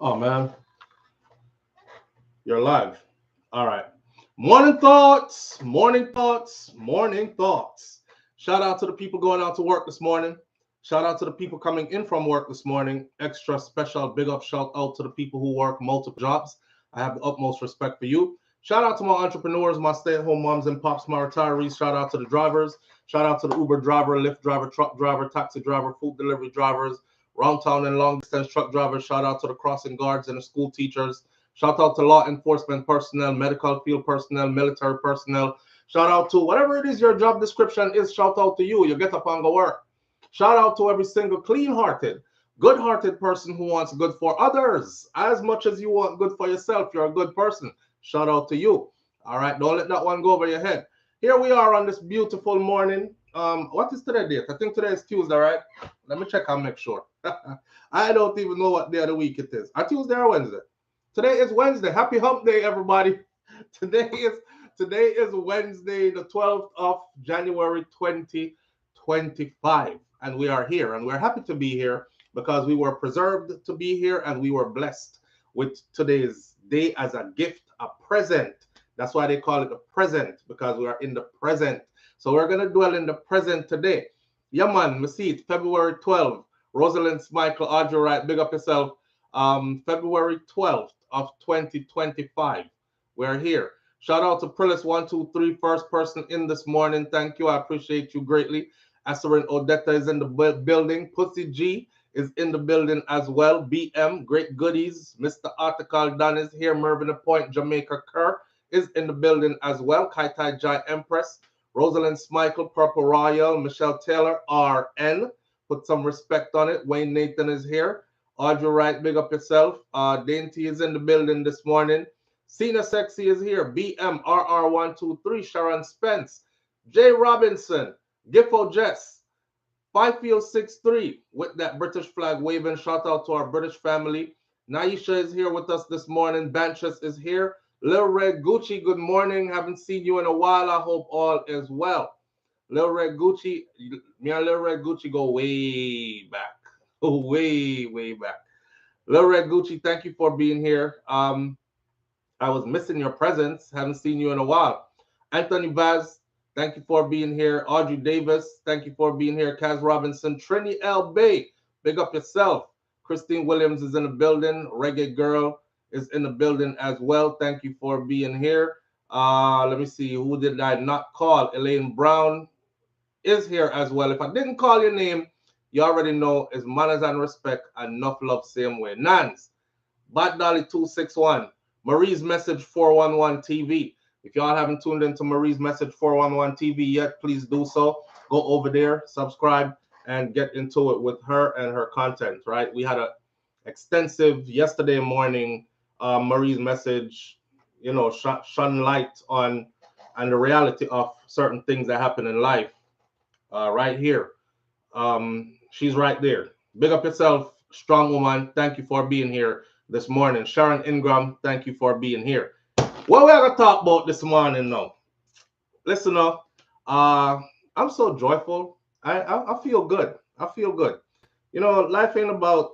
Oh man, you're live. All right. Morning thoughts, morning thoughts, morning thoughts. Shout out to the people going out to work this morning. Shout out to the people coming in from work this morning. Extra special big up shout out to the people who work multiple jobs. I have the utmost respect for you. Shout out to my entrepreneurs, my stay-at-home moms and pops, my retirees. Shout out to the drivers. Shout out to the Uber driver, Lyft driver, truck driver, taxi driver, food delivery drivers, round town and long distance truck drivers. Shout out to the crossing guards and the school teachers. Shout out to law enforcement personnel, medical field personnel, military personnel. Shout out to whatever it is your job description is. Shout out to you. You get up and go work. Shout out to every single clean-hearted, good-hearted person who wants good for others as much as you want good for yourself. You're a good person. Shout out to you. All right, don't let that one go over your head. Here we are on this beautiful morning. What is today's date? I think today is Tuesday, right? Let me check and make sure. I don't even know what day of the week it is. Are Tuesday or Wednesday? Today is Wednesday. Happy Hump Day, everybody. Today is today is Wednesday, the 12th of January, 2025, and we are here, and we're happy to be here because we were preserved to be here, and we were blessed with today's day as a gift, a present. That's why they call it a present, because we are in the present. So we're gonna dwell in the present today. Yeah, man, we see it. February 12th. Rosalind Michael, Audrey Wright, big up yourself. February 12th of 2025. We're here. Shout out to Prillis123, first person in this morning. Thank you. I appreciate you greatly. Asarin Odetta is in the building. Pussy G is in the building as well. BM, great goodies. Mr. Article Don is here. Mervyn Point, Jamaica Kerr is in the building as well. Kaitai Jai Empress. Rosalind Smichael, Purple Royal. Michelle Taylor, RN. Put some respect on it. Wayne Nathan is here. Audrey Wright, big up yourself. Dainty is in the building this morning. Cena Sexy is here. BMRR123, Sharon Spence. Jay Robinson, Giffo Jess, Fifield63 with that British flag waving. Shout out to our British family. Naisha is here with us this morning. Banches is here. Lil Red Gucci, good morning. Haven't seen you in a while. I hope all is well. Lil Red Gucci, me and Lil Red Gucci go way back. Way, way back. Lil Red Gucci, thank you for being here. I was missing your presence. Haven't seen you in a while. Anthony Vaz, thank you for being here. Audrey Davis, thank you for being here. Kaz Robinson, Trini L. Bay, big up yourself. Christine Williams is in the building. Reggae Girl is in the building as well. Thank you for being here. Let me see. Who did I not call? Elaine Brown is here as well. If I didn't call your name, you already know it's manners and respect, and enough love same way. Nans, Bad Dolly 261, Marie's Message 411 TV. If y'all haven't tuned into Marie's Message 411 TV yet, please do so. Go over there, subscribe, and get into it with her and her content, right? We had a extensive yesterday morning Marie's Message, shine light on and the reality of certain things that happen in life right here. She's right there. Big up yourself, strong woman. Thank you for being here this morning. Sharon Ingram, thank you for being here. What we're going to talk about this morning now? Listen up. I'm so joyful. I feel good. I feel good. Life ain't about,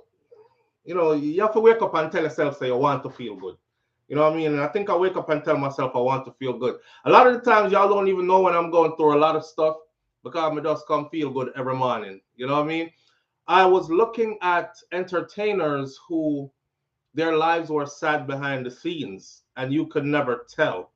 you have to wake up and tell yourself, say, you want to feel good. You know what I mean? And I think I wake up and tell myself I want to feel good. A lot of the times, y'all don't even know when I'm going through a lot of stuff because I just come feel good every morning. You know what I mean? I was looking at entertainers who their lives were sad behind the scenes, and you could never tell.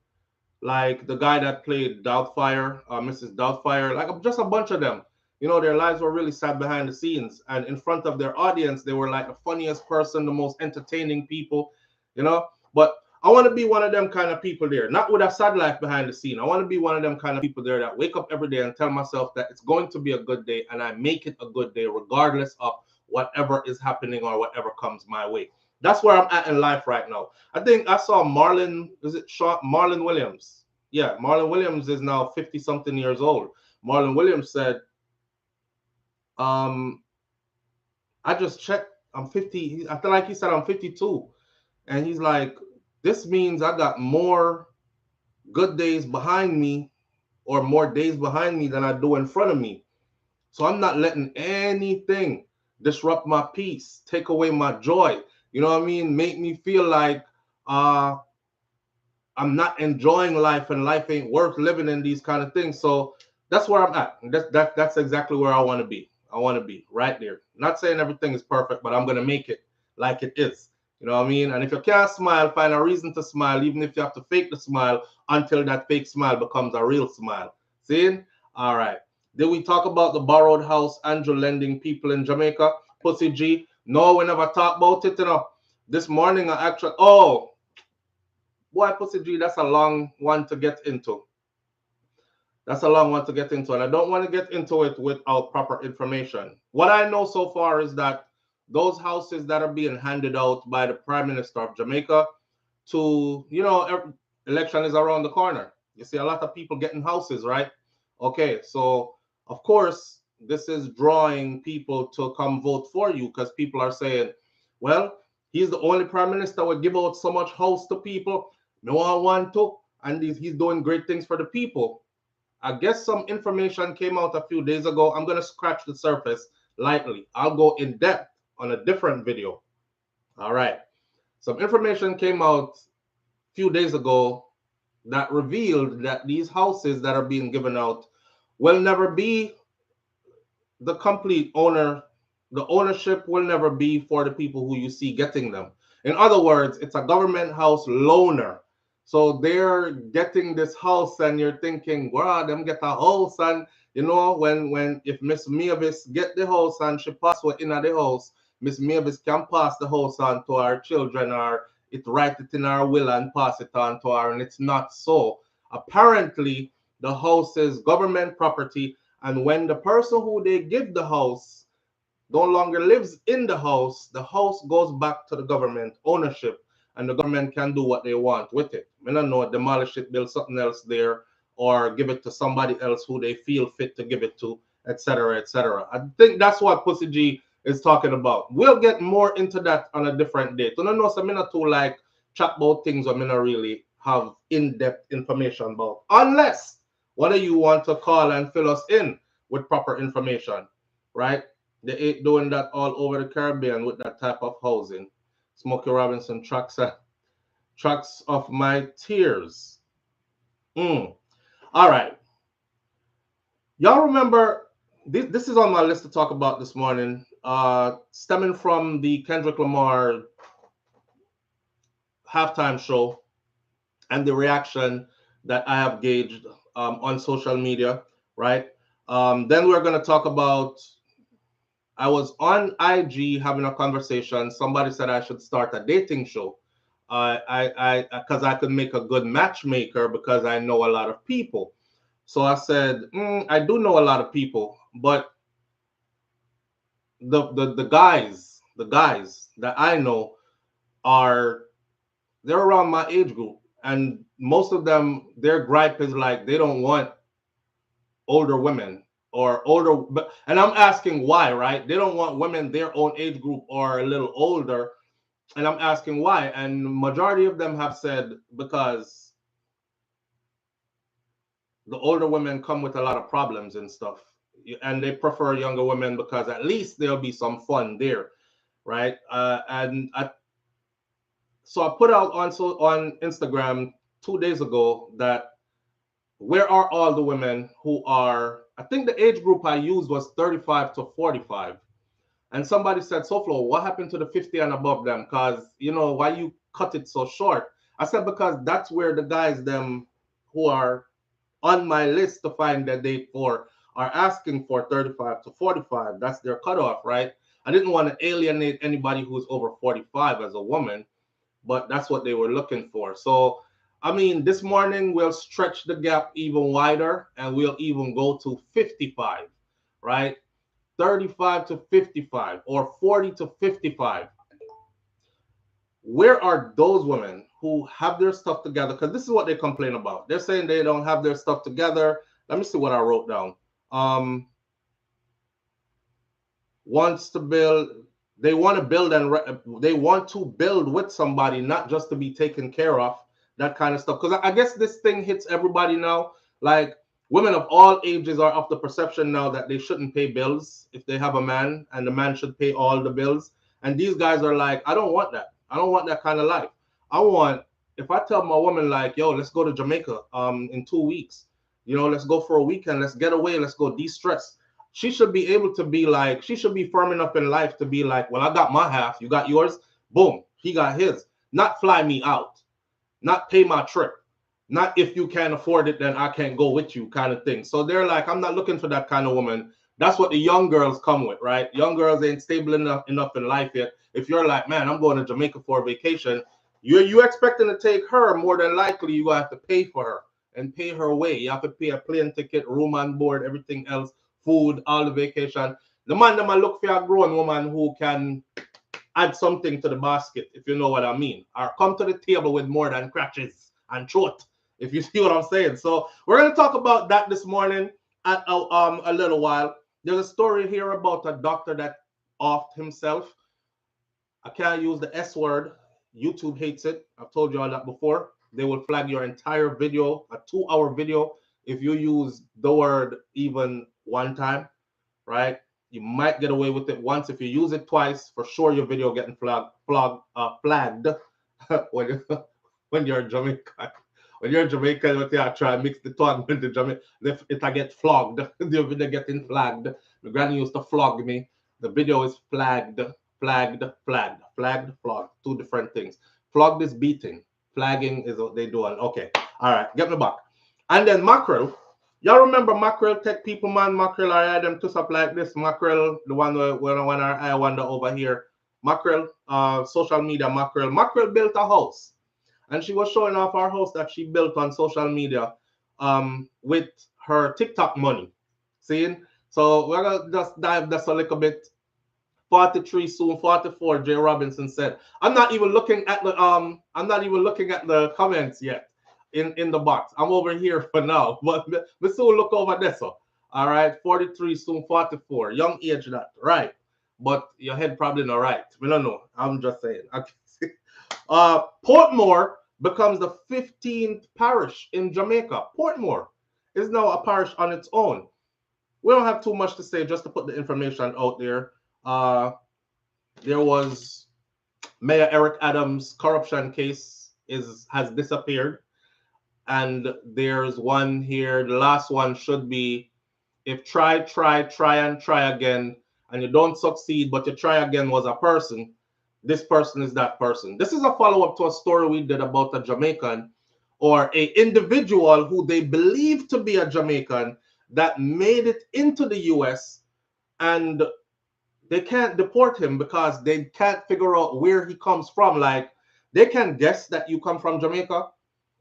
Like the guy that played Doubtfire, Mrs. Doubtfire, like just a bunch of them. Their lives were really sad behind the scenes, and in front of their audience, they were like the funniest person, the most entertaining people, But I want to be one of them kind of people there, not with a sad life behind the scene. I want to be one of them kind of people there that wake up every day and tell myself that it's going to be a good day, and I make it a good day regardless of whatever is happening or whatever comes my way. That's where I'm at in life right now. I think I saw Marlon, Marlon Williams? Yeah, Marlon Williams is now 50 something years old. Marlon Williams said, I just checked, I'm 50. I feel like he said I'm 52. And he's like, this means I got more good days behind me or more days behind me than I do in front of me. So I'm not letting anything disrupt my peace, take away my joy, you know what I mean, make me feel like uh I'm not enjoying life and life ain't worth living in these kind of things. So that's where I'm at. That's exactly where I want to be. I want to be right there. Not saying everything is perfect, but I'm gonna make it like it is. You know what I mean? And if you can't smile, find a reason to smile, even if you have to fake the smile until that fake smile becomes a real smile. See? All right. Did we talk about the borrowed house Andrew lending people in Jamaica? Pussy G? No, we never talked about it, you know. This morning I actually boy, Pussy G, that's a long one to get into. That's a long one to get into, and I don't want to get into it without proper information. What I know so far is that those houses that are being handed out by the Prime Minister of Jamaica to, election is around the corner. You see a lot of people getting houses, right? Okay, so of course, this is drawing people to come vote for you because people are saying, well, he's the only Prime Minister who give out so much house to people. No one want to, and he's doing great things for the people. I guess some information came out a few days ago. I'm going to scratch the surface lightly. I'll go in depth on a different video. All right. Some information came out a few days ago that revealed that these houses that are being given out will never be the complete owner. The ownership will never be for the people who you see getting them. In other words, it's a government house loaner. So they're getting this house, and you're thinking, wow, them get a house, and when if Miss Mavis get the house and she pass what in the house, Miss Mavis can pass the house on to our children, or it write it in our will and pass it on to her, and it's not so. Apparently, the house is government property, and when the person who they give the house no longer lives in the house goes back to the government ownership, and the government can do what they want with it. I don't know, demolish it, build something else there, or give it to somebody else who they feel fit to give it to, etc., etc. I think that's what Pussy G is talking about. We'll get more into that on a different date. So, no, so I'm not too like chat about things I'm not really have in-depth information about, unless one of you want to call and fill us in with proper information, right? They ain't doing that all over the Caribbean with that type of housing. Smokey Robinson tracks of my tears. All right. Y'all remember, this is on my list to talk about this morning, stemming from the Kendrick Lamar halftime show and the reaction that I have gauged on social media, right? Then we're going to talk about, I was on IG having a conversation. Somebody said I should start a dating show. Because I could make a good matchmaker because I know a lot of people. So I said, I do know a lot of people, but the guys that I know they're around my age group, and most of them, their gripe is like they don't want older women or older, and I'm asking why, right? They don't want women their own age group or a little older, and I'm asking why, and majority of them have said because the older women come with a lot of problems and stuff, and they prefer younger women because at least there'll be some fun there, right? So I put out on Instagram 2 days ago that where are all the women who are, I think the age group I used was 35 to 45. And somebody said, SouFlo, what happened to the 50 and above them? Because, why you cut it so short? I said, because that's where the guys, them who are on my list to find a date for, are asking for 35 to 45. That's their cutoff, right? I didn't want to alienate anybody who's over 45 as a woman, but that's what they were looking for. So, I mean, this morning we'll stretch the gap even wider and we'll even go to 55, right? 35 to 55 or 40 to 55. Where are those women who have their stuff together? Because this is what they complain about. They're saying they don't have their stuff together. Let me see what I wrote down. Wants to build, they want to build they want to build with somebody, not just to be taken care of, that kind of stuff. Because I guess this thing hits everybody now. Like, women of all ages are of the perception now that they shouldn't pay bills if they have a man, and the man should pay all the bills. And these guys are like, I don't want that. I don't want that kind of life. I want, if I tell my woman like, yo, let's go to Jamaica in 2 weeks, you know, let's go for a weekend, let's get away, let's go de-stress. She should be able to be like, she should be firm enough in life to be like, well, I got my half, you got yours, boom, he got his. Not fly me out, not pay my trip, not if you can't afford it, then I can't go with you kind of thing. So they're like, I'm not looking for that kind of woman. That's what the young girls come with, right? Young girls ain't stable enough in life yet. If you're like, man, I'm going to Jamaica for a vacation, you expecting to take her, more than likely you have to pay for her and pay her way. You have to pay a plane ticket, room and board, everything else, food, all the vacation. The man them a look for a grown woman who can add something to the basket, if you know what I mean, or come to the table with more than crutches and throat, if you see what I'm saying. So we're going to talk about that this morning at a little while. There's a story here about a doctor that offed himself. I can't use the S word. YouTube hates it. I've told you all that before. They will flag your entire video, a 2-hour video, if you use the word even one time, right? You might get away with it once. If you use it twice, for sure your video getting flagged when you when you're in Jamaica. When you're in Jamaica, you try to mix the tongue with the Jamaica. If I get flogged, the video getting flagged. My granny used to flog me. The video is flagged, flogged. Two different things. Flogged is beating. Flagging is what they do. Okay, all right, get me back. And then Mackerel. Y'all remember Mackerel, tech people, man? Mackerel, I had them twist up like this. Mackerel, the one when I wander over here. Mackerel, social media Mackerel. Mackerel built a house. And she was showing off our house that she built on social media with her TikTok money. Seeing? So we're gonna just dive just a little bit. 43, soon 44, Jay Robinson said. I'm not even looking at the comments yet in the box. I'm over here for now. But we soon look over this. So. All right, 43, soon 44. Young age that, right. But your head probably not right. We don't know. I'm just saying. Okay. Portmore becomes the 15th parish in Jamaica. Portmore is now a parish on its own. We don't have too much to say, just to put the information out there. There was Mayor Eric Adams' corruption case has disappeared, and there's one here. The last one should be, if try again, and you don't succeed, but you try again was a person, this person is that person. This is a follow-up to a story we did about a Jamaican, or a individual who they believe to be a Jamaican that made it into the US, and they can't deport him because they can't figure out where he comes from. Like, they can guess that you come from Jamaica,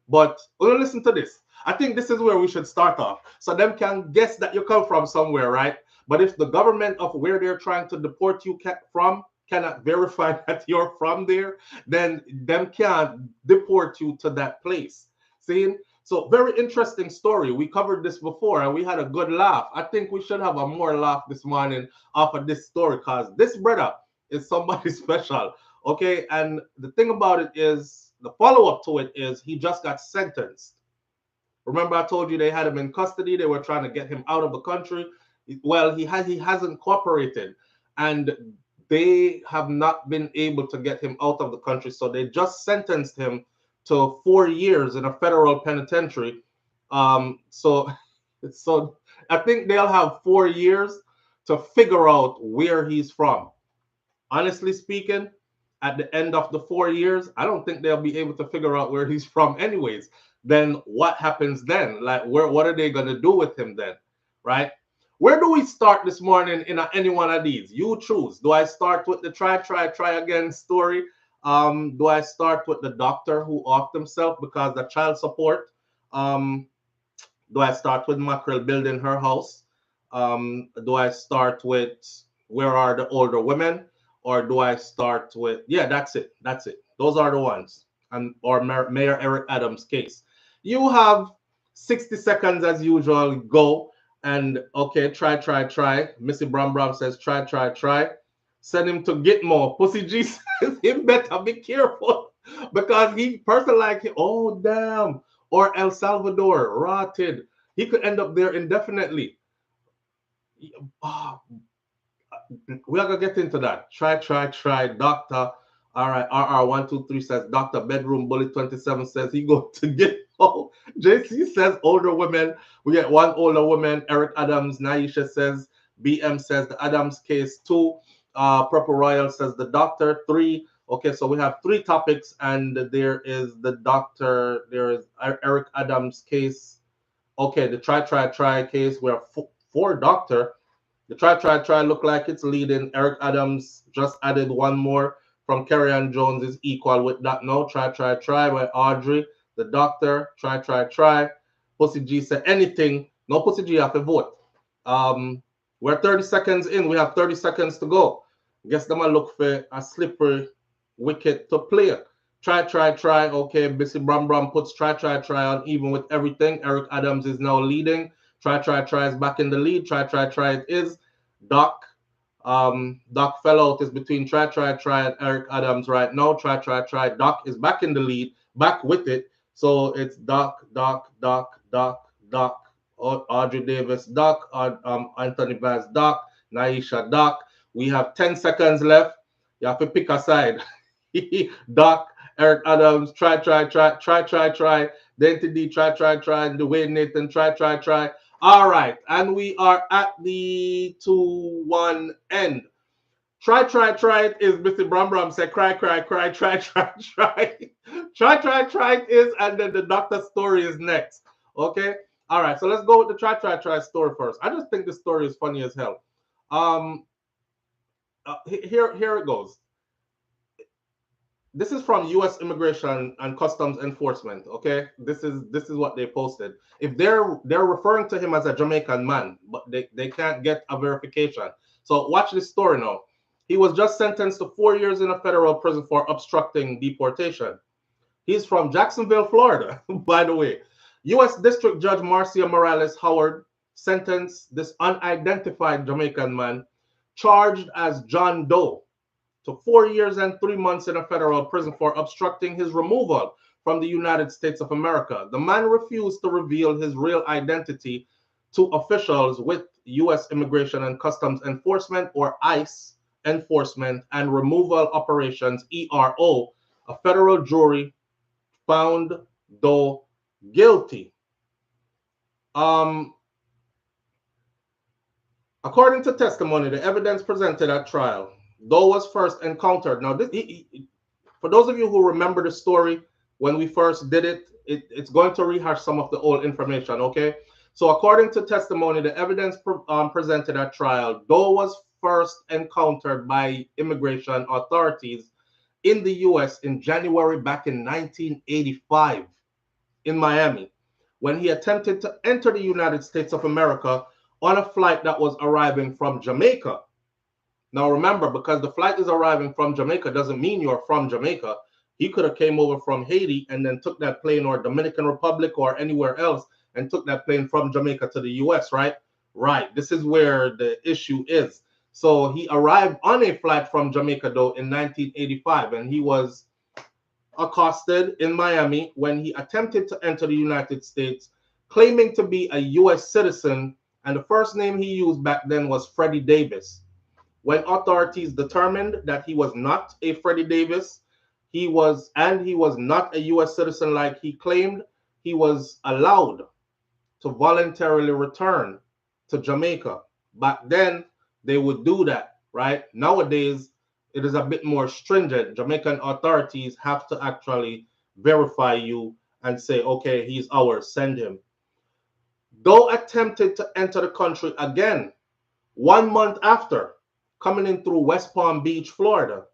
but listen to this. I think this is where we should start off. So them can guess that you come from somewhere, right? But if the government of where they're trying to deport you from cannot verify that you're from there, then them can't deport you to that place. See? So very interesting story. We covered this before and we had a good laugh. I think we should have a more laugh this morning off of this story, because this brother is somebody special. Okay, and the thing about it is, the follow-up to it is, he just got sentenced. Remember I told you they had him in custody. They were trying to get him out of the country. Well, he hasn't cooperated, and they have not been able to get him out of the country. So they just sentenced him to 4 years in a federal penitentiary. So I think they'll have 4 years to figure out where he's from. Honestly speaking, at the end of the 4 years, I don't think they'll be able to figure out where he's from anyways. Then what happens then? Like, what are they going to do with him then? Right? Where do we start this morning in any one of these? You choose. Do I start with the try again story? Do I start with the doctor who offed himself because the child support? Do I start with Mackerel building her house? Do I start with where are the older women? Or do I start with, yeah, that's it. Those are the ones. And or Mayor Eric Adams' case. You have 60 seconds as usual. Go. And okay, try. Missy Bram says try. Send him to Gitmo. Pussy G says he better be careful, because he person like him, oh damn, or El Salvador, rotted. He could end up there indefinitely. we are gonna get into that. Try, doctor. All right, RR123 says Dr. Bedroom Bully 27 says he go to get oh JC says older women. We get one older woman. Eric Adams, Naisha says BM says the Adams case 2. Purple Royal says the doctor 3. Okay, so we have 3 topics, and there is the doctor, there is Eric Adams case. Okay, the try case. We have 4 doctor. The try look like it's leading. Eric Adams just added one more from Kerry Ann Jones is equal with that. No, try by Audrey. The doctor, try. Pussy G said anything. No, Pussy G have to vote. We're 30 seconds in. We have 30 seconds to go. Guess them will look for a slippery wicket to play. Try. Okay, Bissy Bram puts try on even with everything. Eric Adams is now leading. Try is back in the lead. Try it is. Doc fell out is between try and Eric Adams right now. Try. Doc is back in the lead, back with it. So it's Doc. Audrey Davis, Doc. Anthony Vance, Doc. Naisha, Doc. We have 10 seconds left. You have to pick a side. Doc, Eric Adams, try. Dante D, try. Dwayne Nathan, try. All right, and we are at the 2-1 end. Try it is Mr. Bram said cry, try. Try it is, and then the doctor's story is next. Okay? All right, so let's go with the try story first. I just think the story is funny as hell. Here it goes. This is from U.S. Immigration and Customs Enforcement. Okay, this is what they posted. If they're referring to him as a Jamaican man, but they can't get a verification. So watch this story now. He was just sentenced to 4 years in a federal prison for obstructing deportation. He's from Jacksonville, Florida, by the way. U.S. District Judge Marcia Morales Howard sentenced this unidentified Jamaican man charged as John Doe to 4 years and 3 months in a federal prison for obstructing his removal from the United States of America. The man refused to reveal his real identity to officials with U.S. Immigration and Customs Enforcement, or ICE, Enforcement and Removal Operations, ERO. A federal jury found Doe guilty. According to testimony, the evidence presented at trial, Doe was first encountered. Now, for those of you who remember the story when we first did it, it's going to rehash some of the old information, okay? So according to testimony, the evidence presented at trial, Doe was first encountered by immigration authorities in the U.S. in January back in 1985 in Miami, when he attempted to enter the United States of America on a flight that was arriving from Jamaica. Now remember, because the flight is arriving from Jamaica doesn't mean you're from Jamaica. He could have came over from Haiti and then took that plane, or Dominican Republic or anywhere else, and took that plane from Jamaica to the US, right? Right. This is where the issue is. So he arrived on a flight from Jamaica, though, in 1985, and he was accosted in Miami when he attempted to enter the United States, claiming to be a US citizen, and the first name he used back then was Freddie Davis. When authorities determined that he was not a Freddie Davis, he was not a U.S. citizen like he claimed, he was allowed to voluntarily return to Jamaica. Back then, they would do that, right? Nowadays, it is a bit more stringent. Jamaican authorities have to actually verify you and say, okay, he's ours, send him. Doe attempted to enter the country again 1 month after, coming in through West Palm Beach, Florida.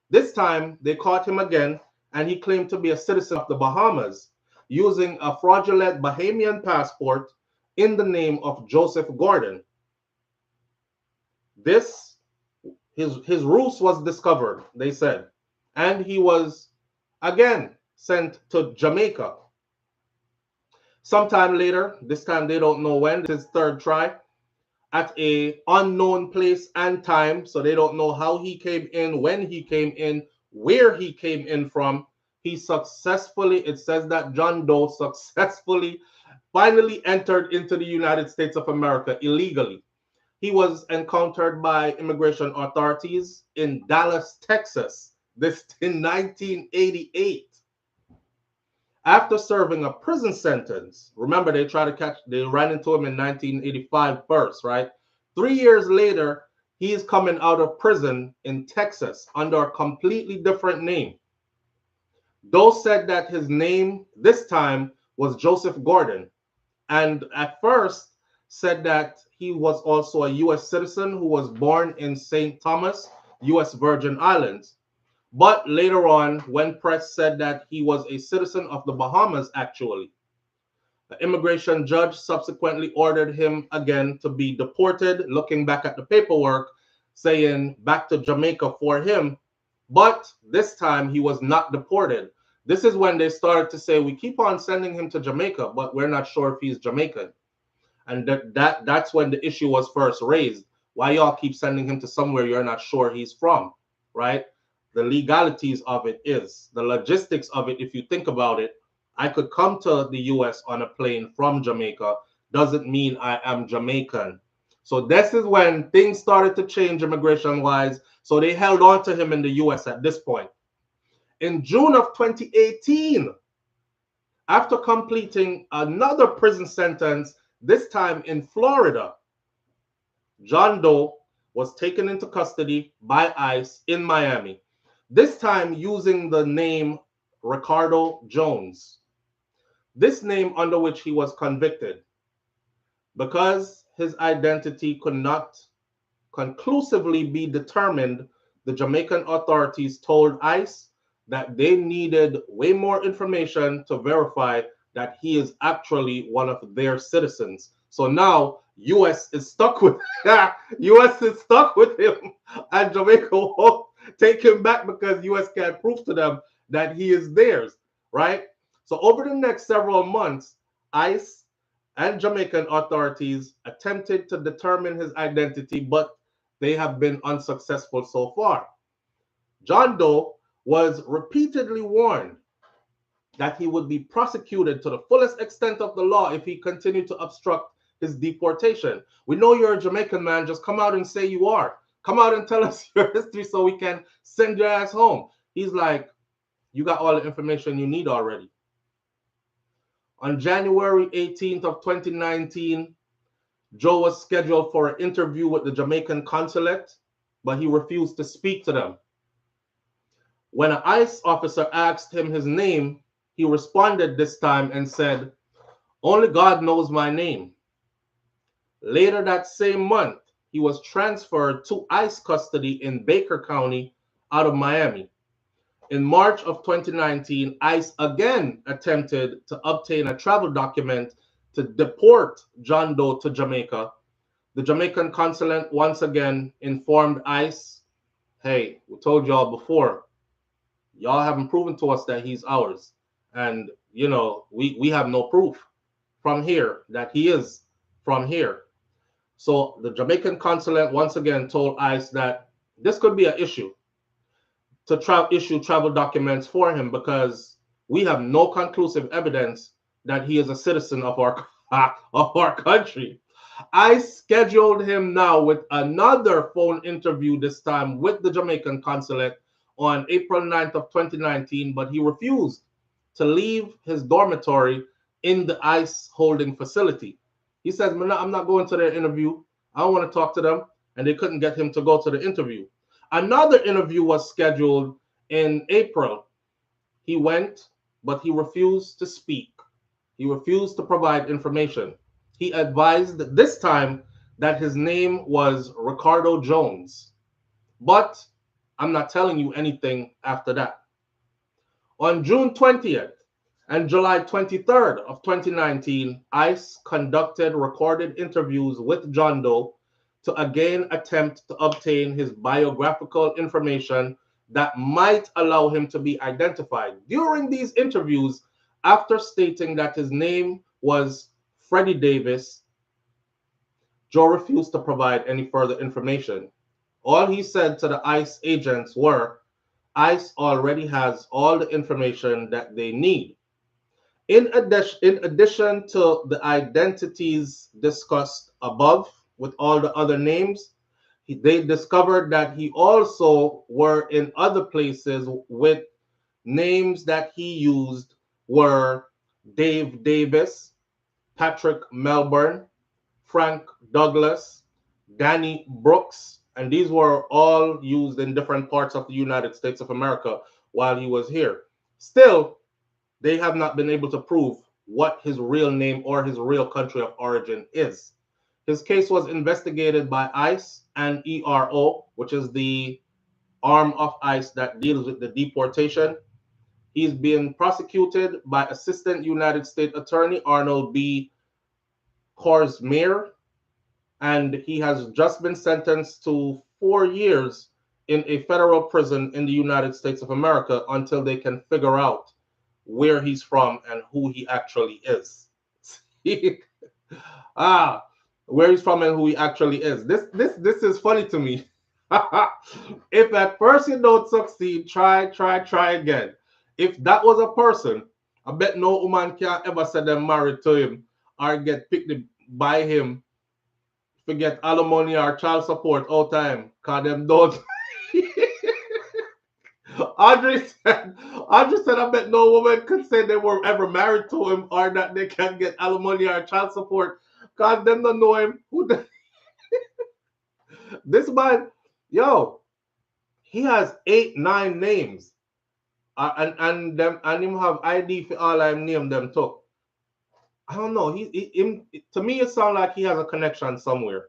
This time, they caught him again, and he claimed to be a citizen of the Bahamas, using a fraudulent Bahamian passport in the name of Joseph Gordon. His ruse was discovered, they said, and he was again sent to Jamaica. Sometime later, this time they don't know when, this is third try, at a unknown place and time, so they don't know how he came in, when he came in, where he came in from. He successfully, it says that John Doe successfully finally entered into the United States of America illegally. he was encountered by immigration authorities in Dallas, Texas, this in 1988. After serving a prison sentence, remember they ran into him in 1985 first, right? 3 years later, he is coming out of prison in Texas under a completely different name. Those said that his name this time was Joseph Gordon, and at first said that he was also a U.S. citizen who was born in St. Thomas, U.S. Virgin Islands. But later on, when press said that he was a citizen of the Bahamas, actually, the immigration judge subsequently ordered him again to be deported, looking back at the paperwork, saying back to Jamaica for him. But this time he was not deported. This is when they started to say, we keep on sending him to Jamaica, but we're not sure if he's Jamaican. And that's when the issue was first raised. Why y'all keep sending him to somewhere you're not sure he's from, right? The legalities of it is, the logistics of it, if you think about it, I could come to the US on a plane from Jamaica, doesn't mean I am Jamaican. So this is when things started to change immigration-wise. So they held on to him in the US at this point. In June of 2018, after completing another prison sentence, this time in Florida, John Doe was taken into custody by ICE in Miami, this time using the name Ricardo Jones, this name under which he was convicted. Because his identity could not conclusively be determined, the Jamaican authorities told ICE that they needed way more information to verify that he is actually one of their citizens. So now US is stuck with US is stuck with him, and Jamaica won't take him back because US can't prove to them that he is theirs, right? So over the next several months, ICE and Jamaican authorities attempted to determine his identity, but they have been unsuccessful so far. John Doe was repeatedly warned that he would be prosecuted to the fullest extent of the law if he continued to obstruct his deportation. We know you're a Jamaican, man. Just come out and say you are. Come out and tell us your history so we can send your ass home. He's like, you got all the information you need already. On January 18th of 2019, Joe was scheduled for an interview with the Jamaican consulate, but he refused to speak to them. When an ICE officer asked him his name, he responded this time and said, "Only God knows my name." Later that same month, he was transferred to ICE custody in Baker County out of Miami. In March of 2019, ICE again attempted to obtain a travel document to deport John Doe to Jamaica. The Jamaican consulate once again informed ICE, hey, we told y'all before, y'all haven't proven to us that he's ours. And, you know, we have no proof from here that he is from here. So the Jamaican consulate once again told ICE that this could be an issue to issue travel documents for him because we have no conclusive evidence that he is a citizen of our country. I scheduled him now with another phone interview, this time with the Jamaican consulate on April 9th of 2019, but he refused to leave his dormitory in the ICE holding facility. He says, I'm not going to their interview. I don't want to talk to them. And they couldn't get him to go to the interview. Another interview was scheduled in April. He went, but he refused to speak. He refused to provide information. He advised this time that his name was Ricardo Jones. But I'm not telling you anything after that. On June 20th and July 23rd of 2019, ICE conducted recorded interviews with John Doe to again attempt to obtain his biographical information that might allow him to be identified. During these interviews, after stating that his name was Freddie Davis, Joe refused to provide any further information. All he said to the ICE agents were, ICE already has all the information that they need. In addition to the identities discussed above, with all the other names. They discovered that he also were in other places with names that he used were Dave Davis, Patrick Melbourne, Frank Douglas, Danny Brooks, and these were all used in different parts of the United States of America while he was here. Still, they have not been able to prove what his real name or his real country of origin is. His case was investigated by ICE and ERO, which is the arm of ICE that deals with the deportation. He's being prosecuted by Assistant United States Attorney Arnold B. Korsmeyer, and he has just been sentenced to 4 years in a federal prison in the United States of America until they can figure out where he's from and who he actually is. ah, where he's from and who he actually is. This is funny to me. If at first you don't succeed, try again. If that was a person, I bet no woman can ever say they're married to him or get picked by him, forget alimony or child support all time, cause them don't. Audrey said, I bet no woman could say they were ever married to him or that they can get alimony or child support, cause them don't know him. This man, yo, he has 8, 9 names, and him have ID for all I'm name them too. I don't know. To me, it sounds like he has a connection somewhere,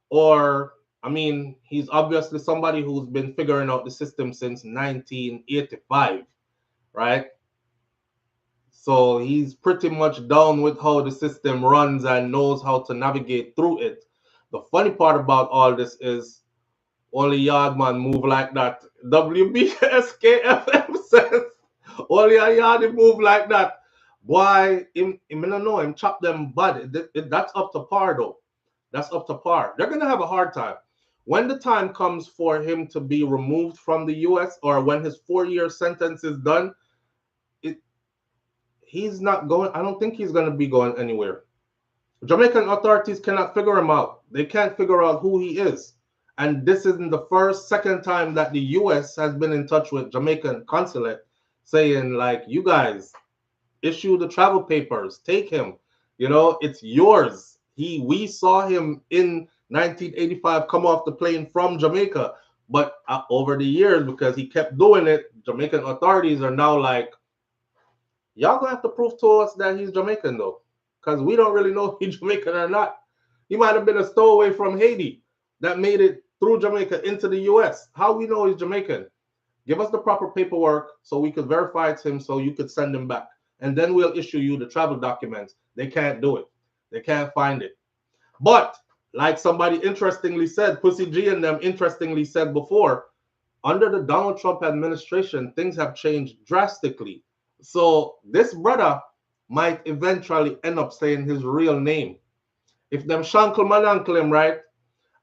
or I mean, he's obviously somebody who's been figuring out the system since 1985, right? So he's pretty much down with how the system runs and knows how to navigate through it. The funny part about all this is only Yardman move like that. WBSKFM says only a Yardy move like that. Boy, him don't know him chop them bad. That's up to par though. That's up to par. They're gonna have a hard time. When the time comes for him to be removed from the US or when his 4-year sentence is done, he's not going. I don't think he's gonna be going anywhere. Jamaican authorities cannot figure him out. They can't figure out who he is. And this isn't the second time that the US has been in touch with Jamaican consulate saying, like, you guys issue the travel papers, take him. You know, it's yours. We saw him in 1985 come off the plane from Jamaica. But over the years, because he kept doing it, Jamaican authorities are now like, y'all gonna have to prove to us that he's Jamaican though, because we don't really know if he's Jamaican or not. He might have been a stowaway from Haiti that made it through Jamaica into the US. How we know he's Jamaican? Give us the proper paperwork so we could verify it's him so you could send him back. And then we'll issue you the travel documents. They can't do it. They can't find it. But like somebody interestingly said, Pussy G and them interestingly said before, under the Donald Trump administration, things have changed drastically. So this brother might eventually end up saying his real name. If them shankle man uncle him, right,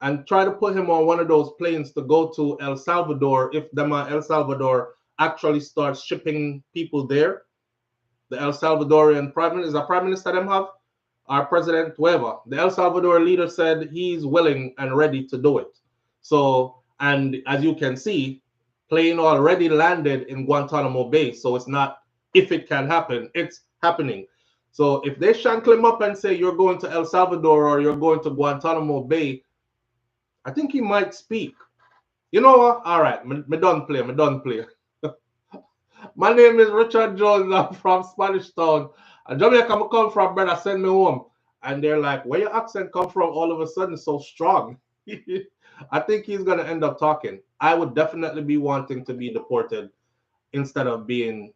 and try to put him on one of those planes to go to El Salvador, if them El Salvador actually starts shipping people there, the El Salvadorian prime minister them have, our president, whoever, the El Salvador leader said he's willing and ready to do it. So, and as you can see, plane already landed in Guantanamo Bay. So it's not if it can happen, it's happening. So if they shankle him up and say you're going to El Salvador or you're going to Guantanamo Bay, I think he might speak. You know what? All right, me done play. My name is Richard Jones. I'm from Spanish Town. Jamaica, I come from, brother. Send me home. And they're like, where your accent come from all of a sudden so strong? I think he's going to end up talking. I would definitely be wanting to be deported instead of being.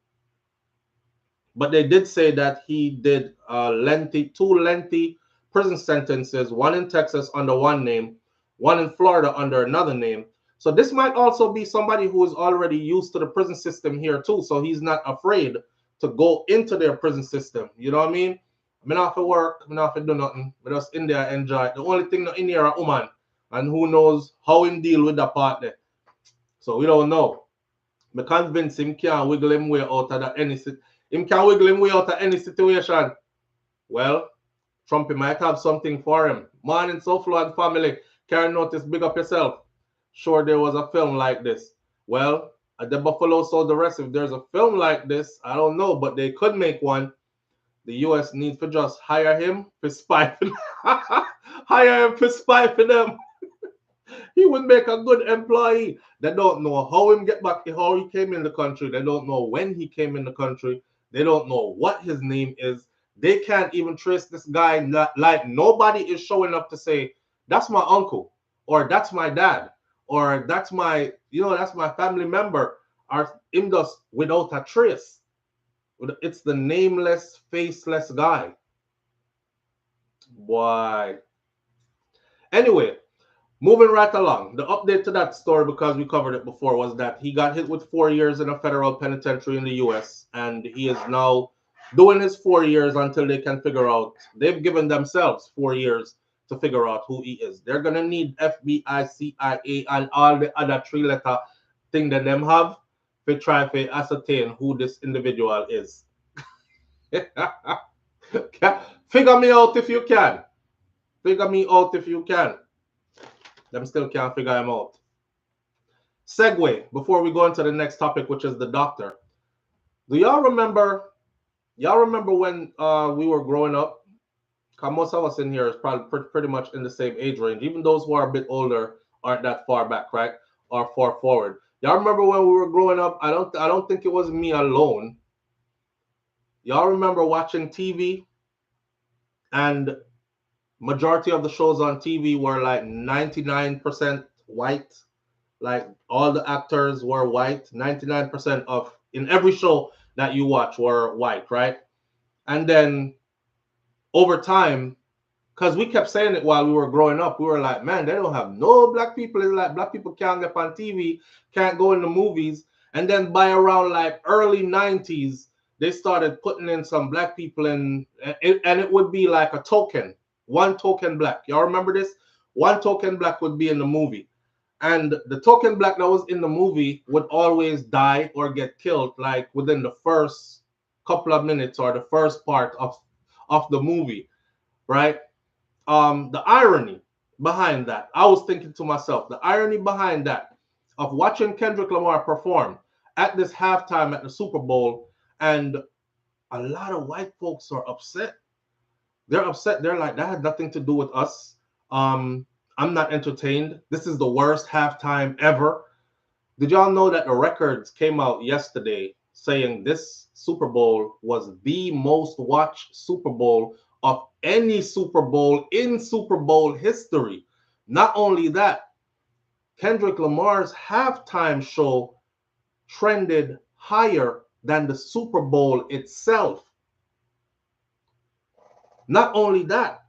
But they did say that he did two lengthy prison sentences, one in Texas under one name, one in Florida under another name. So this might also be somebody who is already used to the prison system here too. So he's not afraid to go into their prison system. You know what I mean? I'm not for work. I'm not for do nothing. But just in there enjoy. The only thing in here are woman. And who knows how him deal with that part there. So we don't know. Me convince him can't wiggle him way out of any situation. Well, Trumpy might have something for him. Morning, SouFlo and family. Karen Notice, big up yourself. Sure, there was a film like this. Well, at the Buffalo sold the rest. If there's a film like this, I don't know, but they could make one. The US needs to just hire him for spy for them. Hire him for spy for them. He would make a good employee. They don't know how him get back, how he came in the country. They don't know when he came in the country. They don't know what his name is. They can't even trace this guy. Like nobody is showing up to say, that's my uncle, or that's my dad, or that's my, that's my family member, or him just without a trace. It's the nameless, faceless guy. Why? Anyway, moving right along, the update to that story, because we covered it before, was that he got hit with 4 years in a federal penitentiary in the US, and he is now doing his 4 years until they can figure out. They've given themselves 4 years to figure out who he is. They're going to need FBI, CIA, and all the other three-letter thing that them have to try to ascertain who this individual is. Figure me out if you can. Figure me out if you can. Them still can't figure him out. Segue before we go into the next topic, which is the doctor. Do y'all remember? Y'all remember when we were growing up? Cause most of us in here is probably pretty much in the same age range. Even those who are a bit older aren't that far back, right? Or far forward. Y'all remember when we were growing up? I don't think it was me alone. Y'all remember watching TV, and majority of the shows on TV were like 99% white. Like all the actors were white. 99% of in every show that you watch were white, right? And then over time, because we kept saying it while we were growing up, we were like, man, they don't have no black people. It's like black people can't get on TV, can't go in the movies. And then by around like early 90s, they started putting in some black people in, and it would be like a token, one token black. Y'all remember this? One token black would be in the movie. And the token black that was in the movie would always die or get killed like within the first couple of minutes or the first part of the movie, right? The irony behind that, I was thinking to myself, the irony behind that of watching Kendrick Lamar perform at this halftime at the Super Bowl, and a lot of white folks are upset. They're upset. They're like, that had nothing to do with us. I'm not entertained. This is the worst halftime ever. Did y'all know that the records came out yesterday saying this Super Bowl was the most watched Super Bowl of any Super Bowl in Super Bowl history? Not only that, Kendrick Lamar's halftime show trended higher than the Super Bowl itself. Not only that,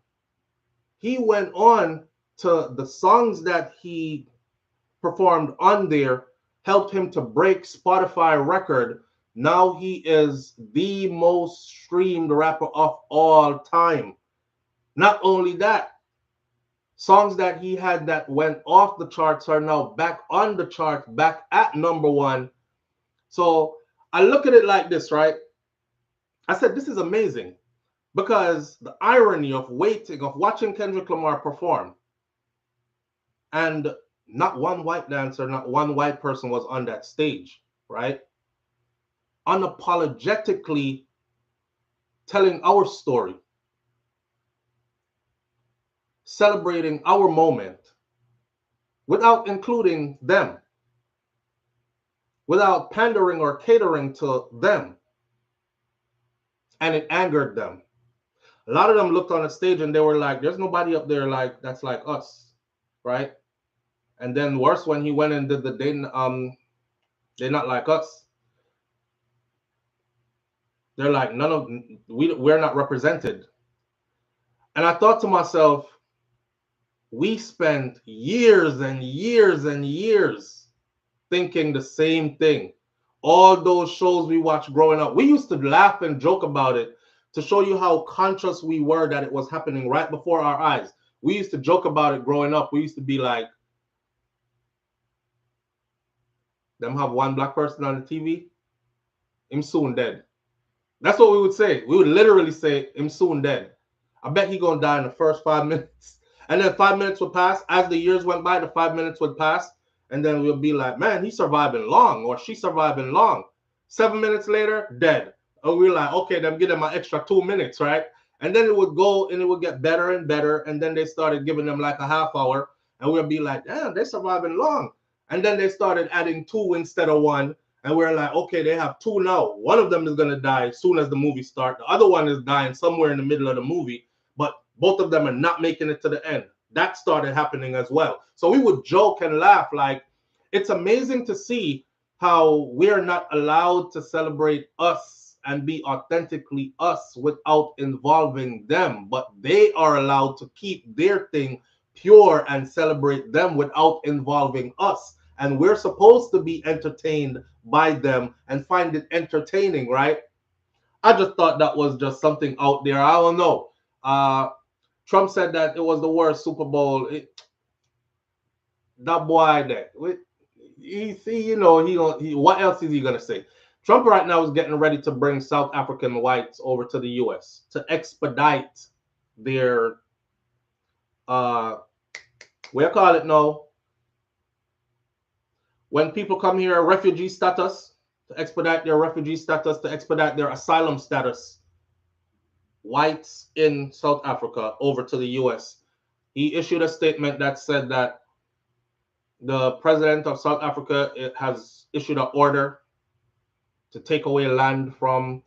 he went on to the songs that he performed on there helped him to break Spotify record. Now he is the most streamed rapper of all time. Not only that, songs that he had that went off the charts are now back on the charts, back at #1. So I look at it like this, right? I said, this is amazing, because the irony of watching Kendrick Lamar perform, and not one white dancer, not one white person was on that stage, right? Unapologetically telling our story, celebrating our moment, without including them, without pandering or catering to them. And it angered them. A lot of them looked on the stage and they were like, there's nobody up there like that's like us, right? And then worse, when he went and did the they're not like us. They're like, we're not represented. And I thought to myself, we spent years and years and years thinking the same thing. All those shows we watched growing up, we used to laugh and joke about it to show you how conscious we were that it was happening right before our eyes. We used to joke about it growing up. We used to be like, them have one black person on the TV, him soon dead. That's what we would say. We would literally say, him soon dead. I bet he gonna die in the first 5 minutes. And then 5 minutes would pass. As the years went by, the 5 minutes would pass. And then we'll be like, man, he's surviving long, or she's surviving long. 7 minutes later, dead. And we're like, okay, then give them an extra 2 minutes, right? And then it would go and it would get better and better. And then they started giving them like a half hour. And we'll be like, damn, they're surviving long. And then they started adding two instead of one. And we're like, okay, they have two now. One of them is going to die as soon as the movie starts. The other one is dying somewhere in the middle of the movie. But both of them are not making it to the end. That started happening as well. So we would joke and laugh. Like, it's amazing to see how we're not allowed to celebrate us and be authentically us without involving them. But they are allowed to keep their thing pure and celebrate them without involving us. And we're supposed to be entertained by them and find it entertaining, right? I just thought that was just something out there. I don't know. Trump said that it was the worst Super Bowl. That boy there. He see, you know, he what else is he gonna say? Trump right now is getting ready to bring South African whites over to the US to expedite their what you call it now? When people come here, refugee status, to expedite their refugee status, to expedite their asylum status, whites in South Africa over to the US. He issued a statement that said that the president of South Africa has issued an order to take away land from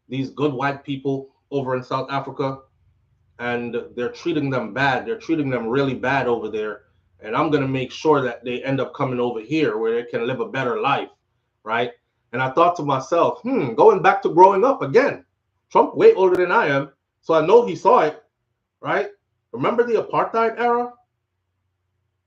these good white people over in South Africa, and they're treating them bad. They're treating them really bad over there. And I'm going to make sure that they end up coming over here where they can live a better life, right? And I thought to myself, going back to growing up again. Trump way older than I am, so I know he saw it, right? Remember the apartheid era?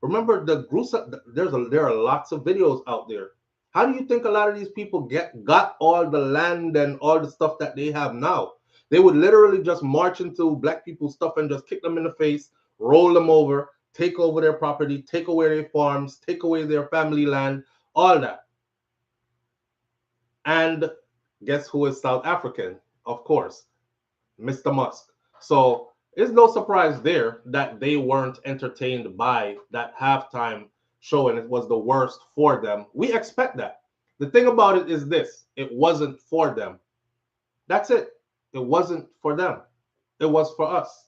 Remember the gruesome? There are lots of videos out there. How do you think a lot of these people got all the land and all the stuff that they have now? They would literally just march into black people's stuff and just kick them in the face, roll them over, take over their property, take away their farms, take away their family land, all that. And guess who is South African? Of course, Mr. Musk. So it's no surprise there that they weren't entertained by that halftime show and it was the worst for them. We expect that. The thing about it is this: it wasn't for them. That's it. It wasn't for them. It was for us.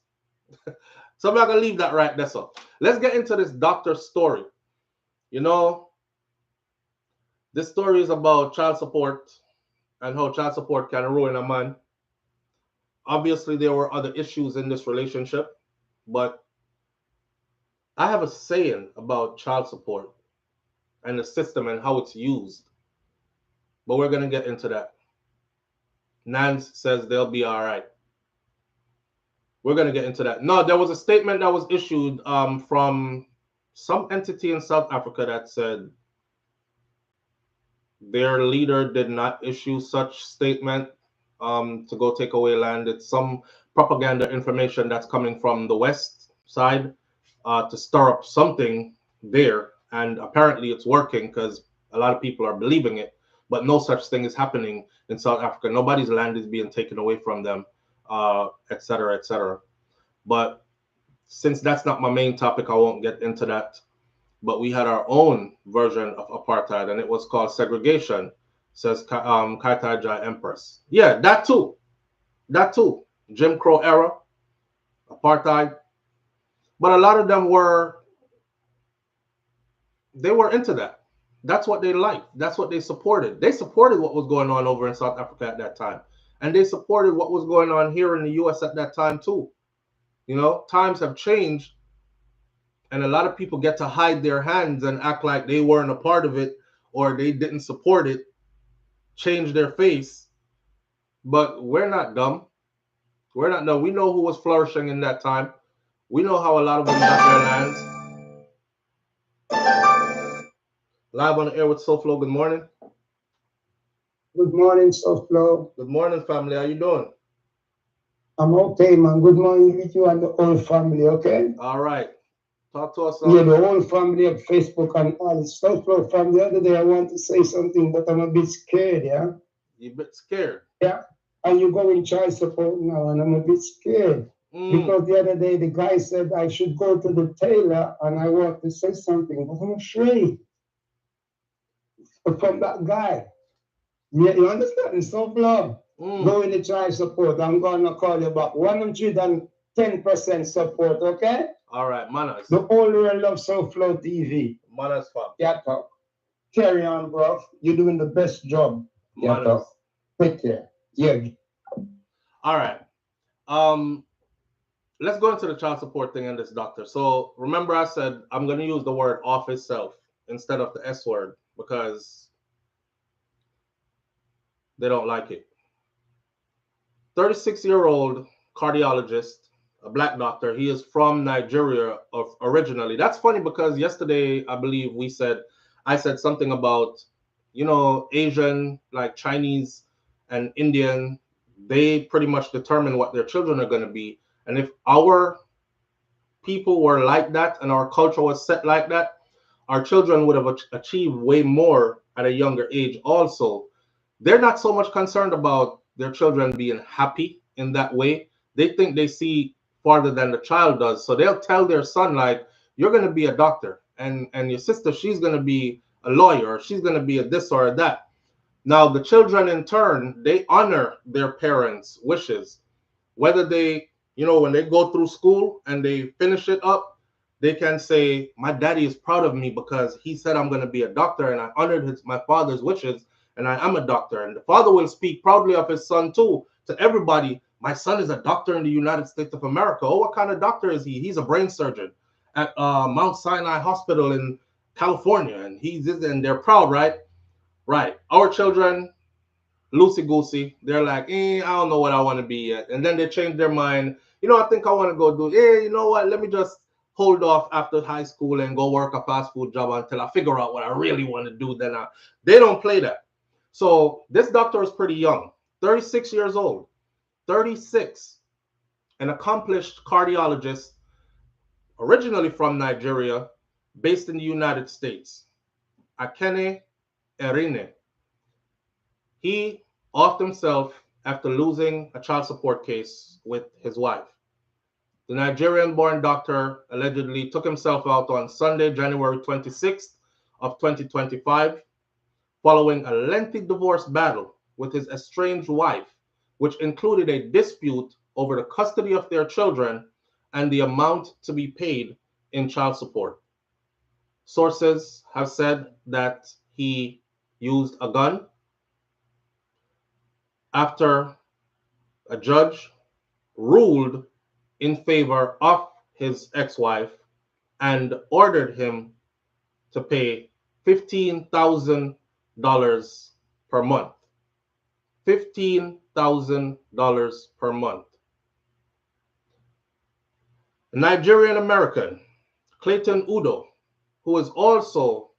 So I'm not going to leave that right there. So let's get into this doctor story. You know, this story is about child support and how child support can ruin a man. Obviously, there were other issues in this relationship, but I have a saying about child support and the system and how it's used. But we're going to get into that. Nance says they'll be all right. We're going to get into that. No, there was a statement that was issued from some entity in South Africa that said their leader did not issue such statement to go take away land. It's some propaganda information that's coming from the West side to stir up something there. And apparently it's working because a lot of people are believing it. But no such thing is happening in South Africa. Nobody's land is being taken away from them, et cetera, et cetera. But since that's not my main topic, I won't get into that. But we had our own version of apartheid, and it was called segregation, says Kaitai Jai Empress. Yeah, that too. That too. Jim Crow era, apartheid. But a lot of them were into that. That's what they liked. That's what they supported. They supported what was going on over in South Africa at that time. And they supported what was going on here in the US at that time too. You know, times have changed. And a lot of people get to hide their hands and act like they weren't a part of it or they didn't support it, change their face. But we're not dumb. We're not dumb. We know who was flourishing in that time. We know how a lot of them got their lands. Live on the air with SouFLo. Good morning. Good morning, SouFLo. Good morning, family. How you doing? I'm okay, man. Good morning with you and the whole family, okay? All right. Talk to us. Yeah, the whole family of Facebook and all. SouFLo from the other day, I want to say something, but I'm a bit scared, You a bit scared? Yeah. And you go in child support now, and I'm a bit scared. Mm, Because the other day the guy said I should go to the tailor and I want to say something, but I'm afraid from that guy. Yeah, you understand? It's so long. mm. Go in the child support. I'm gonna call you back. 110% support, okay? All right, manners. The whole world loves SouFLoTV. Manners, fam. Yeah, talk. Carry on, bro. You're doing the best job. Yeah, Manners. talk. Take care. Yeah. All right. Um, let's go into the child support thing and this doctor. So remember, I said I'm going to use the word office self instead of the S word because they don't like it. 36-year-old cardiologist, a black doctor. He is from Nigeria originally. That's funny because yesterday I believe I said something about Asian, like Chinese and Indian. They pretty much determine what their children are going to be, and if our people were like that and our culture was set like that, our children would have achieved way more at a younger age also. They're not so much concerned about their children being happy in that way. They think they see farther than the child does. So they'll tell their son, like, you're going to be a doctor, and your sister, she's going to be a lawyer, or she's going to be a this or a that. Now, the children in turn, they honor their parents' wishes, whether when they go through school and they finish it up, they can say, my daddy is proud of me because he said I'm going to be a doctor and I honored my father's wishes and I am a doctor. And the father will speak proudly of his son too to everybody. My son is a doctor in the United States of America. Oh, what kind of doctor is he? He's a brain surgeon at Mount Sinai Hospital in California. And they're proud, right? Right. Our children, loosey goosey. They're like, I don't know what I want to be yet. And then they change their mind. I think I want to go do, you know what? Let me just hold off after high school and go work a fast food job until I figure out what I really want to do. They don't play that. So this doctor is pretty young, 36 years old, 36, an accomplished cardiologist, originally from Nigeria, based in the United States. Akene Erine. He offed himself after losing a child support case with his wife. The Nigerian-born doctor allegedly took himself out on Sunday, January 26th of 2025, following a lengthy divorce battle with his estranged wife, which included a dispute over the custody of their children and the amount to be paid in child support. Sources have said that he used a gun after a judge ruled in favor of his ex-wife and ordered him to pay $15,000 per month. $15,000 per month. A Nigerian American, Clayton Udo, who is also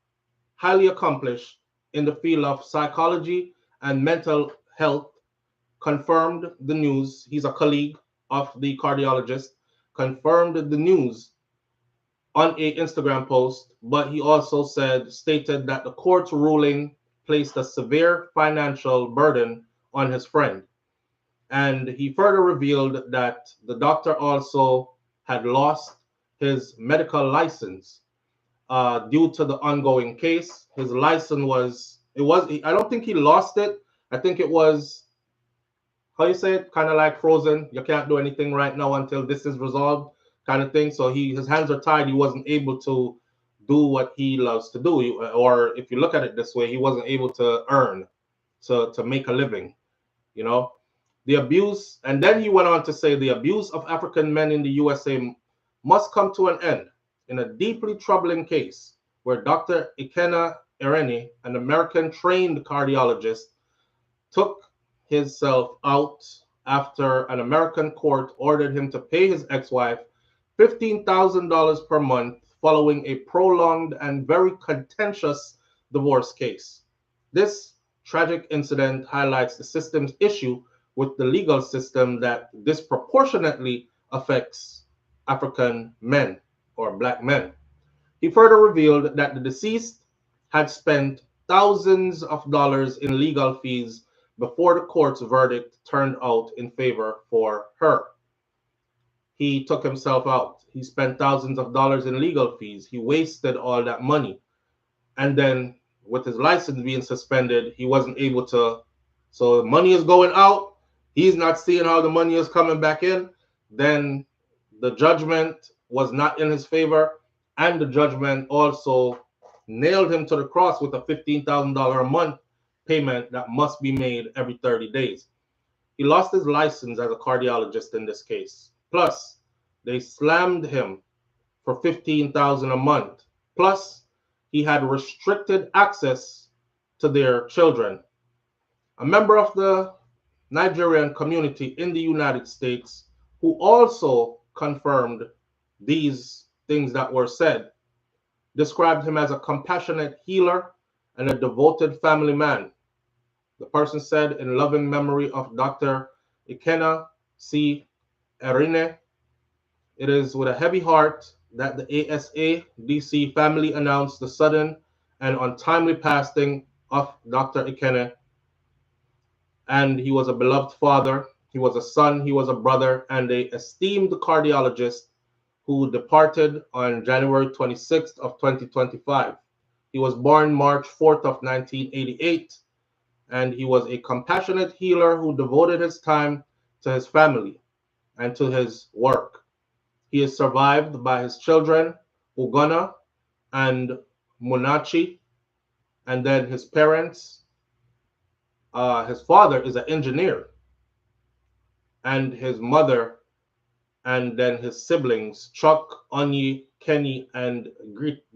highly accomplished in the field of psychology and mental health, confirmed the news. He's a colleague of the cardiologist, confirmed the news on a Instagram post, but he also stated that the court's ruling placed a severe financial burden on his friend. And he further revealed that the doctor also had lost his medical license due to the ongoing case. His license I don't think he lost it. I think it was, how you say it, kind of like frozen. You can't do anything right now until this is resolved, kind of thing. So his hands are tied. He wasn't able to do what he loves to do, or if you look at it this way, he wasn't able to earn, to make a living. You know, the abuse, and then he went on to say the abuse of African men in the USA must come to an end in a deeply troubling case where Dr. Ikena Ereni, an American trained cardiologist, took himself out after an American court ordered him to pay his ex-wife $15,000 per month following a prolonged and very contentious divorce case. This tragic incident highlights the system's issue with the legal system that disproportionately affects African men or black men. He further revealed that the deceased had spent thousands of dollars in legal fees before the court's verdict turned out in favor for her. he took himself out. He spent thousands of dollars in legal fees. He wasted all that money. And then with his license being suspended, he wasn't able to. So money is going out. He's not seeing how the money is coming back in. Then the judgment was not in his favor. And the judgment also nailed him to the cross with a $15,000 a month payment that must be made every 30 days. He lost his license as a cardiologist in this case. Plus, they slammed him for $15,000 a month. Plus, he had restricted access to their children. A member of the Nigerian community in the United States who also confirmed these things that were said described him as a compassionate healer and a devoted family man. The person said, in loving memory of Dr. Ikenna C. Erine, it is with a heavy heart that the ASA-DC family announced the sudden and untimely passing of Dr. Ikenna. And he was a beloved father, he was a son, he was a brother, and an esteemed cardiologist who departed on January 26th of 2025. He was born March 4th of 1988. And he was a compassionate healer who devoted his time to his family and to his work. He is survived by his children, Ugonna and Munachi, and then his parents. His father is an engineer, and his mother, and then his siblings, Chuck, Onyi, Kenny, and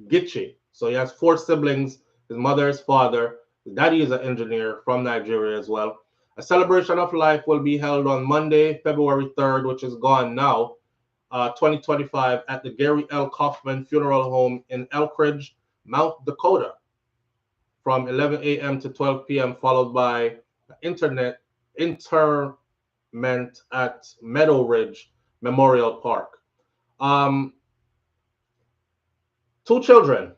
Gichi. So he has 4 siblings, his mother, his father. His daddy is an engineer from Nigeria as well. A celebration of life will be held on Monday, February 3rd, which is gone now, 2025, at the Gary L. Kaufman Funeral Home in Elkridge, Mount Dakota, from 11 a.m. to 12 p.m., followed by interment at Meadow Ridge Memorial Park. 2 children,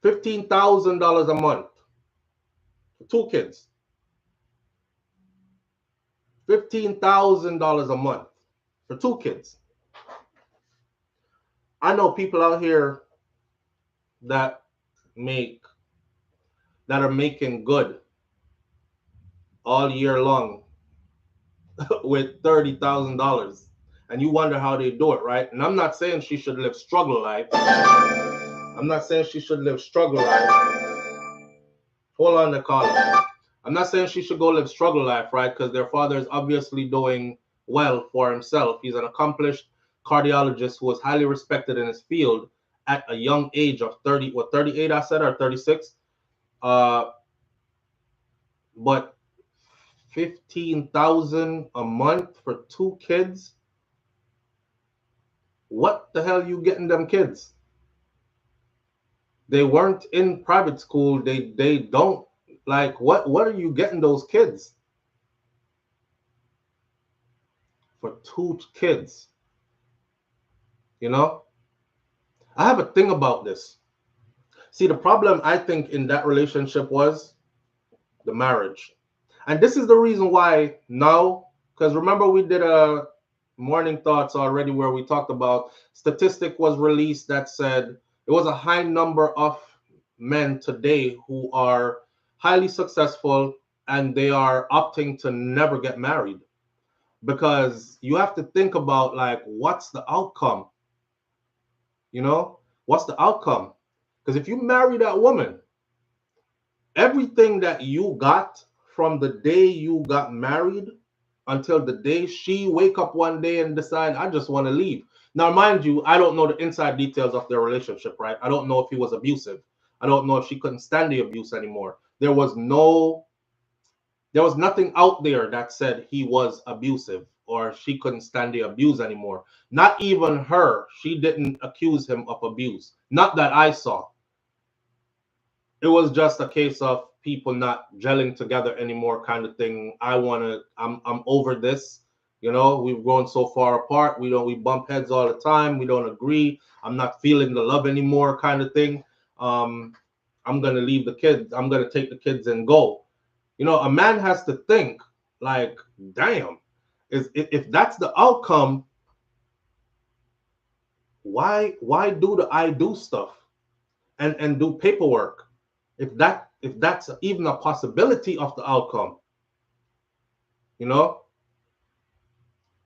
$15,000 a month. 2 kids, $15,000 a month for 2 kids. I know people out here that are making good all year long with $30,000, and you wonder how they do it, right? And I'm not saying she should live struggle life. I'm not saying she should live struggle life. Hold on, Nicole. I'm not saying she should go live struggle life, right? Because their father is obviously doing well for himself. He's an accomplished cardiologist who was highly respected in his field at a young age of 38 I said, or 36. But $15,000 a month for 2 kids? What the hell you getting them kids? They weren't in private school. They don't, like, what are you getting those kids? For 2 kids. You know? I have a thing about this. See, the problem I think in that relationship was the marriage. And this is the reason why now, because remember we did a morning thoughts already where we talked about statistic was released that said it was a high number of men today who are highly successful and they are opting to never get married, because you have to think about, like, what's the outcome? You know, what's the outcome? Because if you marry that woman, everything that you got from the day you got married until the day she wake up one day and decide, I just want to leave. Now, mind you, I don't know the inside details of their relationship, right? I don't know if he was abusive. I don't know if she couldn't stand the abuse anymore. There was nothing out there that said he was abusive or she couldn't stand the abuse anymore. Not even her. She didn't accuse him of abuse. Not that I saw. It was just a case of people not gelling together anymore, kind of thing. I'm over this. You know, we've grown so far apart. We bump heads all the time. We don't agree. I'm not feeling the love anymore, kind of thing. I'm gonna leave the kids. I'm gonna take the kids and go. You know, a man has to think, like, damn, if that's the outcome, why do the I do stuff and do paperwork if that's even a possibility of the outcome, you know?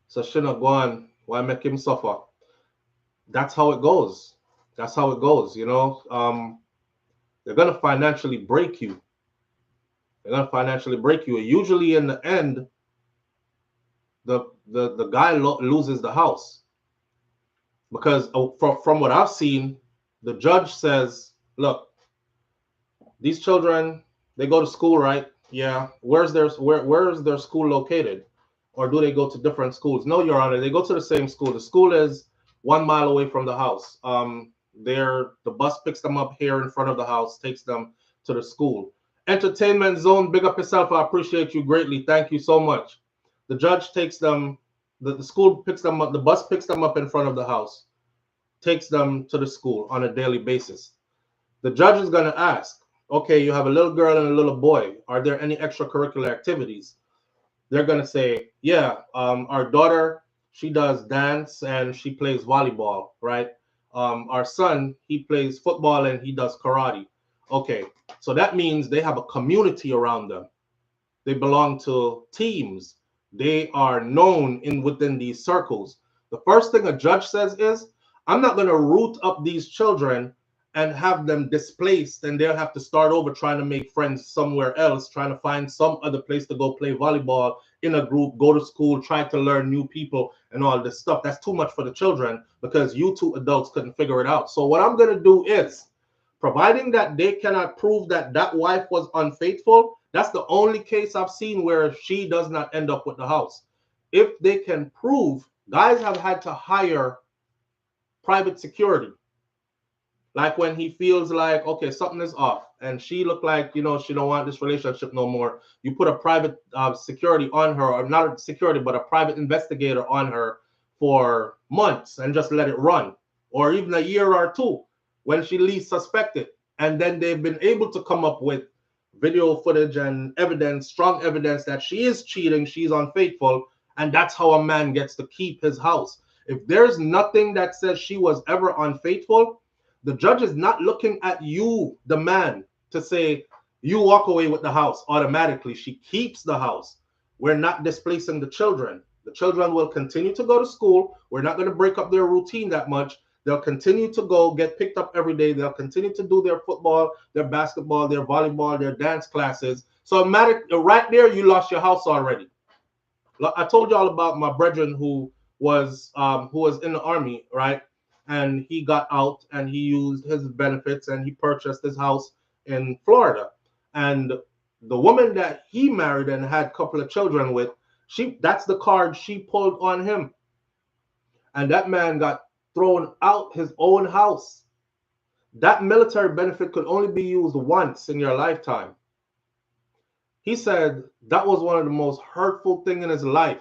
So shouldn't go on. Why make him suffer? That's how it goes. That's how it goes, you know. They're gonna financially break you. They're gonna financially break you. And usually in the end, the guy loses the house because from what I've seen, the judge says, look, these children, they go to school, right? Yeah. Where is their school located? Or do they go to different schools? No, Your Honor, they go to the same school. The school is 1 mile away from the house. The bus picks them up here in front of the house, takes them to the school. Entertainment Zone, big up yourself. I appreciate you greatly. Thank you so much. The judge takes them, the school picks them up, the bus picks them up in front of the house, takes them to the school on a daily basis. The judge is going to ask, okay, you have a little girl and a little boy. Are there any extracurricular activities? They're going to say, yeah, our daughter, she does dance and she plays volleyball, right? Our son, he plays football and he does karate. Okay, so that means they have a community around them. They belong to teams. They are known within these circles. The first thing a judge says is, I'm not going to root up these children and have them displaced and they'll have to start over trying to make friends somewhere else, trying to find some other place to go play volleyball in a group, go to school, try to learn new people and all this stuff. That's too much for the children because you two adults couldn't figure it out. So what I'm going to do is, providing that they cannot prove that that wife was unfaithful, that's the only case I've seen where she does not end up with the house. If they can prove, guys have had to hire private security. Like when he feels like, okay, something is off and she looked like, you know, she don't want this relationship no more. You put a private security on her, or not a security, but a private investigator on her for months and just let it run, or even a year or two when she least suspected. And then they've been able to come up with video footage and evidence, strong evidence that she is cheating, she's unfaithful. And that's how a man gets to keep his house. If there's nothing that says she was ever unfaithful, the judge is not looking at you, the man, to say you walk away with the house automatically. She keeps the house. We're not displacing the children. The children will continue to go to school. We're not going to break up their routine that much. They'll continue to go get picked up every day. They'll continue to do their football, their basketball, their volleyball, their dance classes. So right there, you lost your house already. I told y'all about my brethren who was in the army, right? And he got out and he used his benefits and he purchased his house in Florida. And the woman that he married and had a couple of children with, that's the card she pulled on him. And that man got thrown out his own house. That military benefit could only be used once in your lifetime. He said that was one of the most hurtful things in his life.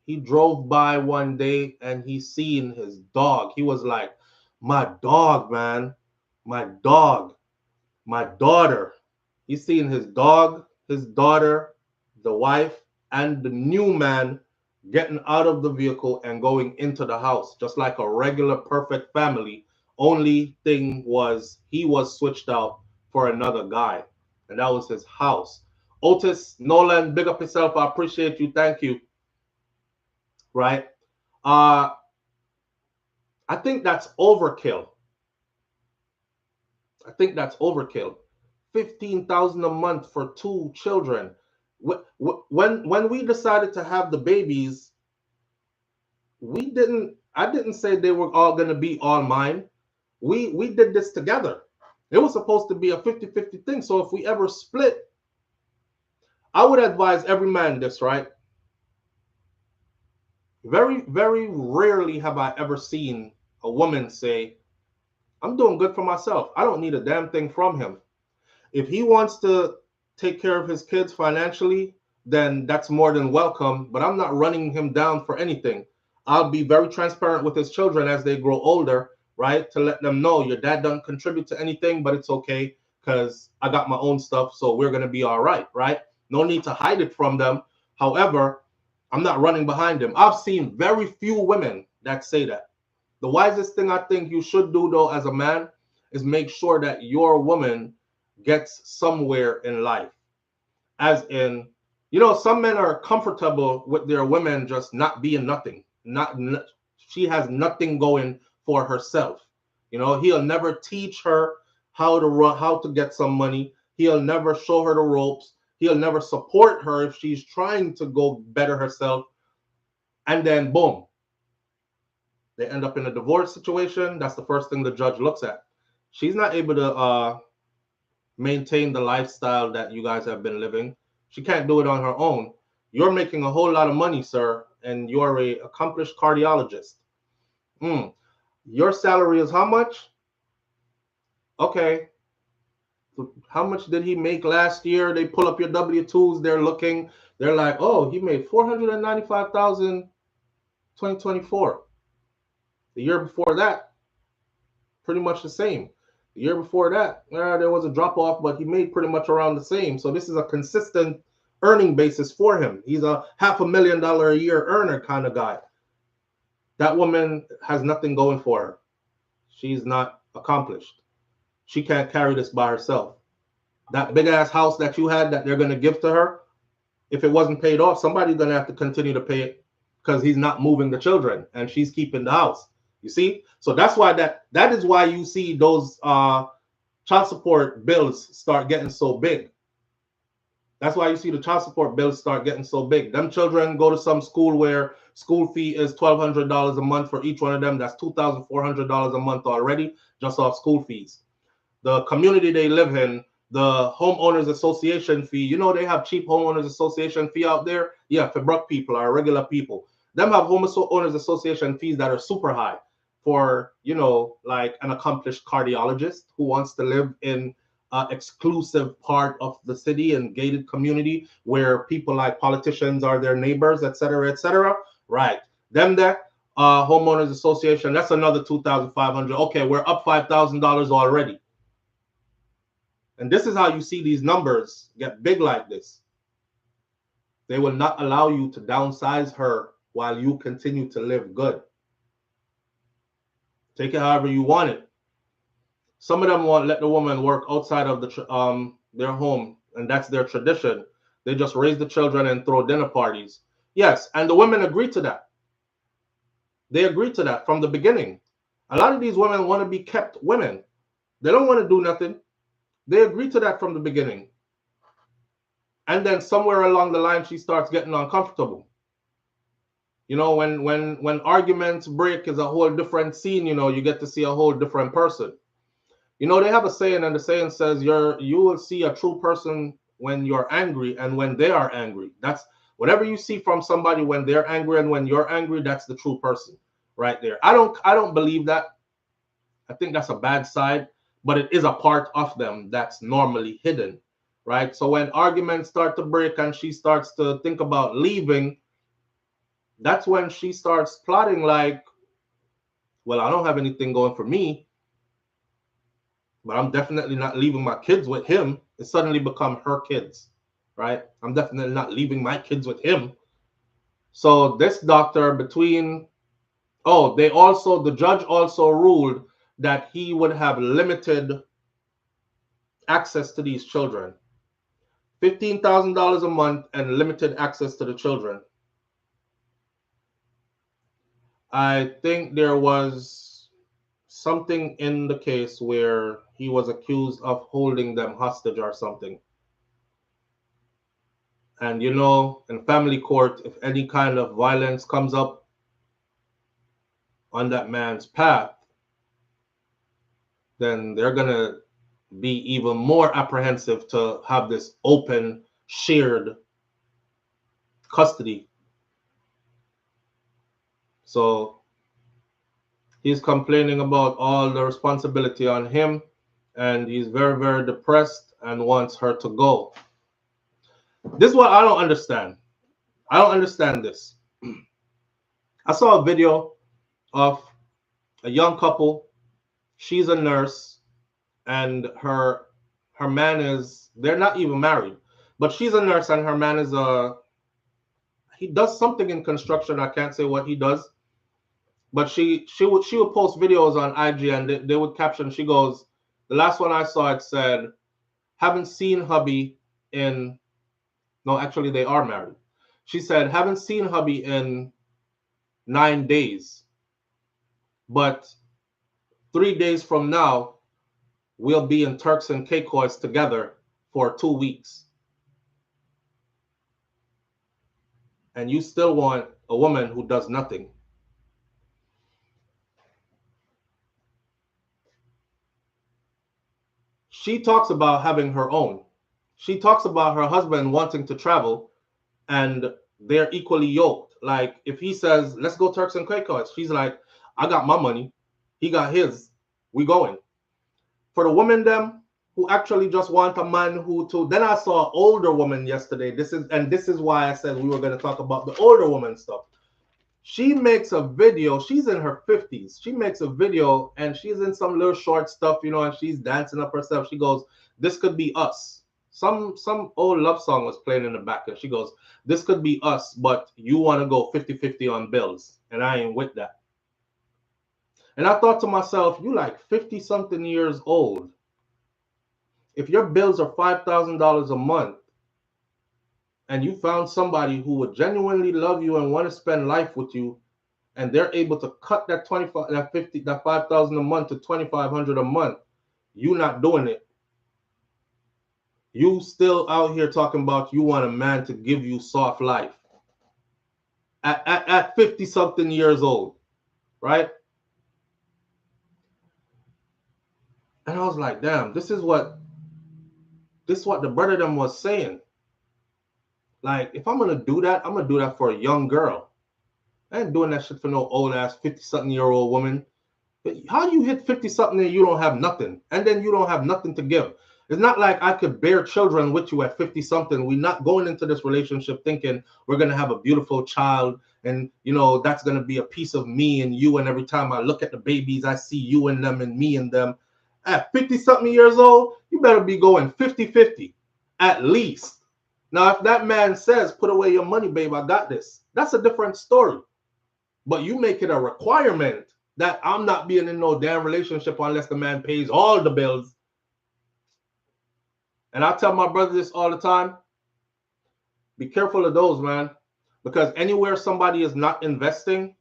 He drove by one day and he seen his dog. He was like, my dog, man, my dog, my daughter. He's seen his dog, his daughter, the wife, and the new man getting out of the vehicle and going into the house, just like a regular perfect family. Only thing was he was switched out for another guy, and that was his house. Otis Nolan, big up yourself. I appreciate you. Thank you. Right? I think that's overkill. I think that's overkill. 15,000 a month for 2 children. When we decided to have the babies, I didn't say they were all going to be all mine. We did this together. It was supposed to be a 50-50 thing. So if we ever split, I would advise every man this, right? Very, very rarely have I ever seen a woman say, I'm doing good for myself. I don't need a damn thing from him. If he wants to take care of his kids financially, then that's more than welcome. But I'm not running him down for anything. I'll be very transparent with his children as they grow older, right? To let them know your dad doesn't contribute to anything, but it's okay because I got my own stuff. So we're going to be all right, right? No need to hide it from them. However, I'm not running behind him. I've seen very few women that say that. The wisest thing I think you should do, though, as a man, is make sure that your woman gets somewhere in life. As in, some men are comfortable with their women just not being nothing. She has nothing going for herself. He'll never teach her how to run, how to get some money. He'll never show her the ropes. He'll never support her if she's trying to go better herself. And then boom, they end up in a divorce situation. That's the first thing the judge looks at. She's not able to maintain the lifestyle that you guys have been living. She can't do it on her own. You're making a whole lot of money, sir, and you're a accomplished cardiologist. Your salary is how much? Okay. How much did he make last year? They pull up your W-2s. They're looking. They're like, oh, he made $495,000 2024. The year before that, pretty much the same. The year before that, there was a drop off, but he made pretty much around the same. So this is a consistent earning basis for him. He's a $500,000 a year earner kind of guy. That woman has nothing going for her. She's not accomplished. She can't carry this by herself. That big ass house that you had that they're going to give to her, if it wasn't paid off, somebody's going to have to continue to pay it because he's not moving the children and she's keeping the house. You see? So that's why that is why you see those child support bills start getting so big. That's why you see the child support bills start getting so big. Them children go to some school where school fee is $1,200 a month for each one of them. That's $2,400 a month already just off school fees. The community they live in, the homeowners association fee, they have cheap homeowners association fee out there. Yeah, for broke people or regular people. Them have homeowners association fees that are super high for, like an accomplished cardiologist who wants to live in an exclusive part of the city and gated community where people like politicians are their neighbors, et cetera, et cetera. Right. Them there, homeowners association, that's another $2,500. Okay, we're up $5,000 already. And this is how you see these numbers get big like this. They will not allow you to downsize her while you continue to live good. Take it however you want it. Some of them won't let the woman work outside of their home, and that's their tradition. They just raise the children and throw dinner parties. Yes, and the women agree to that. They agree to that from the beginning. A lot of these women want to be kept women. They don't want to do nothing. They agree to that from the beginning. And then somewhere along the line, she starts getting uncomfortable. When arguments break is a whole different scene, you get to see a whole different person. They have a saying, and the saying says you will see a true person when you're angry and when they are angry. That's whatever you see from somebody when they're angry and when you're angry, that's the true person right there. I don't believe that. I think that's a bad side, but it is a part of them that's normally hidden, right? So when arguments start to break and she starts to think about leaving, that's when she starts plotting like, well, I don't have anything going for me, but I'm definitely not leaving my kids with him. It suddenly become her kids, right? I'm definitely not leaving my kids with him. So this doctor the judge also ruled that he would have limited access to these children. $15,000 a month and limited access to the children. I think there was something in the case where he was accused of holding them hostage or something. And in family court, if any kind of violence comes up on that man's path, then they're going to be even more apprehensive to have this open, shared custody. So he's complaining about all the responsibility on him, and he's very, very depressed and wants her to go. This is what I don't understand. I don't understand this. I saw a video of a young couple. She's a nurse, and her man they're not even married, but she's a nurse and her man he does something in construction. I can't say what he does. But she would post videos on IG and they would caption. She goes, the last one I saw it said, haven't seen hubby in, no, actually they are married. She said, haven't seen hubby in 9 days, but 3 days from now we'll be in Turks and Caicos together for 2 weeks. And you still want a woman who does nothing. She talks about having her own. She talks about her husband wanting to travel and they're equally yoked. Like if he says, let's go Turks and Caicos, she's like, I got my money. He got his. We going. For the women them who actually just want a man who to, then I saw an older woman yesterday. This is why I said we were going to talk about the older woman stuff. She makes a video. She's in her 50s. She makes a video and she's in some little short stuff, and she's dancing up herself. She goes, this could be us. Some old love song was playing in the back and she goes, this could be us, but you want to go 50-50 on bills and I ain't with that. And I thought to myself, you like 50 something years old. If your bills are $5,000 a month and you found somebody who would genuinely love you and want to spend life with you, and they're able to cut that 25, that 50, that 5,000 a month to 2,500 a month, you not doing it. You still out here talking about you want a man to give you soft life at 50 something years old, right? And I was like, damn, this is what the brother them was saying. Like, if I'm gonna do that, I'm gonna do that for a young girl. I ain't doing that shit for no old ass 50 something year old woman. But how do you hit 50 something and you don't have nothing? And then you don't have nothing to give. It's not like I could bear children with you at 50 something. We're not going into this relationship thinking we're going to have a beautiful child. And, that's going to be a piece of me and you. And every time I look at the babies, I see you and them and me and them. At 50 something years old, you better be going 50-50 at least. Now, if that man says, put away your money, babe, I got this, that's a different story. But you make it a requirement that I'm not being in no damn relationship unless the man pays all the bills. And I tell my brother this all the time. Be careful of those, man. Because anywhere somebody is not investing,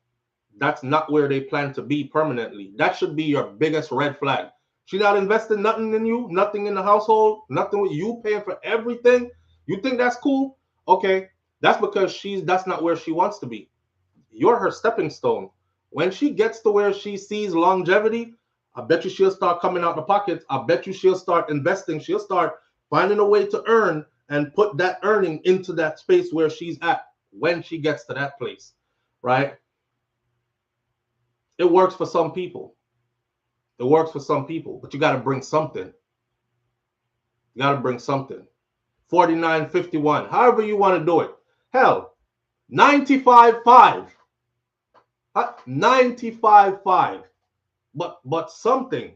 that's not where they plan to be permanently. That should be your biggest red flag. She's not investing nothing in you, nothing in the household, nothing with you paying for everything. You think that's cool? Okay. That's because that's not where she wants to be. You're her stepping stone. When she gets to where she sees longevity, I bet you she'll start coming out the pocket. I bet you she'll start investing. She'll start finding a way to earn and put that earning into that space where she's at when she gets to that place, right? It works for some people. It works for some people, but you got to bring something. You got to bring something. 49.51, however you want to do it. Hell, 95.5. 95.5. But something.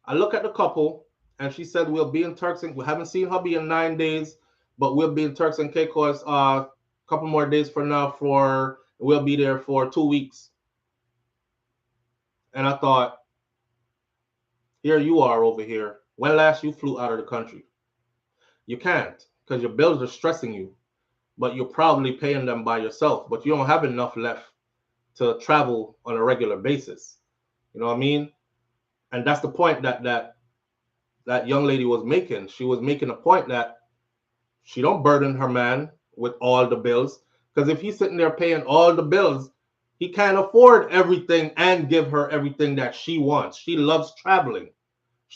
I look at the couple and she said we'll be in Turks and we haven't seen hubby in 9 days, but we'll be in Turks and Caicos a couple more days from now we'll be there for 2 weeks. And I thought, here you are over here. When last you flew out of the country? You can't because your bills are stressing you, but you're probably paying them by yourself, but you don't have enough left to travel on a regular basis. You know what I mean? And that's the point that young lady was making. She was making a point that she don't burden her man with all the bills, because if he's sitting there paying all the bills, he can't afford everything and give her everything that she wants. She loves traveling.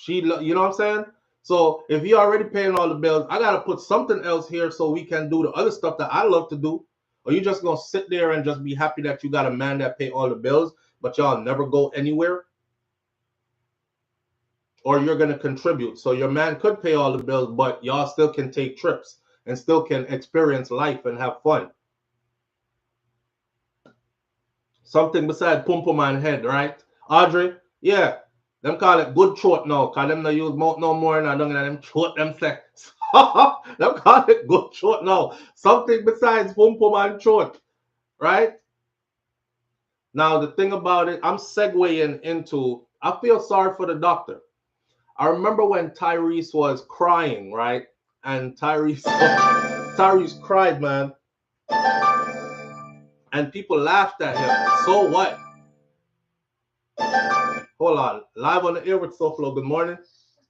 You know what I'm saying? So if he already paying all the bills, I got to put something else here so we can do the other stuff that I love to do. Or you just going to sit there and just be happy that you got a man that pay all the bills, but y'all never go anywhere? Or you're going to contribute. So your man could pay all the bills, but y'all still can take trips and still can experience life and have fun. Something beside pum pum and head, right? Audrey? Yeah. Them call it good throat now, because them no use mouth no more and I don't know them throat them sex. Them call it good throat now. Something besides pum pum and throat. right? Now, the thing about it, I'm segueing into, I feel sorry for the doctor. I remember when Tyrese was crying, right? And Tyrese, Tyrese cried, man, and people laughed at him. So what? Hold on, live on the air with SouFLo. Good morning.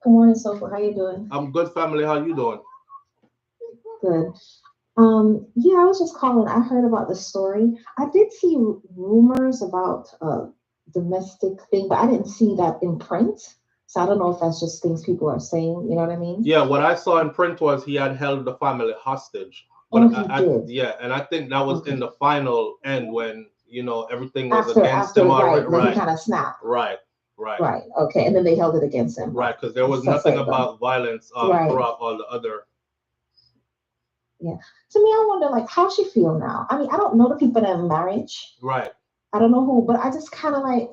Good morning, SouFLo. How you doing? I'm good, family. How you doing? Good. Yeah, I was just calling. I heard about the story. I did see rumors about domestic thing, but I didn't see that in print. So I don't know if that's just things people are saying. You know what I mean? Yeah, what I saw in print was he had held the family hostage. But Oh, he did. yeah, and I think that was in Okay. the final end when, you know, everything was After against him right, already. then he Right, kind of snapped. right. Right. Okay. And then they held it against him. Right, because there was That's nothing right, though. about violence Right. throughout all the other. Yeah. To me, I wonder, like, how she feel now. I mean, I don't know the people in marriage. Right. I don't know who, but I just kind of like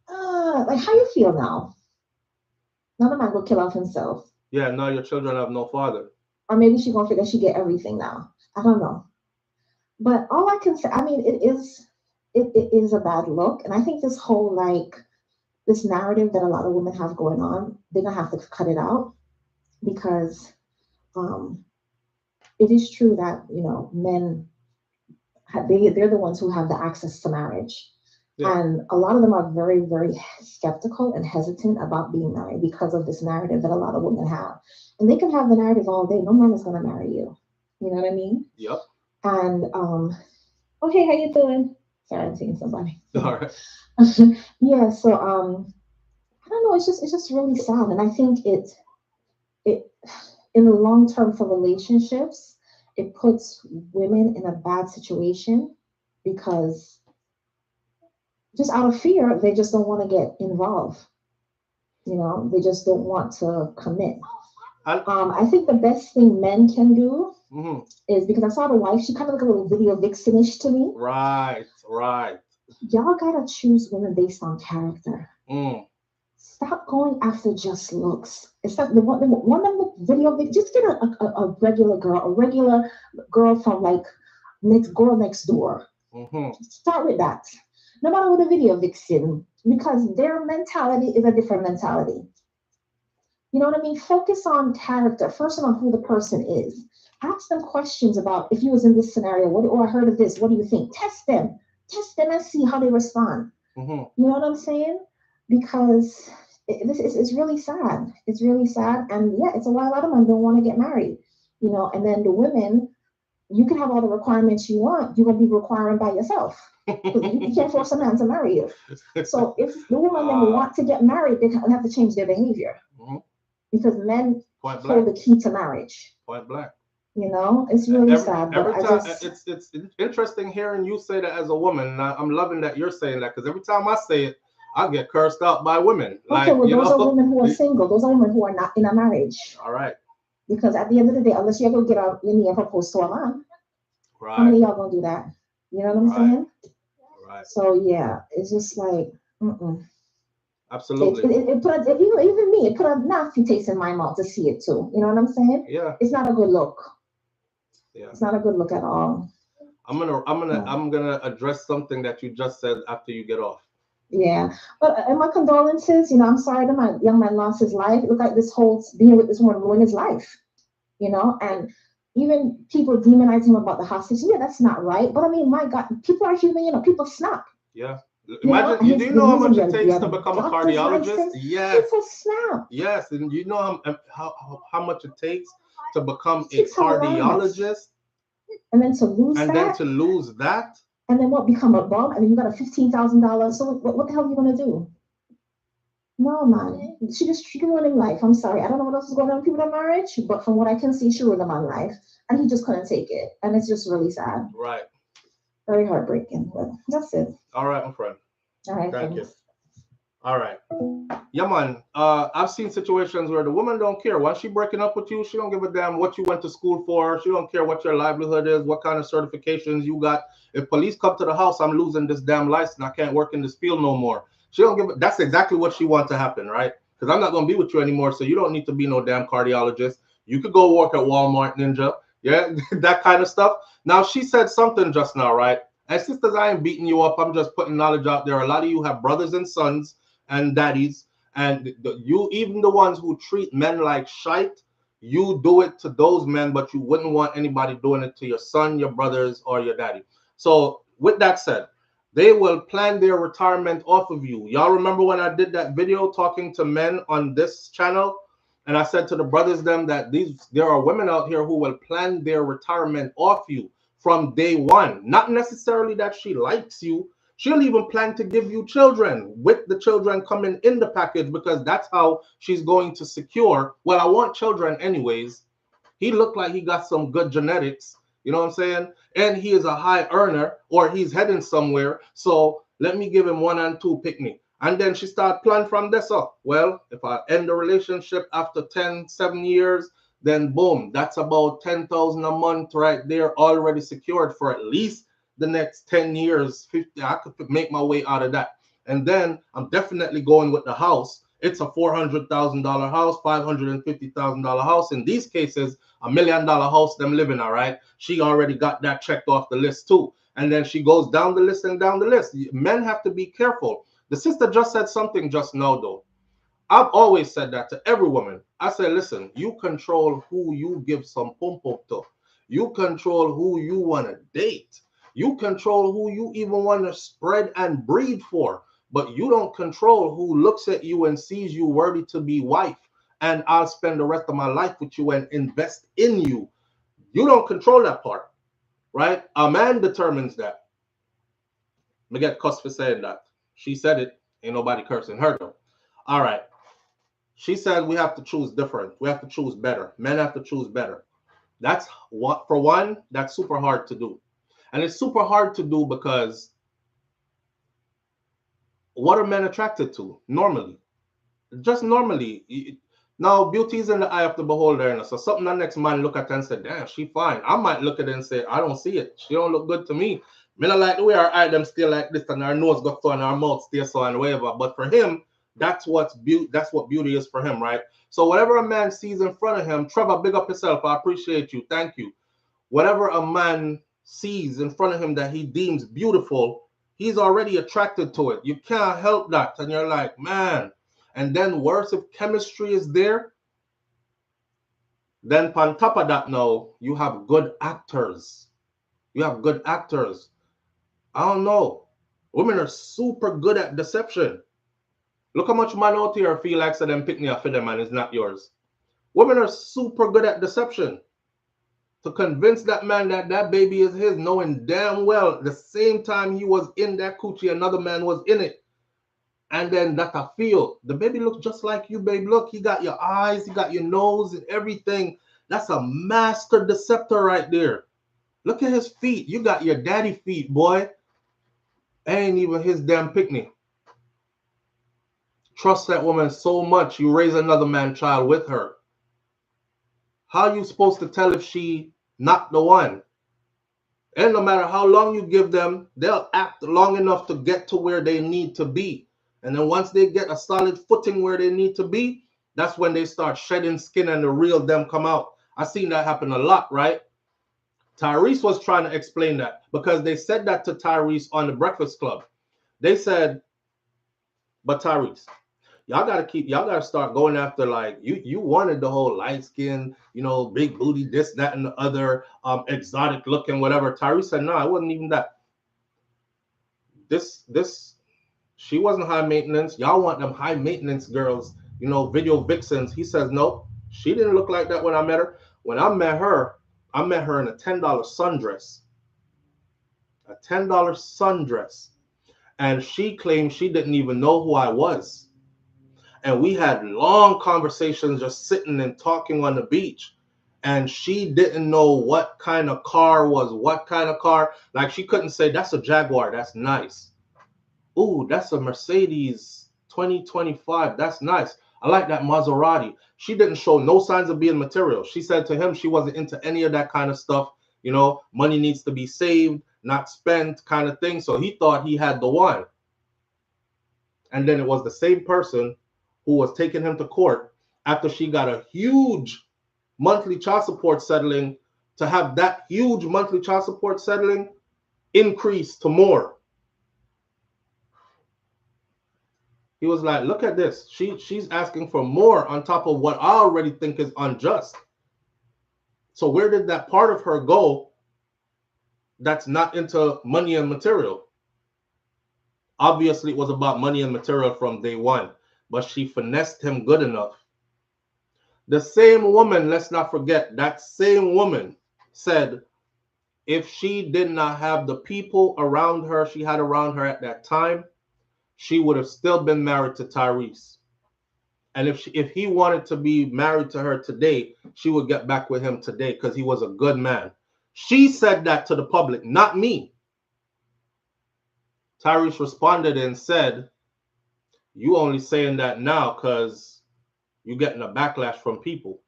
how you feel now? None of man go kill off himself. Yeah, now your children have no father. Or maybe she gonna figure she get everything now. I don't know. But all I can say, I mean, it is a bad look. And I think this whole this narrative that a lot of women have going on, they're gonna have to cut it out because um it is true that, men they're the ones who have the access to marriage. Yeah. And a lot of them are very, very skeptical and hesitant about being married because of this narrative that a lot of women have. And they can have the narrative all day. No man is going to marry you. You know what I mean? Yep. And, okay, how you doing? Sorry, I'm seeing somebody. All right. Yeah, so, I don't know. It's just really sad. And I think it, in the long term for relationships, it puts women in a bad situation because just out of fear, they just don't want to get involved. They just don't want to commit. I think the best thing men can do is because I saw the wife, she kind of like a little video vixenish to me. Right. Y'all gotta choose women based on character. Stop going after just looks. It's not the one of the video. Just get a regular girl from next door. Start with that. No matter what a video vixen, because their mentality is a different mentality. You know what I mean? Focus on character, first on who the person is. Ask them questions about if you was in this scenario, I heard of this, what do you think? Test them and see how they respond. You know what I'm saying? Because it's really sad. It's really sad. And yeah, it's why a lot of men don't want to get married. And then the women, you can have all the requirements you want. You're going to be requiring by yourself. You can't force a man to marry you. So if the women then want to get married, they have to change their behavior. Because men hold the key to marriage. Point blank. It's really sad. But every time it's interesting hearing you say that as a woman. And I'm loving that you're saying that because every time I say it, I get cursed out by women. Okay, those are women who are single. Those are women who are not in a marriage. All right. Because at the end of the day, unless you ever get out your knee and propose to a man, right. How many of y'all gonna do that? You know what I'm saying? Right. So yeah, it's just like, Absolutely. It put even me, it put a nasty taste in my mouth to see it too. You know what I'm saying? Yeah. It's not a good look. Yeah. It's not a good look at all. I'm gonna address something that you just said after you get off. Yeah, but and my condolences. I'm sorry that my young man lost his life. It looked like this whole being with this woman ruined his life. And even people demonize him about the hostage. Yeah, that's not right. But I mean, my God, people are human. People snap. Yeah. Imagine, do you know how much it takes to become a cardiologist? License, yes. People snap. Yes, and you know how much it takes to become a cardiologist, and then to lose that, and then what? Become a bum, and then you got a $15,000. So what the hell are you gonna do? No, man, she ruined life. I'm sorry, I don't know what else is going on with people in marriage, but from what I can see, she ruined a man's life, and he just couldn't take it, and it's just really sad. Right. Very heartbreaking, but that's it. All right, my friend. All right. Thank you. All right. Yeah, man. I've seen situations where the woman don't care. Once she breaking up with you, she don't give a damn what you went to school for. She don't care what your livelihood is, what kind of certifications you got. If police come to the house, I'm losing this damn license. I can't work in this field no more. She don't give. That's exactly what she wants to happen, right? Because I'm not gonna be with you anymore. So you don't need to be no damn cardiologist. You could go work at Walmart, Ninja. Yeah, that kind of stuff. Now she said something just now, right? And sisters, I ain't beating you up. I'm just putting knowledge out there. A lot of you have brothers and sons and daddies, and you, even the ones who treat men like shite, you do it to those men, but you wouldn't want anybody doing it to your son, your brothers, or your daddy. So with that said, they will plan their retirement off of you. Y'all remember when I did that video talking to men on this channel? And I said to the brothers them that there are women out here who will plan their retirement off you from day one. Not necessarily that she likes you. She'll even plan to give you children with the children coming in the package, because that's how she's going to secure, well, I want children anyways. He looked like he got some good genetics, you know what I'm saying? And he is a high earner, or he's heading somewhere. So let me give him 1 and 2 picnic. And then she started planning from this up. Well, if I end the relationship after 7 years, then boom, that's about 10,000 a month right there, already secured for at least the next 10 years, 50. I could make my way out of that. And then I'm definitely going with the house. It's a $400,000 house, $550,000 house. In these cases, $1 million house them living, all right? She already got that checked off the list too. And then she goes down the list and down the list. Men have to be careful. The sister just said something just now, though. I've always said that to every woman. I said, listen, you control who you give some pump to. You control who you want to date. You control who you even want to spread and breed for. But you don't control who looks at you and sees you worthy to be wife. And I'll spend the rest of my life with you and invest in you. You don't control that part, right? A man determines that. Me get cussed for saying that. She said it. Ain't nobody cursing her though. All right. She said we have to choose different. We have to choose better. Men have to choose better. That's what, for one, that's super hard to do. And it's super hard to do because what are men attracted to normally? Just normally. Now, beauty is in the eye of the beholder. So something the next man look at and say, damn, she fine. I might look at it and say, I don't see it. She don't look good to me. Me not like the way our eye them stay like this and our nose got so and our mouth stay so and whatever. But for him, that's what beauty is for him, right? So whatever a man sees in front of him, Trevor, big up yourself. I appreciate you. Thank you. Whatever a man sees in front of him that he deems beautiful, he's already attracted to it. You can't help that. And you're like, man. And then worse, if chemistry is there, then on top of that now, you have good actors. You have good actors. I don't know. Women are super good at deception. Look how much man out here feel like so them pick me up for them and it's not yours. Women are super good at deception. To convince that man that that baby is his, knowing damn well the same time he was in that coochie, another man was in it. And then that I feel the baby looks just like you, babe. Look, he got your eyes, he got your nose and everything. That's a master deceptor right there. Look at his feet. You got your daddy feet, boy. Ain't even his damn picnic. Trust that woman so much, you raise another man's child with her. How are you supposed to tell if she not the one? And no matter how long you give them, they'll act long enough to get to where they need to be. And then once they get a solid footing where they need to be, that's when they start shedding skin and the real them come out. I've seen that happen a lot, right? Tyrese was trying to explain that because they said that to Tyrese on the Breakfast Club. They said, but Tyrese, y'all gotta start going after, like, you wanted the whole light skin, you know, big booty, this, that, and the other, exotic looking, whatever. Tyrese said, no, it wasn't even that. She wasn't high maintenance. Y'all want them high maintenance girls, you know, video vixens. He says, no, she didn't look like that when I met her. When I met her in a $10 sundress. A $10 sundress. And she claimed she didn't even know who I was. And we had long conversations just sitting and talking on the beach. And she didn't know what kind of car was what kind of car. Like, she couldn't say, that's a Jaguar, that's nice. Ooh, that's a Mercedes 2025, that's nice. I like that Maserati. She didn't show no signs of being material. She said to him she wasn't into any of that kind of stuff. You know, money needs to be saved, not spent kind of thing. So he thought he had the one. And then it was the same person who was taking him to court after she got a huge monthly child support settling. To have that huge monthly child support settling, increase to more. He was like, look at this. She's asking for more on top of what I already think is unjust. So where did that part of her go that's not into money and material? Obviously, it was about money and material from day one, but she finessed him good enough. The same woman, let's not forget, that same woman said if she did not have the people around her she had around her at that time, she would have still been married to Tyrese. And if he wanted to be married to her today, she would get back with him today because he was a good man. She said that to the public, not me. Tyrese responded and said, you only saying that now because you're getting a backlash from people.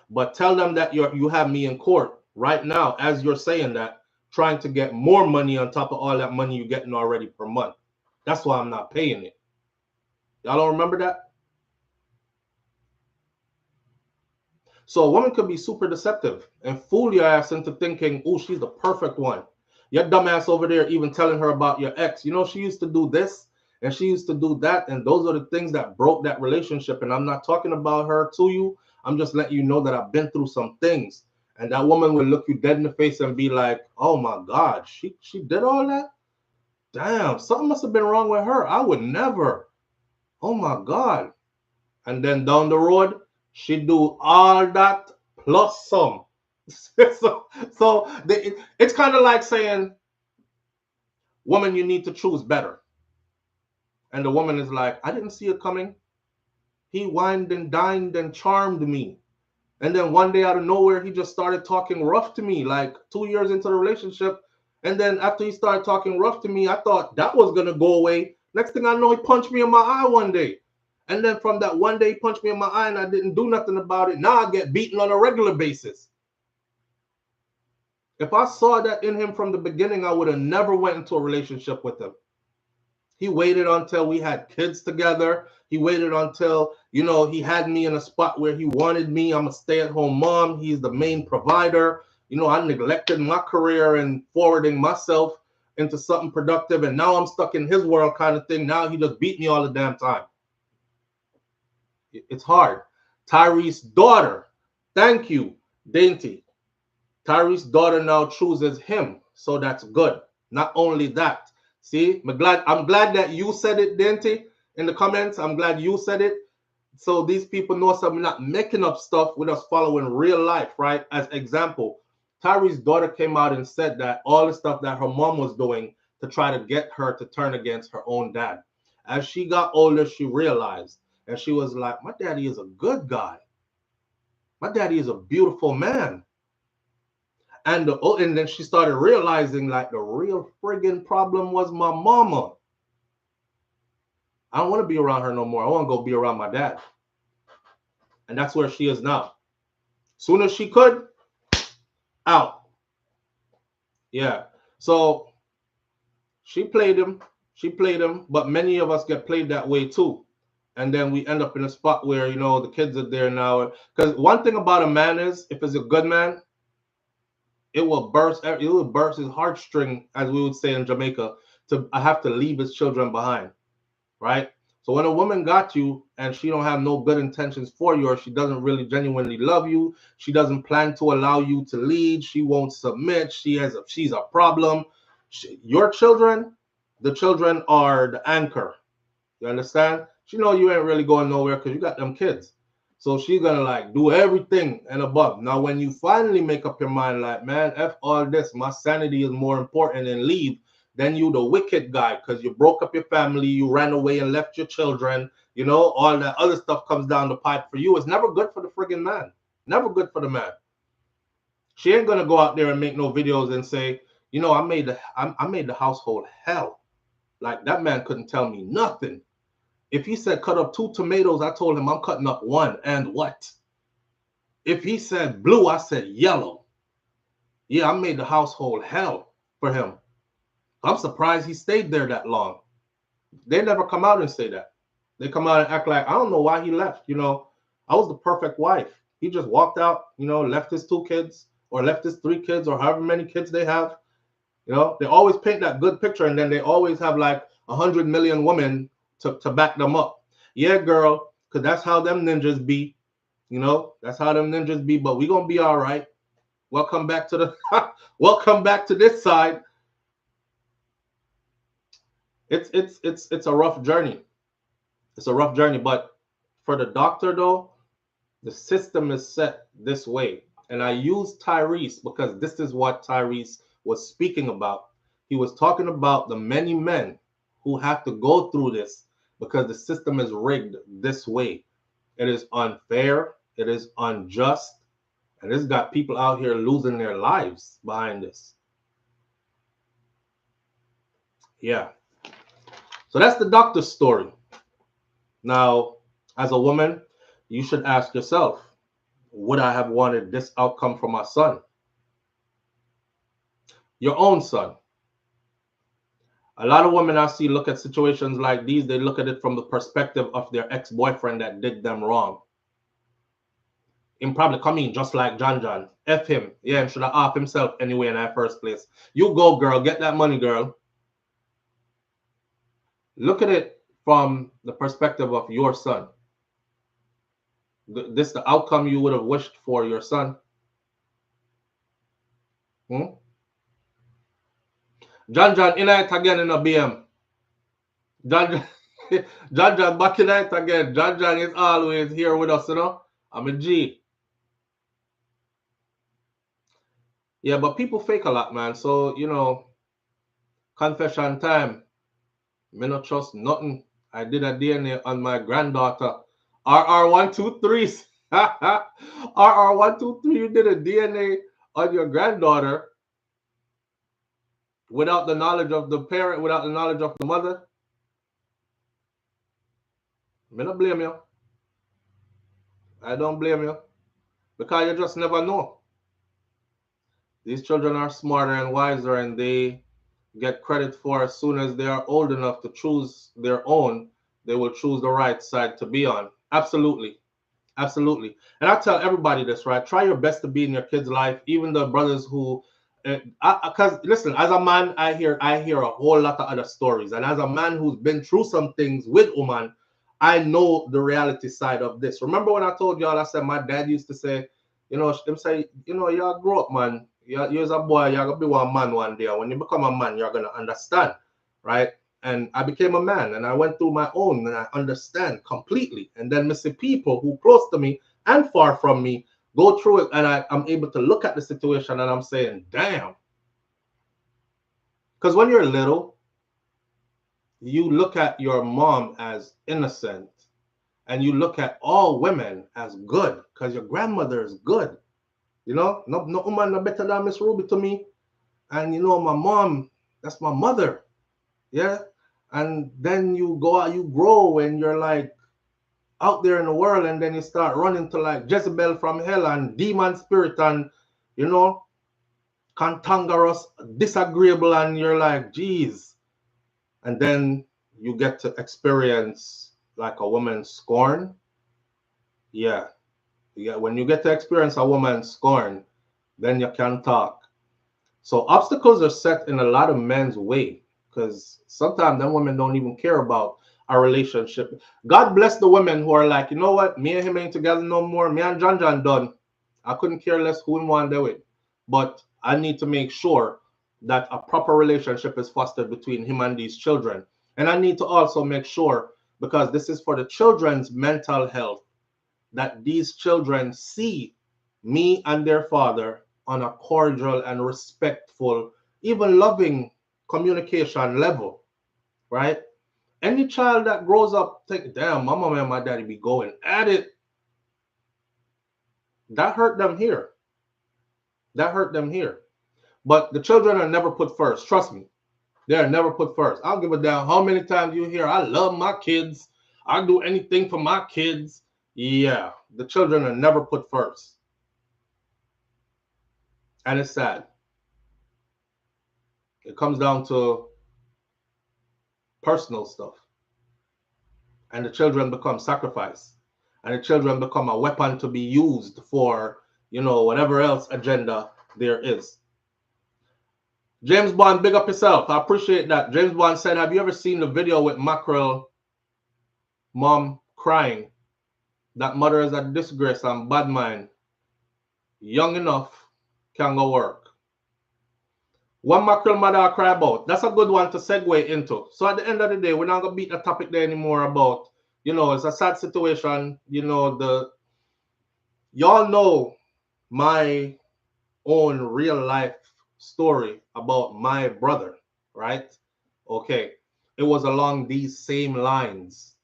But tell them that you have me in court right now as you're saying that, trying to get more money on top of all that money you're getting already per month. That's why I'm not paying it. Y'all don't remember that? So a woman could be super deceptive and fool your ass into thinking, oh, she's the perfect one. Your dumbass over there even telling her about your ex. You know, she used to do this and she used to do that. And those are the things that broke that relationship. And I'm not talking about her to you. I'm just letting you know that I've been through some things. And that woman will look you dead in the face and be like, oh my God, she did all that? Damn, something must have been wrong with her. I would never. Oh my God. And then down the road, she do all that plus some. It's kind of like saying, woman, you need to choose better. And the woman is like, I didn't see it coming. He wined and dined and charmed me. And then one day out of nowhere, he just started talking rough to me, like 2 years into the relationship. And then after he started talking rough to me, I thought that was going to go away. Next thing I know, he punched me in my eye one day. And then from that one day, he punched me in my eye and I didn't do nothing about it. Now I get beaten on a regular basis. If I saw that in him from the beginning, I would have never went into a relationship with him. He waited until we had kids together. He waited until, you know, he had me in a spot where he wanted me. I'm a stay-at-home mom. He's the main provider. You know, I neglected my career and forwarding myself into something productive. And now I'm stuck in his world kind of thing. Now he just beat me all the damn time. It's hard. Tyrese's daughter, thank you, Dainty. Tyrese's daughter now chooses him. So that's good. Not only that. See, I'm glad that you said it, Dainty, in the comments. I'm glad you said it. So these people know something, not making up stuff with us following real life, right? As example, Tyrese's daughter came out and said that all the stuff that her mom was doing to try to get her to turn against her own dad. As she got older, she realized, and she was like, my daddy is a good guy. My daddy is a beautiful man. And then she started realizing like the real friggin' problem was my mama. I don't want to be around her no more. I want to go be around my dad. And that's where she is now. Soon as she could, out. Yeah. So she played him. She played him. But many of us get played that way too. And then we end up in a spot where, you know, the kids are there now. Because one thing about a man is, if it's a good man, it will burst his heartstring, as we would say in Jamaica, to have to leave his children behind, right? So when a woman got you and she don't have no good intentions for you, or she doesn't really genuinely love you, she doesn't plan to allow you to lead, she won't submit, she's a problem. Your children, the children are the anchor. You understand? She know you ain't really going nowhere because you got them kids. So she's going to like do everything and above. Now, when you finally make up your mind, like, man, F all this, my sanity is more important and leave, then you the wicked guy because you broke up your family, you ran away and left your children, you know, all that other stuff comes down the pipe for you. It's never good for the friggin' man. Never good for the man. She ain't going to go out there and make no videos and say, you know, I made the household hell. Like that man couldn't tell me nothing. If he said cut up 2 tomatoes, I told him I'm cutting up 1 and what? If he said blue, I said yellow. Yeah, I made the household hell for him. I'm surprised he stayed there that long. They never come out and say that. They come out and act like, I don't know why he left. You know, I was the perfect wife. He just walked out, you know, left his 2 kids or left his 3 kids or however many kids they have. You know, they always paint that good picture, and then they always have like 100 million women to back them up. Yeah, girl, because that's how them ninjas be. You know, that's how them ninjas be. But we gonna be all right. Welcome back to the welcome back to this side. It's a rough journey. It's a rough journey, but for the doctor though, the system is set this way. And I use Tyrese because this is what Tyrese was speaking about. He was talking about the many men who have to go through this because the system is rigged this way. It is unfair, it is unjust, and it's got people out here losing their lives behind this. Yeah. So that's the doctor's story. Now, as a woman, you should ask yourself, would I have wanted this outcome for my son? Your own son. A lot of women I see look at situations like these, they look at it from the perspective of their ex-boyfriend that did them wrong. Him probably come in just like John. F him. Yeah, him should have off himself anyway in that first place. You go, girl. Get that money, girl. Look at it from the perspective of your son. This the outcome you would have wished for your son. John, in it again in a BM. John back in it again. John is always here with us, you know. I'm a G. Yeah, but people fake a lot, man. So, you know, confession time. Me not trust nothing. I did a DNA on my granddaughter. RR123. RR123, you did a DNA on your granddaughter without the knowledge of the parent, without the knowledge of the mother. Me not blame you. I don't blame you. Because you just never know. These children are smarter and wiser, and they get credit for as soon as they are old enough to choose their own, they will choose the right side to be on. Absolutely. Absolutely. And I tell everybody this, right? Try your best to be in your kid's life, even the brothers who, because listen, as a man, I hear a whole lot of other stories. And as a man who's been through some things with woman, I know the reality side of this. Remember when I told y'all, I said my dad used to say, you know, them say, you know, y'all grow up, man. You're a boy, you're going to be one man one day. When you become a man, you're going to understand, right? And I became a man, and I went through my own, and I understand completely. And then I see people who close to me and far from me go through it, and I'm able to look at the situation, and I'm saying, damn. Because when you're little, you look at your mom as innocent, and you look at all women as good, because your grandmother is good. You know, no woman no better than Miss Ruby to me. And you know, my mom, that's my mother. Yeah. And then you go out, you grow, and you're like out there in the world, and then you start running to like Jezebel from hell and demon spirit and, you know, cantankerous, disagreeable, and you're like, geez. And then you get to experience like a woman's scorn. Yeah. When you get to experience a woman's scorn, then you can talk. So obstacles are set in a lot of men's way, because sometimes them women don't even care about our relationship. God bless the women who are like, you know what, me and him ain't together no more. Me and John done. I couldn't care less who him want to do it. But I need to make sure that a proper relationship is fostered between him and these children. And I need to also make sure, because this is for the children's mental health, that these children see me and their father on a cordial and respectful, even loving communication level, right? Any child that grows up think, damn, my mom and my daddy be going at it. That hurt them here. That hurt them here. But the children are never put first. Trust me. They are never put first. I'll give a damn how many times you hear, I love my kids. I'll do anything for my kids. Yeah, the children are never put first. And it's sad. It comes down to personal stuff. And the children become sacrifice. And the children become a weapon to be used for, you know, whatever else agenda there is. James Bond, big up yourself. I appreciate that. James Bond said, have you ever seen the video with Mackerel mom crying? That mother is a disgrace and bad mind. Young enough, can go work. One Mackerel mother I cry about. That's a good one to segue into. So at the end of the day, we're not going to beat the topic there anymore about, it's a sad situation. Y'all know my own real life story about my brother, right? Okay. It was along these same lines.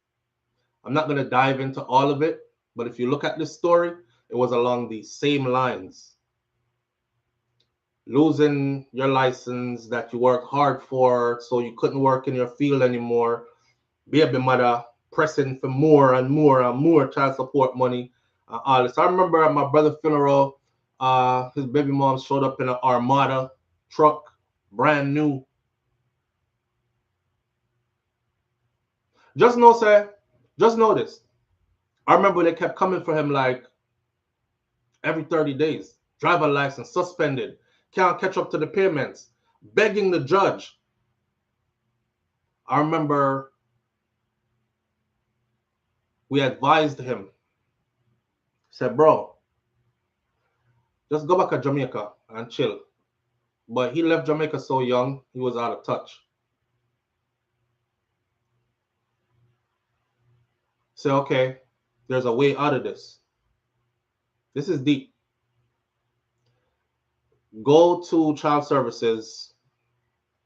I'm not going to dive into all of it, but if you look at this story, it was along these same lines. Losing your license that you work hard for, so you couldn't work in your field anymore. Baby mother pressing for more and more and more child support money. All this. I remember at my brother's funeral, his baby mom showed up in an Armada truck, brand new. Just know this. I remember they kept coming for him like every 30 days. Driver license suspended. Can't catch up to the payments. Begging the judge. I remember we advised him. Said, bro, just go back to Jamaica and chill. But he left Jamaica so young, he was out of touch. Say, okay, there's a way out of this. This is deep. Go to child services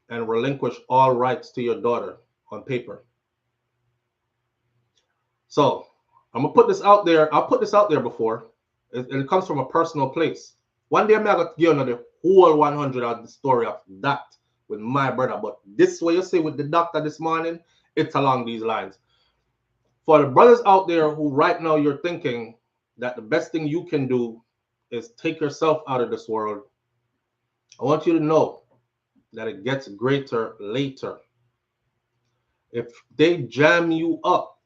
and relinquish all rights to your daughter on paper. So I'm gonna put this out there. I'll put this out there before. It comes from a personal place. One day I'm gonna give you the whole 100 of the story of that with my brother. But this way you say with the doctor this morning, it's along these lines. For the brothers out there who right now you're thinking that the best thing you can do is take yourself out of this world, I want you to know that it gets greater later. If they jam you up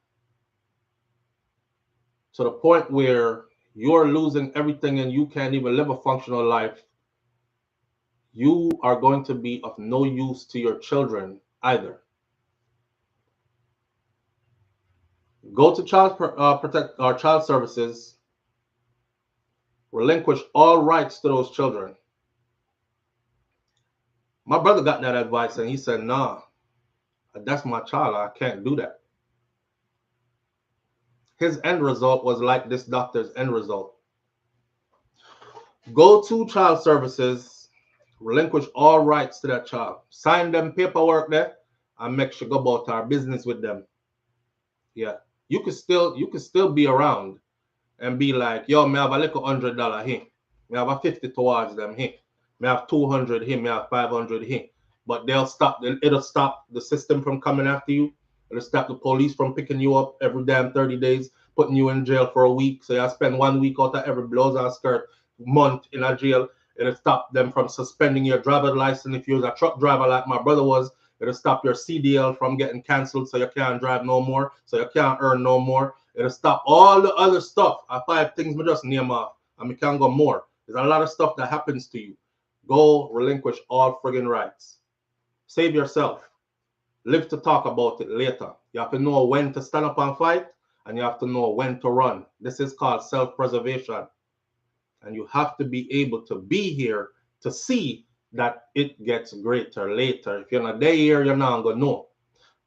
to the point where you're losing everything and you can't even live a functional life, you are going to be of no use to your children either. Go to child services, relinquish all rights to those children. My brother got that advice and he said, nah, that's my child. I can't do that. His end result was like this doctor's end result. Go to child services, relinquish all rights to that child. Sign them paperwork there and make sure go about our business with them. Yeah. You could still be around and be like, yo, me have a little $100 here. Me have a 50 towards them here. Me have 200 here. Me have 500 here. But it'll stop the system from coming after you. It'll stop the police from picking you up every damn 30 days, putting you in jail for a week. So you spend 1 week out of every blouse and skirt month in a jail. It'll stop them from suspending your driver's license if you're a truck driver like my brother was. It'll stop your CDL from getting canceled so you can't drive no more, so you can't earn no more. It'll stop all the other stuff. 5 things we just name off, and we can't go more. There's a lot of stuff that happens to you. Go relinquish all friggin' rights. Save yourself. Live to talk about it later. You have to know when to stand up and fight, and you have to know when to run. This is called self-preservation. And you have to be able to be here to see that it gets greater later. If you're not there here, you're not going to know.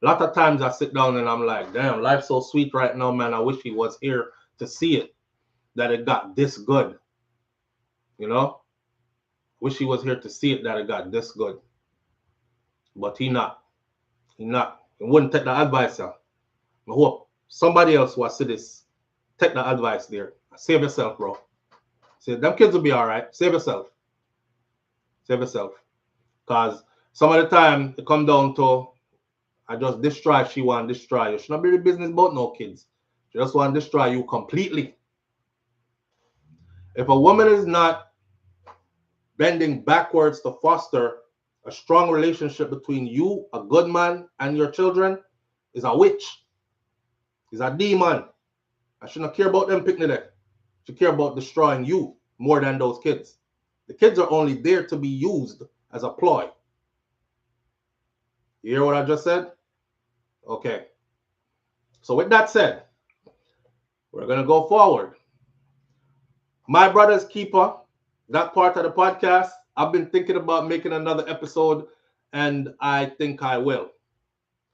A lot of times I sit down and I'm like, damn, life's so sweet right now, man. I wish he was here to see it, that it got this good. You know? Wish he was here to see it, that it got this good. But he not. He not. He wouldn't take the advice. I hope somebody else who see this, take the advice there. Save yourself, bro. See, them kids will be all right. Save yourself. Save yourself. Because some of the time, it come down to, I just destroy, she want to destroy you. She not be the business about no kids. She just want to destroy you completely. If a woman is not bending backwards to foster a strong relationship between you, a good man, and your children, is a witch. Is a demon. I should not care about them picking it. She care about destroying you more than those kids. The kids are only there to be used as a ploy. You hear what I just said? Okay. So with that said, we're going to go forward. My brother's keeper, that part of the podcast, I've been thinking about making another episode, and I think I will.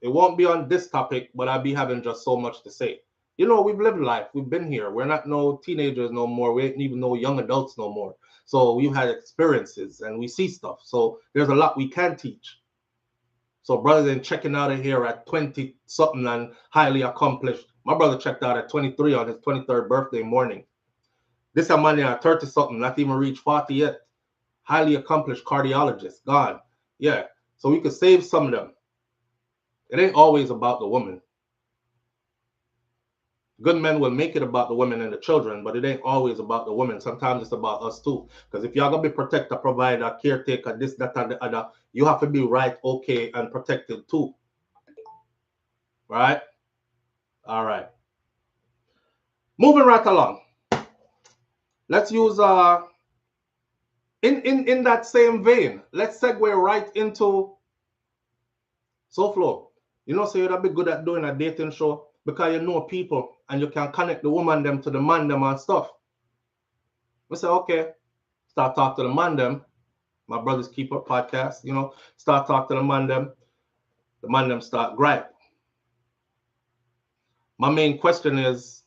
It won't be on this topic, but I'll be having just so much to say. You know, we've lived life. We've been here. We're not no teenagers no more. We ain't even no young adults no more. So we've had experiences and we see stuff. So there's a lot we can teach. So brothers ain't checking out of here at 20 something and highly accomplished. My brother checked out at 23 on his 23rd birthday morning. This a man at 30 something, not even reached 40 yet. Highly accomplished cardiologist, gone. Yeah. So we could save some of them. It ain't always about the woman. Good men will make it about the women and the children, but it ain't always about the women. Sometimes it's about us too. Because if y'all gonna be protector, provider, caretaker, this, that, and the other, you have to be right, okay, and protected too. Right? All right. Moving right along. Let's use in that same vein, let's segue right into SouFlo. You know, so you'd be good at doing a dating show because you know people and you can connect the woman them to the man them and stuff. We say, okay, start talk to the man them. My brother's keeper podcast, you know, start talk to the man them. The man them start gripe. My main question is,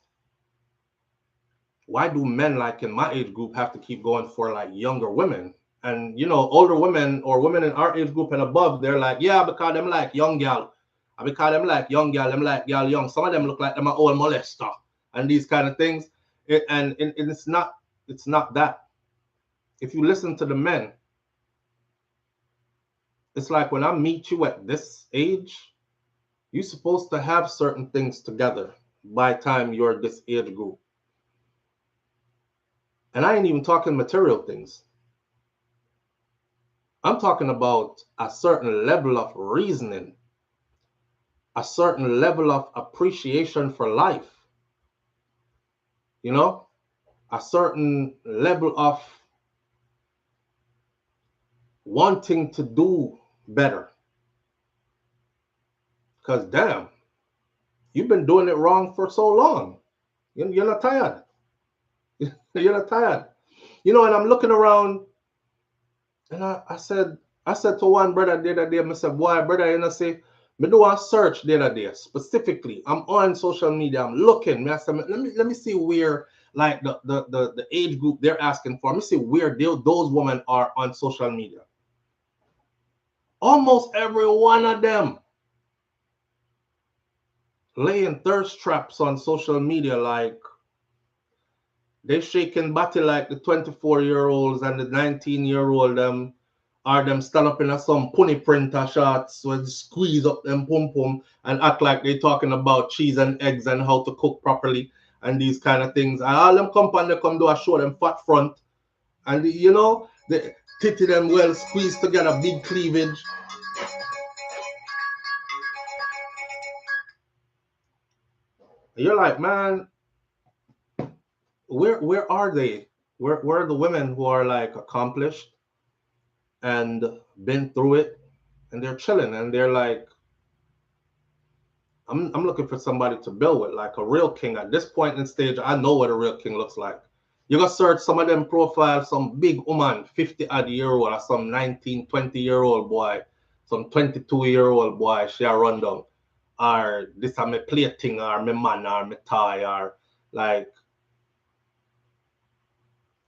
why do men like in my age group have to keep going for like younger women? And you know, older women or women in our age group and above, they're like, yeah, because them like young gal. And because them like young gal, them like gal young. Some of them look like them are old molester and these kind of things. It's not that. If you listen to the men, it's like when I meet you at this age, you're supposed to have certain things together by the time you're this age group. And I ain't even talking material things. I'm talking about a certain level of reasoning, a certain level of appreciation for life, you know, a certain level of wanting to do better. Because damn, you've been doing it wrong for so long. You're not tired. You're not tired. You know, and I'm looking around and I said to one brother the other day, I said, boy, brother, you know, say, me do a search the other day specifically. I'm on social media. I'm looking. I said, let me see where like the age group they're asking for. Let me see where those women are on social media. Almost every one of them laying thirst traps on social media, like they shaking body like the 24-year-olds and the 19-year-old or them stand up in some pony printer shots with squeeze up them pum pum and act like they talking about cheese and eggs and how to cook properly and these kind of things. And all them company come do a show them fat front and you know the titty them well squeezed together, big cleavage. You're like, man, where are they? Where are the women who are like accomplished and been through it and they're chilling and they're like, I'm looking for somebody to build with, like a real king. At this point in stage, I know what a real king looks like. You go search some of them profiles, some big woman, 50-odd-year-old, or some 19, 20-year-old boy, some 22-year-old boy, she a run down. Or this are my plating, or my man, or my tie, or like,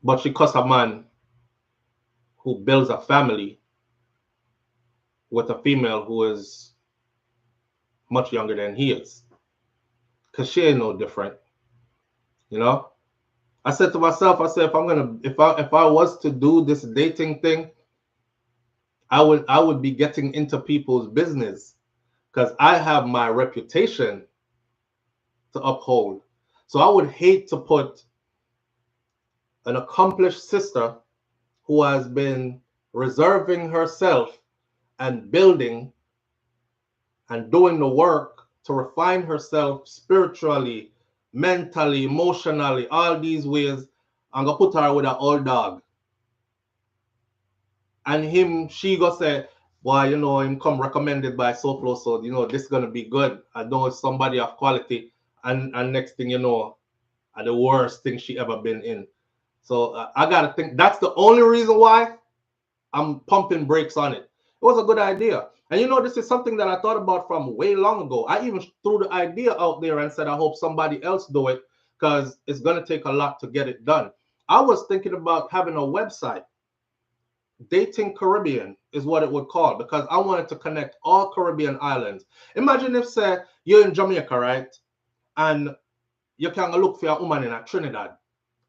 but she cuss a man who builds a family with a female who is much younger than he is. Cause she ain't no different. You know? I said to myself, I said, if I was to do this dating thing, I would be getting into people's business because I have my reputation to uphold. So I would hate to put an accomplished sister who has been reserving herself and building and doing the work to refine herself spiritually, mentally, emotionally, all these ways. I'm gonna put her with an old dog. And she go say, boy, you know, him come recommended by SouFlo, so you know this gonna be good. I know it's somebody of quality, and next thing you know, the worst thing she ever been in. So I gotta think that's the only reason why I'm pumping brakes on it. It was a good idea. And you know, this is something that I thought about from way long ago. I even threw the idea out there and said, I hope somebody else do it because it's going to take a lot to get it done. I was thinking about having a website. Dating Caribbean is what it would call because I wanted to connect all Caribbean islands. Imagine if, say, you're in Jamaica, right? And you can look for a woman in a Trinidad.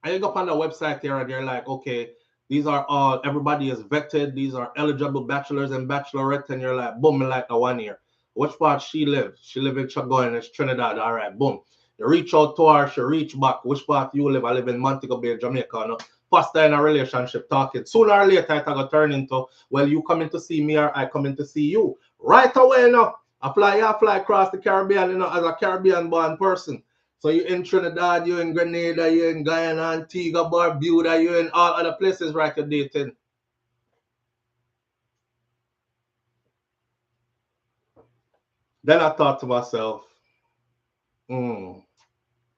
And you go up on the website there and they're like, okay, these are all, everybody is vetted. These are eligible bachelors and bachelorettes. And you're like, boom, like the 1 year. Which part she live? She live in Chagoin, it's Trinidad. All right, boom. You reach out to her, she reach back. Which part you live? I live in Montego Bay, Jamaica. No? Faster in a relationship talking. Sooner or later, it's going to turn into, well, you coming to see me or I coming to see you. Right away, now. I fly across the Caribbean, you know, as a Caribbean-born person. So you're in Trinidad, you're in Grenada, you're in Guyana, Antigua, Barbuda, you're in all other places, right? You're dating. Then I thought to myself,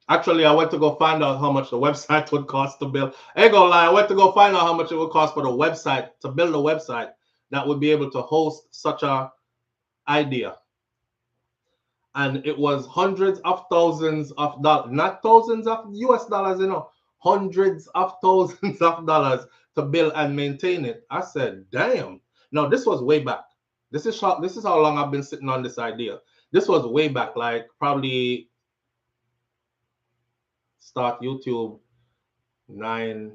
actually, I went to go find out how much the website would cost to build. I ain't gonna lie, I went to go find out how much it would cost for the website, to build a website that would be able to host such a idea. And it was hundreds of thousands of dollars, not thousands of US dollars, you know, hundreds of thousands of dollars to build and maintain it. I said, damn. Now, this was way back. This is how long I've been sitting on this idea. This was way back, like probably start YouTube 9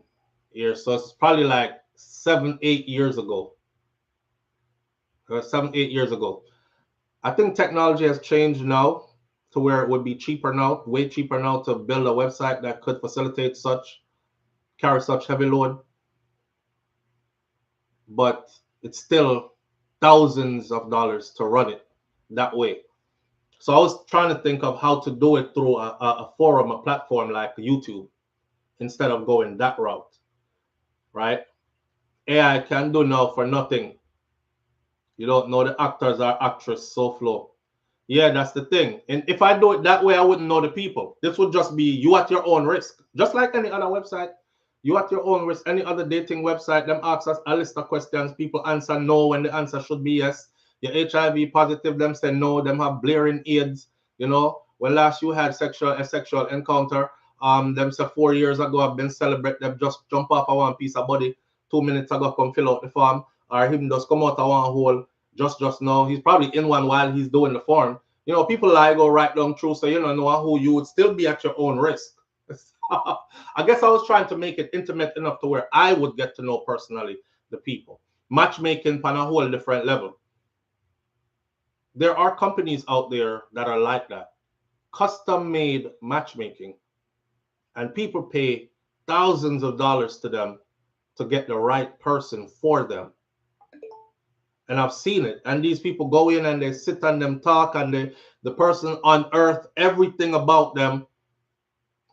years. So it's probably like 7, 8 years ago. 7, 8 years ago. I think technology has changed now to where it would be cheaper now, way cheaper now to build a website that could facilitate carry such heavy load. But it's still thousands of dollars to run it that way. So I was trying to think of how to do it through a forum, a platform like YouTube, instead of going that route, right? AI can do now for nothing. You don't know the actors or actress, SouFlo. Yeah, that's the thing. And if I do it that way, I wouldn't know the people. This would just be you at your own risk. Just like any other website, you at your own risk. Any other dating website, them ask us a list of questions. People answer no when the answer should be yes. You're HIV positive, them say no. Them have blaring AIDS. You know, when last you had a sexual encounter, them say 4 years ago, I've been celebrate them just jump off of one piece of body. 2 minutes ago, come fill out the form. Or him just come out of one hole just now. He's probably in one while he's doing the form. You know, people lie, go right down through, so you don't know who you would still be at your own risk. I guess I was trying to make it intimate enough to where I would get to know personally the people. Matchmaking on a whole different level. There are companies out there that are like that. Custom-made matchmaking. And people pay thousands of dollars to them to get the right person for them. And I've seen it. And these people go in and they sit and them talk and the person unearth everything about them.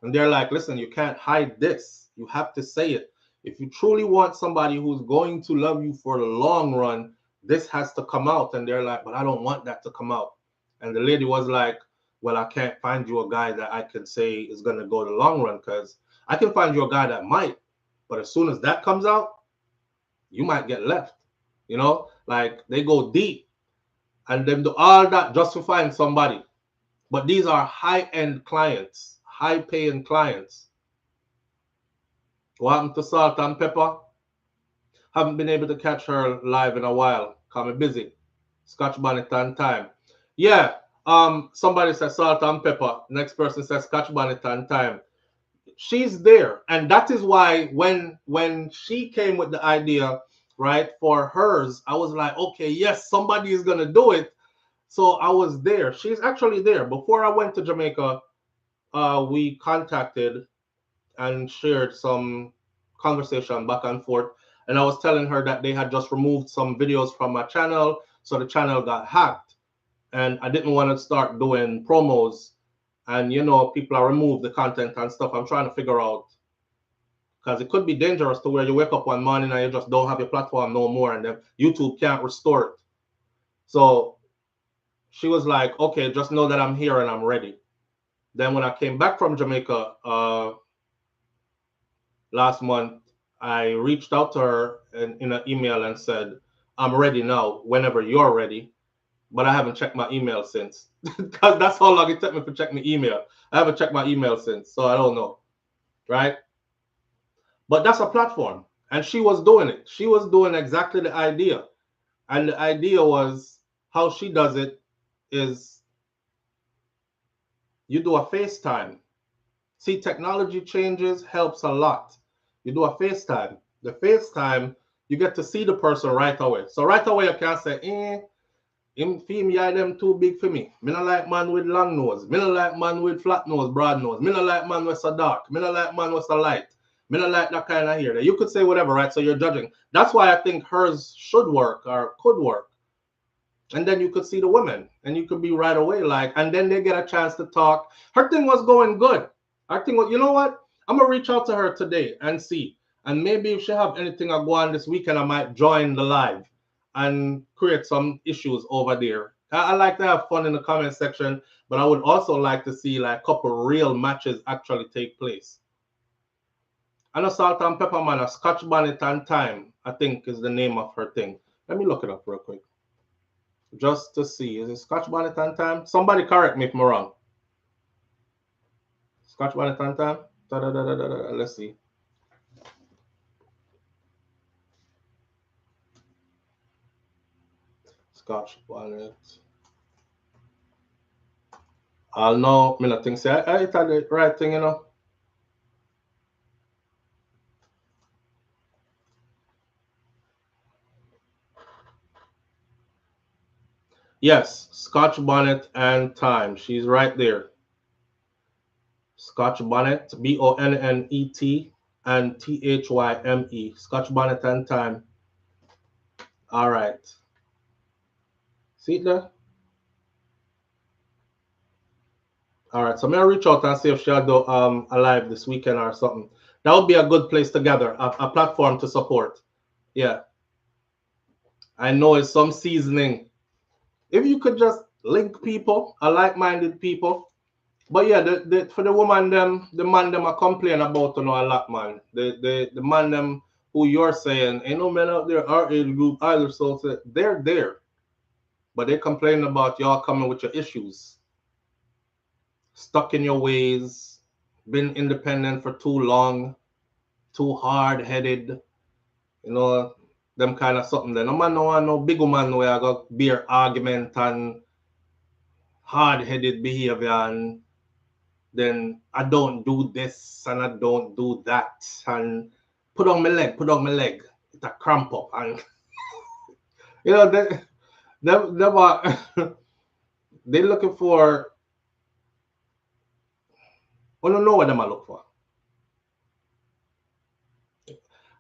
And they're like, listen, you can't hide this. You have to say it. If you truly want somebody who's going to love you for the long run, this has to come out. And they're like, but I don't want that to come out. And the lady was like, well, I can't find you a guy that I can say is going to go the long run because I can find you a guy that might. But as soon as that comes out, you might get left. You know, like they go deep and them do all that just to find somebody. But these are high-end clients, high-paying clients. What happened to Salt and Pepper? Haven't been able to catch her live in a while. Cause I'm busy. Scotch Bonnet and time. Yeah. Somebody says Salt and Pepper. Next person says Scotch Bonnet and time. She's there, and that is why when she came with the idea, right, for hers, I was like, okay, yes, somebody is gonna do it. So I was there. She's actually there. Before I went to Jamaica, we contacted and shared some conversation back and forth, and I was telling her that they had just removed some videos from my channel, so the channel got hacked, and I didn't want to start doing promos. And, you know, people are remove the content and stuff. I'm trying to figure out, because it could be dangerous to where you wake up one morning and you just don't have your platform no more, and then YouTube can't restore it. So she was like, okay, just know that I'm here and I'm ready. Then when I came back from Jamaica last month, I reached out to her in an email and said, I'm ready now, whenever you're ready. But I haven't checked my email since. Because that's how long it took me to check my email. I haven't checked my email since, so I don't know. Right? But that's a platform. And she was doing it. She was doing exactly the idea. And the idea was how she does it is you do a FaceTime. See, technology changes helps a lot. You do a FaceTime. The FaceTime, you get to see the person right away. So right away you can say, him film yeah, them too big for me. Me not like man with long nose. Me not like man with flat nose, broad nose. Me not like man with so dark. Me not like man with so light. Me not like that kind of hair. You could say whatever, right? So you're judging. That's why I think hers should work or could work. And then you could see the women and you could be right away like, and then they get a chance to talk. Her thing was going good. Her thing was, you know what? I'm gonna reach out to her today and see. And maybe if she have anything I go on this weekend, I might join the live and create some issues over there. I like to have fun in the comment section, but I would also like to see like a couple real matches actually take place. And a salt and pepper man, a Scotch bonnet and time, I think is the name of her thing. Let me look it up real quick. Just to see. Is it Scotch bonnet and time? Somebody correct me if I'm wrong. Scotch bonnet and time? Let's see. Scotch bonnet. I'll know. I think say I hit the right thing, you know. Yes, Scotch bonnet and time. She's right there. Scotch bonnet, BONNET and THYME. Scotch bonnet and time. All right. See it there? All right. So I'm gonna reach out and see if she'll do a live this weekend or something. That would be a good place to gather, a platform to support. Yeah. I know it's some seasoning. If you could just link people, a like-minded people. But yeah, for the woman them, the man them are complain about a lot, man. The man them who you're saying, ain't no men out there our age group either, so they're there. But they complain about y'all coming with your issues. Stuck in your ways, been independent for too long, too hard-headed, you know, them kind of something. Then no man no want no big woman where I got beer argument and hard-headed behavior and then I don't do this and I don't do that and put on my leg. It's a cramp up and you know they are they looking for I don't know what them I look for.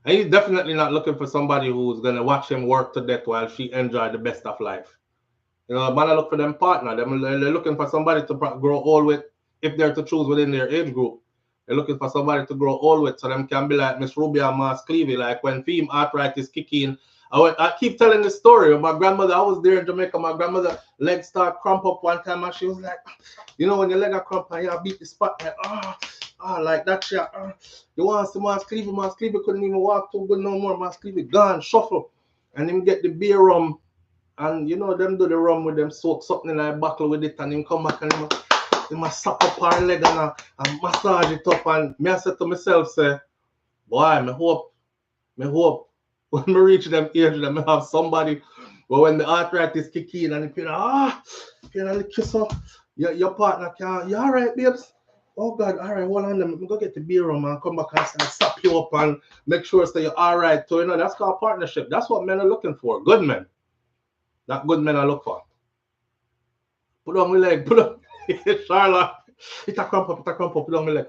And he's definitely not looking for somebody who's gonna watch him work to death while she enjoy the best of life. You know, man, I look for them partner. They're looking for somebody to grow old with if they're to choose within their age group. They're looking for somebody to grow old with so them can be like Miss Ruby and Mas Clevey. Like when theme arthritis kick in. I keep telling the story of my grandmother. I was there in Jamaica. My grandmother leg start cramp up one time and she was like, you know, when your leg are cramp and you beat the spot like, like that shit. You want to see Mas Clevey? Mas Clevey couldn't even walk too good no more. Mas Clevey gone, shuffle. And him get the beer rum. And you know them do the rum with them soak something in a buckle with it and him come back and him a sap up her leg and massage it up and me I said to myself say, boy, me hope when me reach them age that me have somebody but when the arthritis kick in and you know kiss up your partner can you alright babes? Oh God, alright, hold on them. Go get the beer rum and come back and sap you up and make sure that you're alright. So you know that's called partnership. That's what men are looking for. Good men. That good men I look for. Put on my leg, put on Charlotte. It's a crump up, put on my leg,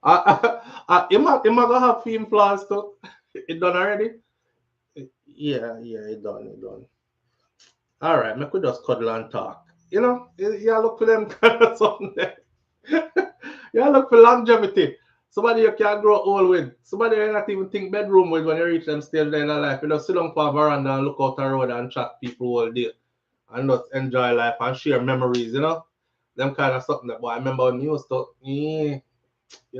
Am I gonna have film flaws too? It done already? Yeah, it done. All right, I could just cuddle and talk. You know, yeah, look for them kind of something there. Yeah, look for longevity. Somebody you can't grow old with. Somebody you not even think bedroom with when you reach them stage in their life. You just sit down for a veranda and look out the road and chat people all day. And just enjoy life and share memories, you know? Them kind of something that, boy, I remember when you used to, you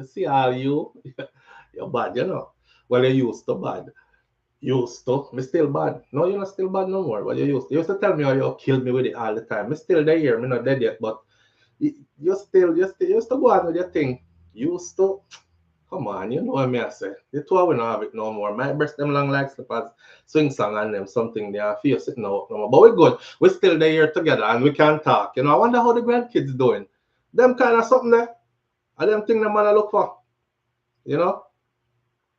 see all you, you're bad, you know? Well, you used to bad. Used to. Me still bad. No, you're not still bad no more. But you used to. You used to tell me how you killed me with it all the time. Me still there here. Me not dead yet, but you used to go on with your thing. Used to. Come on, you know what me I say. The two we don't have it no more. My breast them long like slippers, swing song and them something they are feel sitting out no more. But we're good. We're still there here together and we can talk. You know, I wonder how the grandkids doing. Them kind of something there. And them thing them man I look for. You know?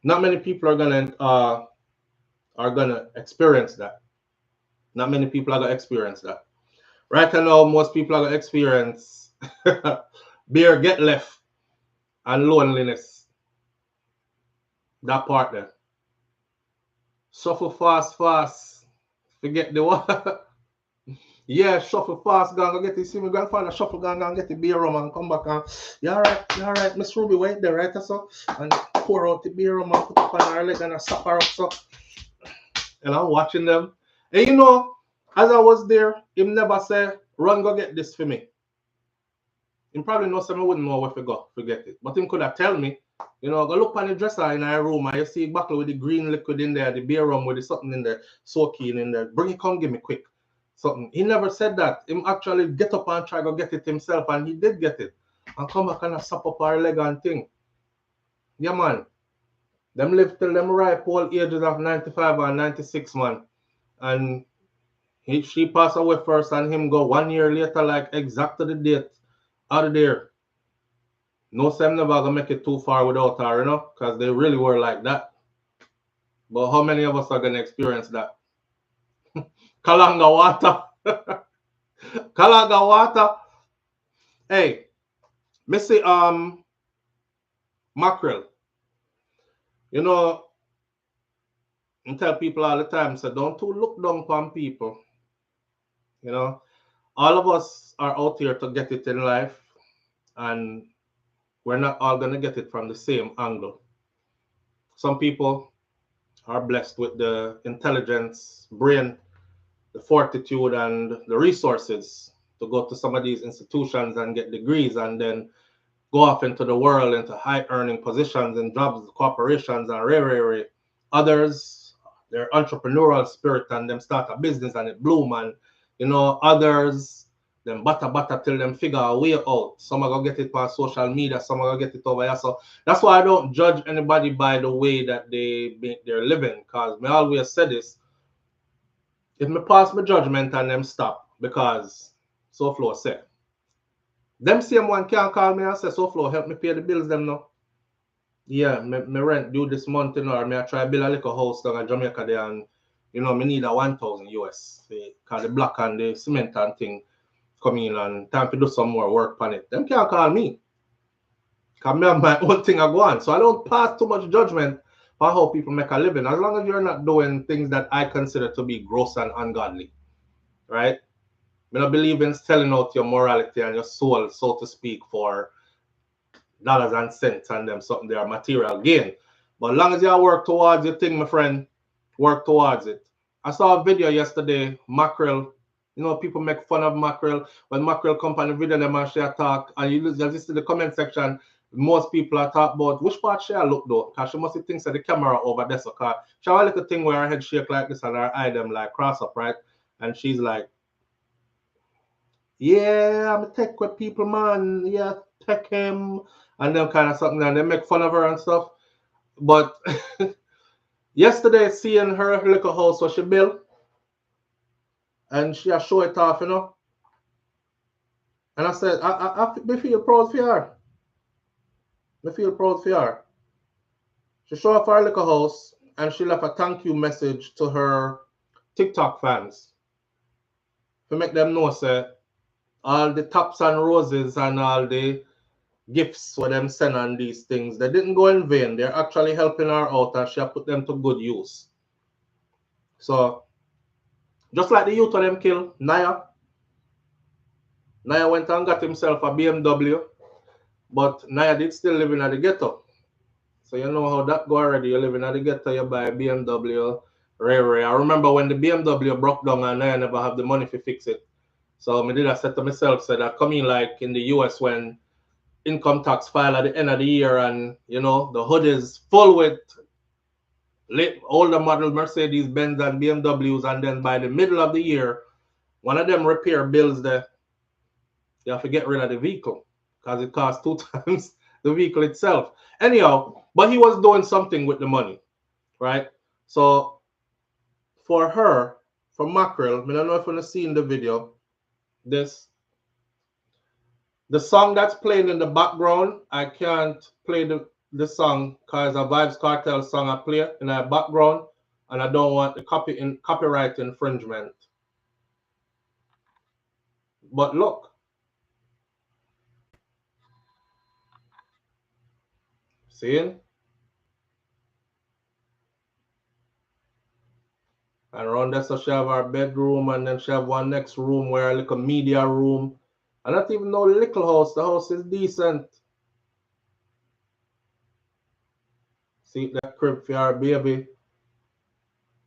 Not many people are gonna experience that. Not many people are gonna experience that. Right now, most people are gonna experience beer get left and loneliness. That part there. Shuffle fast, fast. Forget the one. Yeah, shuffle fast, go get it. See my grandfather shuffle, go get the beer rum and come back and you all right, Miss Ruby, wait there, right? So and pour out the beer rum and put up on her leg and I sap her up so. And I'm watching them. And you know, as I was there, him never say, run go get this for me. Him probably know some I wouldn't know where to go, forget it. But him could have tell me, you know, go look on the dresser in our room and you see a bottle with the green liquid in there, the beer rum with the something in there, soaking in there. Bring it, come give me quick. Something. He never said that. Him actually get up and try to get it himself, and he did get it. And come back and sap up our leg and thing. Yeah, man. Them live till them ripe old ages of 95 and 96, man. And she passed away first and him go 1 year later, like exact to the date out of there. No, Sam never gonna make it too far without her, you know, because they really were like that. But how many of us are gonna experience that? Kalanga water. Kalanga water. Hey, Missy Mackerel. You know, I tell people all the time, so don't too look down upon people. You know, all of us are out here to get it in life, and we're not all gonna get it from the same angle. Some people are blessed with the intelligence, brain, the fortitude, and the resources to go to some of these institutions and get degrees and then go off into the world into high earning positions and jobs, corporations, and rare. Others, their entrepreneurial spirit and them start a business and it bloom. And you know, others, them butter till them figure a way out. Some are gonna get it on social media, some are gonna get it over here. So that's why I don't judge anybody by the way that they make their living. Because me always say this. If me pass my judgment and them stop, because SouFlo said. Them same one can't call me and say, SouFlo, help me pay the bills them now. Yeah, me rent due this month, you know, or me I try build a little house down in Jamaica there and, you know, me need a 1,000 US. Because the block and the cement and thing come in and time to do some more work on it. Them can't call me. Because me have my own thing I go on. So I don't pass too much judgment for how people make a living. As long as you're not doing things that I consider to be gross and ungodly. Right? I don't believe in selling out your morality and your soul, so to speak, for dollars and cents and them something there, material gain. But as long as you work towards your thing, my friend, work towards it. I saw a video yesterday, Mackerel. You know, people make fun of Mackerel. When Mackerel come on the video, them and she talk, and you just see the comment section, most people are talking about which part she look though, because she must think that the camera over there. So she have a little thing where her head shake like this and her eye them like cross up, right? And she's like, yeah, I'm tech with people, man. Yeah, tech him and them kind of something. And they make fun of her and stuff. But yesterday, seeing her little house what she built, and she show it off, you know. And I said, I feel proud for her. I feel proud for her. She showed off her little house, and she left a thank you message to her TikTok fans to make them know, say, all the tops and roses and all the gifts for them send on these things, they didn't go in vain. They're actually helping her out and she put them to good use. So just like the youth of them kill Naya went and got himself a BMW, but Naya did still live in the ghetto. So you know how that go already. You live in the ghetto, you buy a BMW, rare. I remember when the BMW broke down and I never have the money to fix it. So I did I said to myself, said I come in like in the US when income tax file at the end of the year and you know the hood is full with older model Mercedes Benz and BMWs, and then by the middle of the year, one of them repair bills there, you have to get rid of the vehicle because it costs 2 times the vehicle itself. Anyhow, but he was doing something with the money, right? So for her, for Mackerel, I don't know if you've seen the video, the song that's playing in the background, I can't play the song because a Vibes Cartel song I play in the background, and I don't want the copyright infringement. But look, see? And around there, so she have our bedroom, and then she have one next room where a little media room. I don't even know the little house. The house is decent. See that crib for our baby.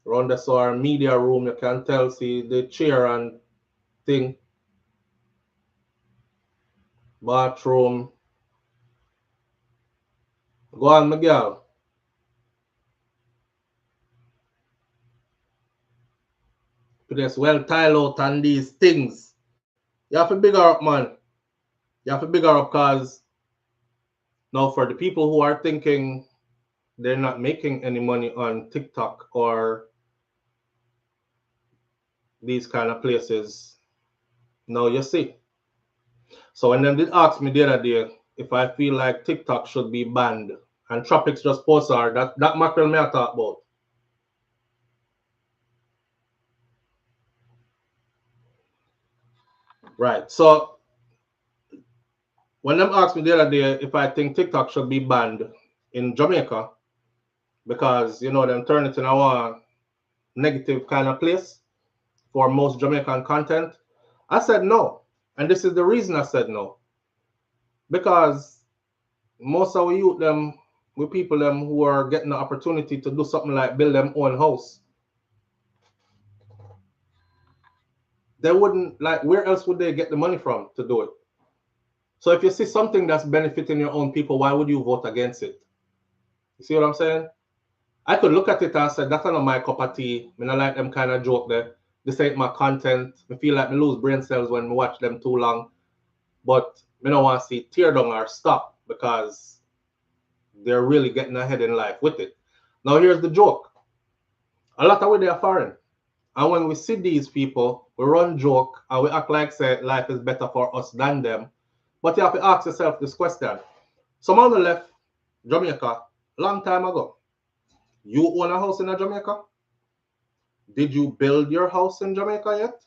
Around there, so our media room, you can tell, see the chair and thing. Bathroom. Go on, Miguel. Just well tile out on these things. You have to bigger up, man. You have to bigger up because now for the people who are thinking they're not making any money on TikTok or these kind of places, now you see. So when them did ask me the other day if I feel like TikTok should be banned, and Tropics just posted her, that Mackerel may I talk about. Right. So when them asked me the other day if I think TikTok should be banned in Jamaica, because you know them turn it into a negative kind of place for most Jamaican content, I said no. And this is the reason I said no. Because most of we youth them, we people them who are getting the opportunity to do something like build them own house, they wouldn't, like, where else would they get the money from to do it? So if you see something that's benefiting your own people, why would you vote against it? You see what I'm saying? I could look at it and say, that's not my cup of tea. I like them kind of joke there. This ain't my content. I feel like I lose brain cells when I watch them too long. But I don't want to see tear down or stop because they're really getting ahead in life with it. Now here's the joke. A lot of way they are foreign. And when we see these people, we run joke and we act like say life is better for us than them. But you have to ask yourself this question. Someone left Jamaica a long time ago. You own a house in Jamaica? Did you build your house in Jamaica yet?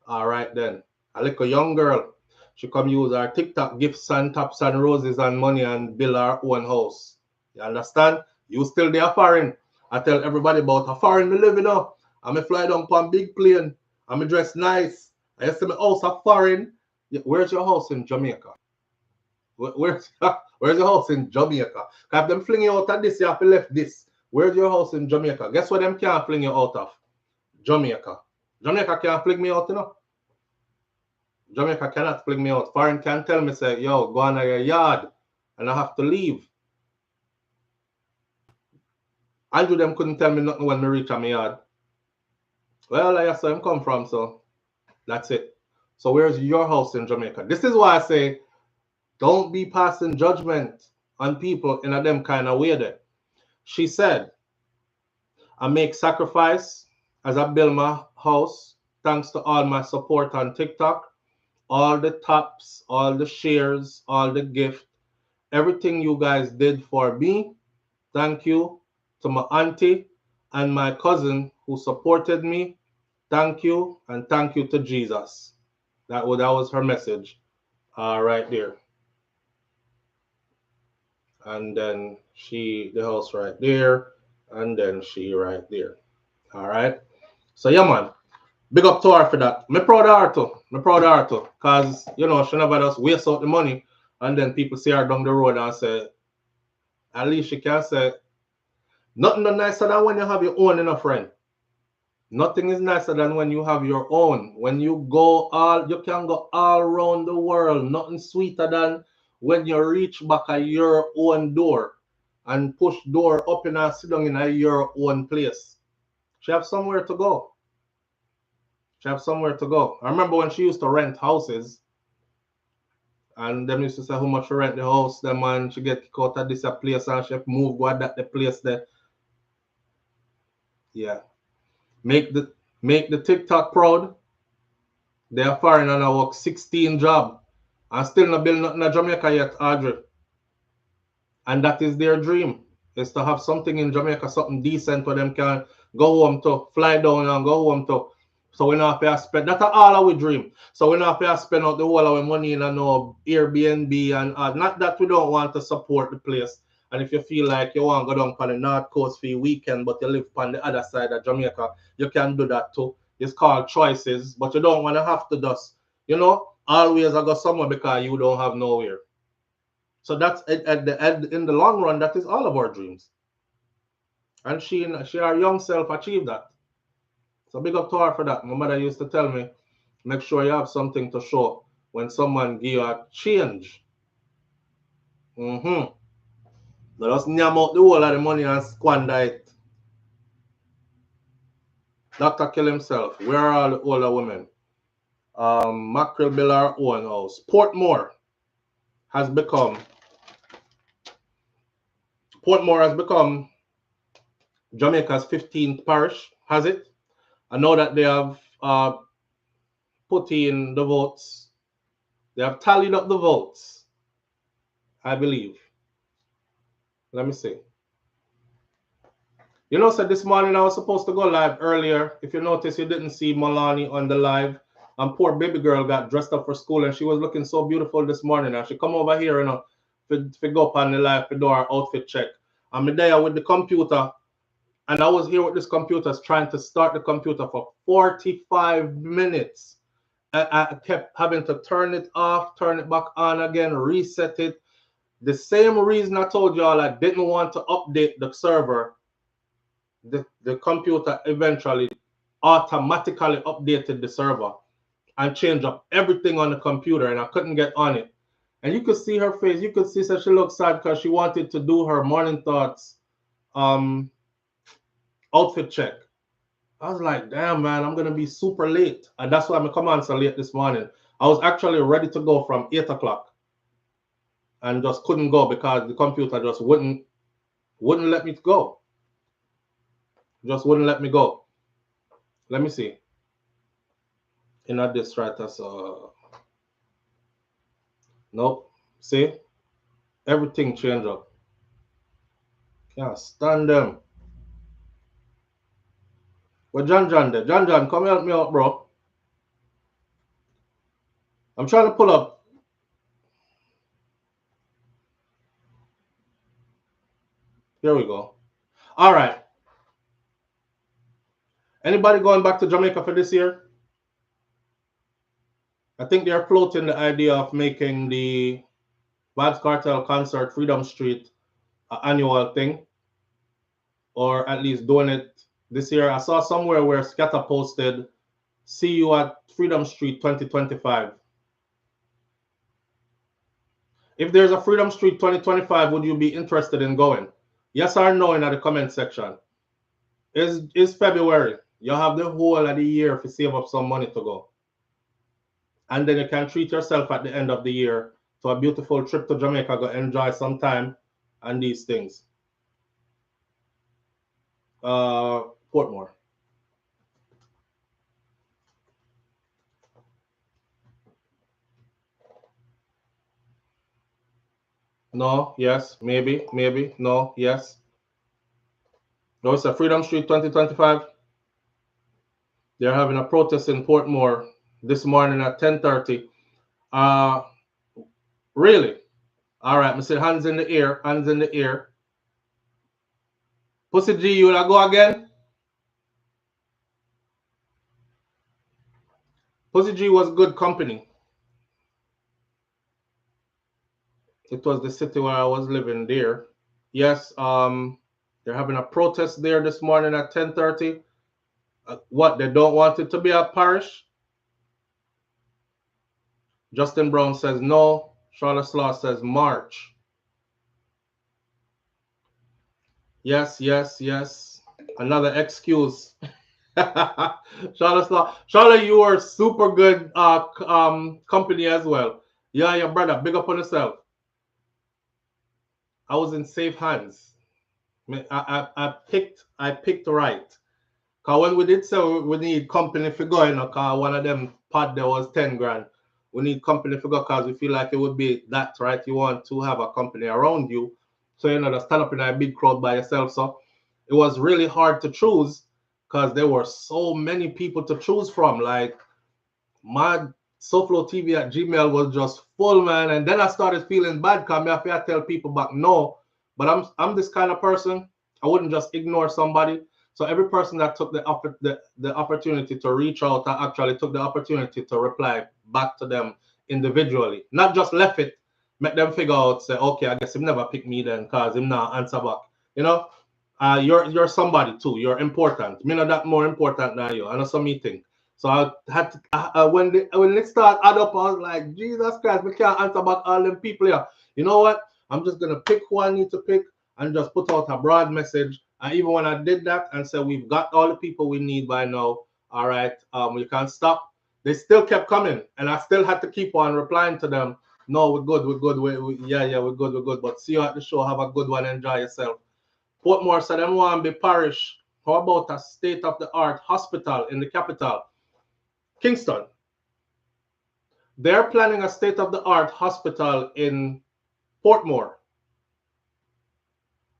All right then. A little young girl. She come use her TikTok gifts and tops and roses and money and build her own house. You understand? You still there foreign. I tell everybody about a foreign me living up. I'm a fly down on big plane. I'm a dress nice. I see my house a foreign. Where's your house in Jamaica? Where's your house in Jamaica? If them fling you out of this, you have to left this. Where's your house in Jamaica? Guess what them can't fling you out of? Jamaica. Jamaica can't fling me out, you know? Jamaica cannot fling me out. Foreign can tell me, say, yo, go on to your yard, and I have to leave. Andrew them couldn't tell me nothing when me reach my yard. Well, I saw him come from, so that's it. So where's your house in Jamaica? This is why I say, don't be passing judgment on people in a them kind of way there. She said, I make sacrifice as I build my house, thanks to all my support on TikTok, all the tops, all the shares, all the gift, everything you guys did for me. Thank you to my auntie and my cousin who supported me. Thank you, and thank you to Jesus. That was her message right there. And then the house right there, and then she right there. All right. So yeah, man. Big up to her for that. Me proud of her too. Because, you know, she never just waste out the money and then people see her down the road and say, At least she can say, nothing no nicer than when you have your own in a friend. Nothing is nicer than when you have your own. When you you can go all around the world. Nothing sweeter than when you reach back at your own door and push door up and sit down in your own place. She have somewhere to go. She have somewhere to go. I remember when she used to rent houses, and them used to say how much she rent the house. Then man, she get kicked out of this place and she move go at that the place there. Yeah. Make the TikTok proud. They are foreign and I work 16 job and still not build nothing in Jamaica yet, Audrey. And that is their dream, is to have something in Jamaica, something decent where them can go home to, fly down and go home to. So we don't have to spend, that's all our dream. So we don't have to spend out the whole of our money in no Airbnb and not that we don't want to support the place. And if you feel like you want to go down on the North Coast for your weekend, but you live on the other side of Jamaica, you can do that too. It's called choices, but you don't want to have to just, always go somewhere because you don't have nowhere. So that's in the long run, that is all of our dreams. And she our young self achieved that. So big up to her for that. My mother used to tell me, make sure you have something to show when someone give you a change. Let us nyam out the whole of the money and squander it. Doctor kill himself. Where are all the older women? Mackerel build our own house. Portmore has become Jamaica's 15th parish, has it? I know that they have put in the votes. They have tallied up the votes, I believe. Let me see. So this morning I was supposed to go live earlier. If you notice, you didn't see Malani on the live. And poor baby girl got dressed up for school and she was looking so beautiful this morning. And she come over here, to go up on the live to do her outfit check. I'm there with the computer. And I was here with this computer trying to start the computer for 45 minutes. I kept having to turn it off, turn it back on again, reset it. The same reason I told y'all I didn't want to update the server. The computer eventually automatically updated the server and changed up everything on the computer, and I couldn't get on it. And you could see her face. You could see that she looked sad because she wanted to do her morning thoughts outfit check. I was like, damn, man, I'm going to be super late. And that's why I'm coming on so late this morning. I was actually ready to go from 8 o'clock and just couldn't go because the computer just wouldn't let me go. Just wouldn't let me go. Let me see. In this right, nope. See? Everything changed up. Can't stand them. Well, John there. John, come help me out, bro. I'm trying to pull up. Here we go. All right. Anybody going back to Jamaica for this year? I think they're floating the idea of making the Vybz Kartel concert Freedom Street an annual thing, or at least doing it this year. I saw somewhere where Scatter posted, see you at Freedom Street 2025. If there's a Freedom Street 2025, would you be interested in going? Yes or no in the comment section. It's February. You have the whole of the year to save up some money to go. And then you can treat yourself at the end of the year to a beautiful trip to Jamaica, go enjoy some time and these things. Portmore. No, yes, maybe, no, yes. No, it's a Freedom Street 2025. They're having a protest in Portmore this morning at 10:30. Really? All right, Mr. Hands in the air, hands in the air. Pussy G, you wanna go again? Pussy G was good company. It was the city where I was living there. Yes, they're having a protest there this morning at 10:30. What, they don't want it to be a parish? Justin Brown says no. Charlotte Slaw says March. Yes, yes, yes. Another excuse. Charlotte Slaw. Charlotte, you are super good company as well. Yeah, your brother. Big up on yourself. I was in safe hands. I picked right. Cause when we did say we need company figure, you know, cause one of them pod there was 10 grand. We need company figure cause we feel like it would be that, right? You want to have a company around you. So you know, to stand up in a big crowd by yourself. So it was really hard to choose because there were so many people to choose from. Like my SouFLoTV at Gmail was just full, man. And then I started feeling bad because I have to tell people back no. But I'm this kind of person. I wouldn't just ignore somebody. So every person that took the opportunity to reach out, I actually took the opportunity to reply back to them individually. Not just left it, make them figure out, say, okay, I guess him never pick me then because him not answer back. You know, you're somebody too. You're important. Me not that more important than you. I know some me think. So I had to when it started add up, I was like, Jesus Christ, we can't answer back all them people here. You know what? I'm just gonna pick who I need to pick and just put out a broad message. And even when I did that and said we've got all the people we need by now, all right, we can't stop. They still kept coming, and I still had to keep on replying to them. No, we're good, we're good, yeah, we're good, we're good. But see you at the show. Have a good one. Enjoy yourself. Portmore said them want to be parish. How about a state-of-the-art hospital in the capital? Kingston. They're planning a state-of-the-art hospital in Portmore.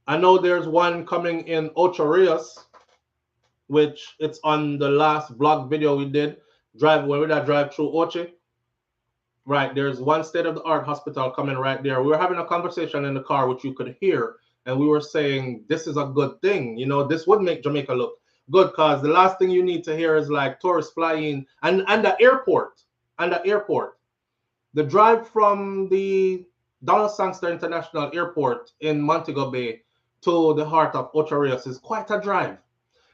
I know there's one coming in Ocho Rios, which it's on the last vlog video we did. When we drive through Ochi. Right, there's one state-of-the-art hospital coming right there. We were having a conversation in the car, which you could hear, and we were saying this is a good thing. You know, this would make Jamaica look good because the last thing you need to hear is like tourists flying and the airport. The drive from the Donald Sangster International Airport in Montego Bay to the heart of Ocho Rios is quite a drive.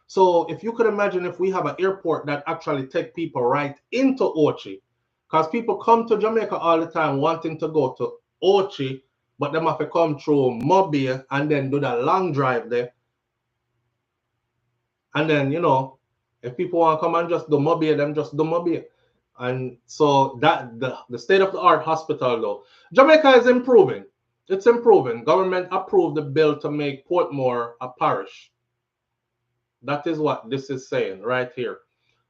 So if you could imagine if we have an airport that actually take people right into Ochi, because people come to Jamaica all the time wanting to go to Ochi, but they have to come through Mobile and then do that long drive there. And then, you know, if people want to come and just do Mobile, them just do Mobile. And so that the state-of-the-art hospital, though, Jamaica is improving. It's improving. Government approved the bill to make Portmore a parish. That is what this is saying right here.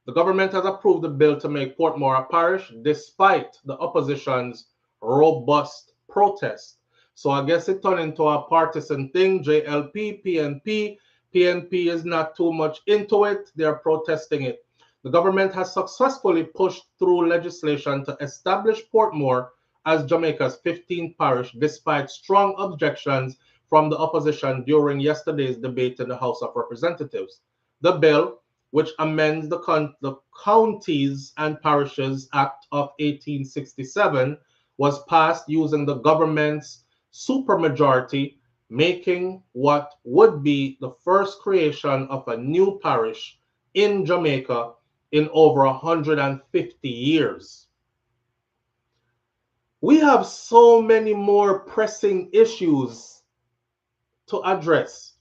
The government has approved the bill to make Portmore a parish despite the opposition's robust protest. So I guess it turned into a partisan thing. JLP, PNP. PNP is not too much into it. They're protesting it. The government has successfully pushed through legislation to establish Portmore as Jamaica's 15th parish despite strong objections from the opposition during yesterday's debate in the House of Representatives. The bill, which amends the Counties and Parishes Act of 1867, was passed using the government's supermajority, making what would be the first creation of a new parish in Jamaica in over 150 years. We have so many more pressing issues to address,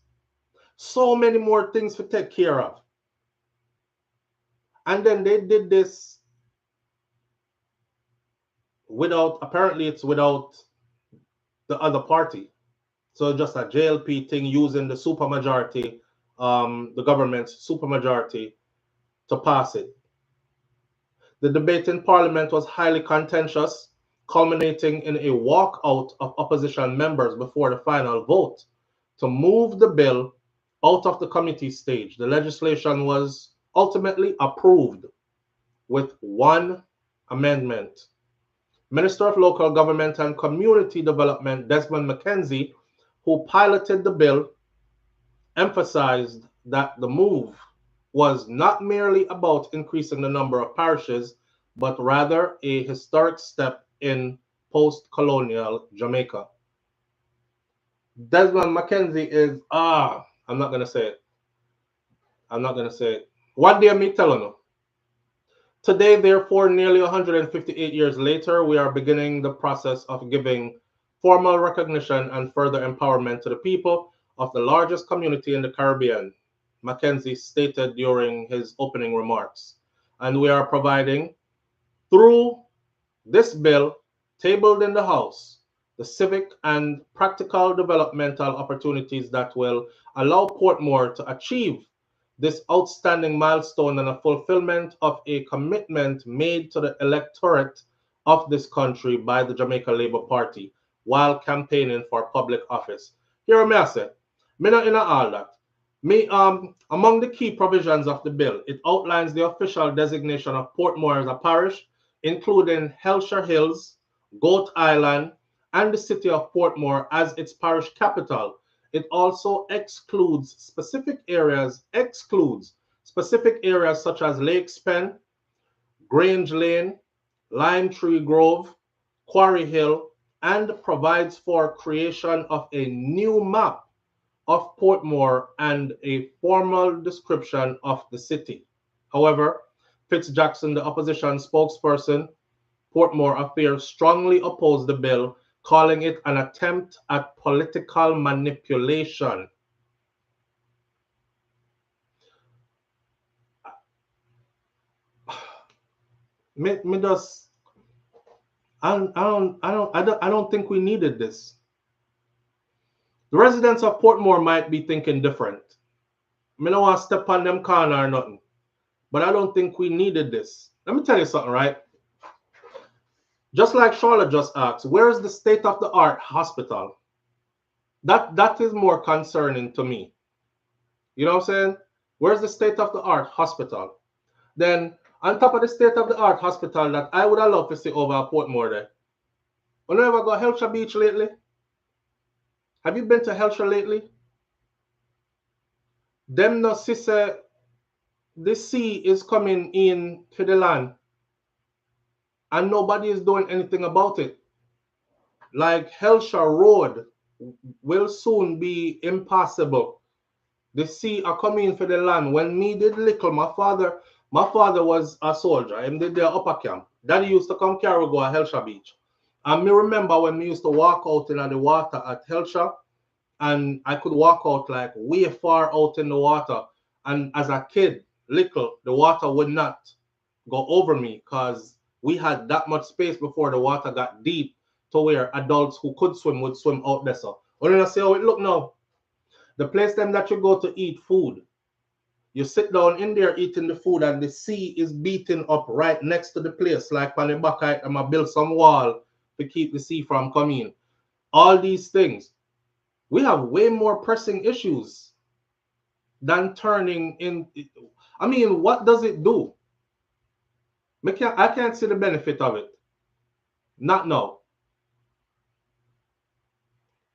so many more things to take care of. And then they did this apparently it's without the other party. So just a JLP thing using the supermajority, the government's supermajority to pass it. The debate in Parliament was highly contentious, culminating in a walkout of opposition members before the final vote to move the bill out of the committee stage. The legislation was ultimately approved with one amendment. Minister of Local Government and Community Development Desmond McKenzie, who piloted the bill, emphasized that the move was not merely about increasing the number of parishes, but rather a historic step in post-colonial Jamaica. Desmond Mackenzie is I'm not gonna say it. I'm not gonna say it. What day me telling you? Today, therefore, nearly 158 years later, we are beginning the process of giving formal recognition and further empowerment to the people of the largest community in the Caribbean, Mackenzie stated during his opening remarks. And we are providing, through this bill tabled in the House, the civic and practical developmental opportunities that will allow Portmore to achieve this outstanding milestone and a fulfillment of a commitment made to the electorate of this country by the Jamaica Labour Party while campaigning for public office. Here me I say, me not in all that. Me among the key provisions of the bill, it outlines the official designation of Portmore as a parish, including Hellshire Hills, Goat Island, and the city of Portmore as its parish capital. It also excludes specific areas such as Lakes Pen, Grange Lane, Lime Tree Grove, Quarry Hill, and provides for creation of a new map of Portmore and a formal description of the city. However, Fitzjackson, the opposition spokesperson, Portmore Affairs, strongly opposed the bill, calling it an attempt at political manipulation. I don't think we needed this. The residents of Portmore might be thinking different. I don't want to step on them corner or nothing, but I don't think we needed this. Let me tell you something, right? Just like Charlotte just asked, where is the state-of-the-art hospital? That is more concerning to me. You know what I'm saying? Where's the state-of-the-art hospital? Then, on top of the state-of-the-art hospital that I would have loved to see over at Portmore there, you ever go to Hellshire Beach lately? Have you been to Hellshire lately? Them no see say the sea is coming in to the land and nobody is doing anything about it. Like Hellshire Road will soon be impossible. The sea are coming for the land. When me did little, my father was a soldier. Him did the upper camp. Daddy used to come carry go at Hellshire Beach. And me remember when we used to walk out in the water at Hellshire, and I could walk out like way far out in the water. And as a kid, little, the water would not go over me because we had that much space before the water got deep to where adults who could swim would swim out there. So, when I say how it look now, the place them that you go to eat food, you sit down in there eating the food and the sea is beating up right next to the place. Like on the back, I'm going to build some wall to keep the sea from coming. All these things. We have way more pressing issues than turning in. I mean, what does it do? I can't see the benefit of it. Not now.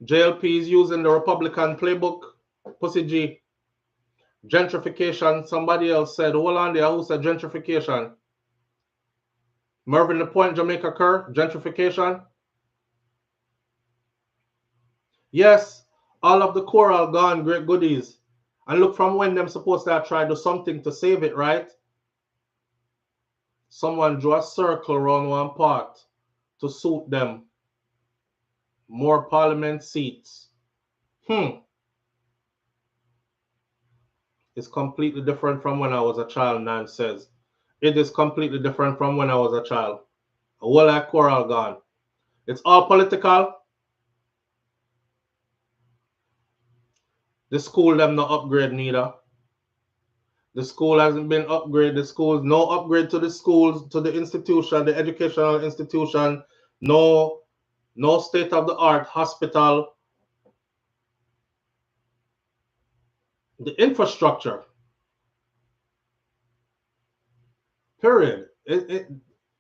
JLP is using the Republican playbook. Pussy G. Gentrification. Somebody else said, hold on there, who said gentrification? Mervyn the Point, Jamaica Kerr, gentrification. Yes, all of the coral gone, great goodies. And look from when them supposed to have tried to do something to save it, right? Someone drew a circle around one part to suit them. More parliament seats. It's completely different from when I was a child, Nan says. It is completely different from when I was a child. A whole lot of coral gone. It's all political. The school them no upgrade neither. The school hasn't been upgraded. The schools, no upgrade to the schools, to the institution, the educational institution, no state-of-the-art hospital. The infrastructure. Period. It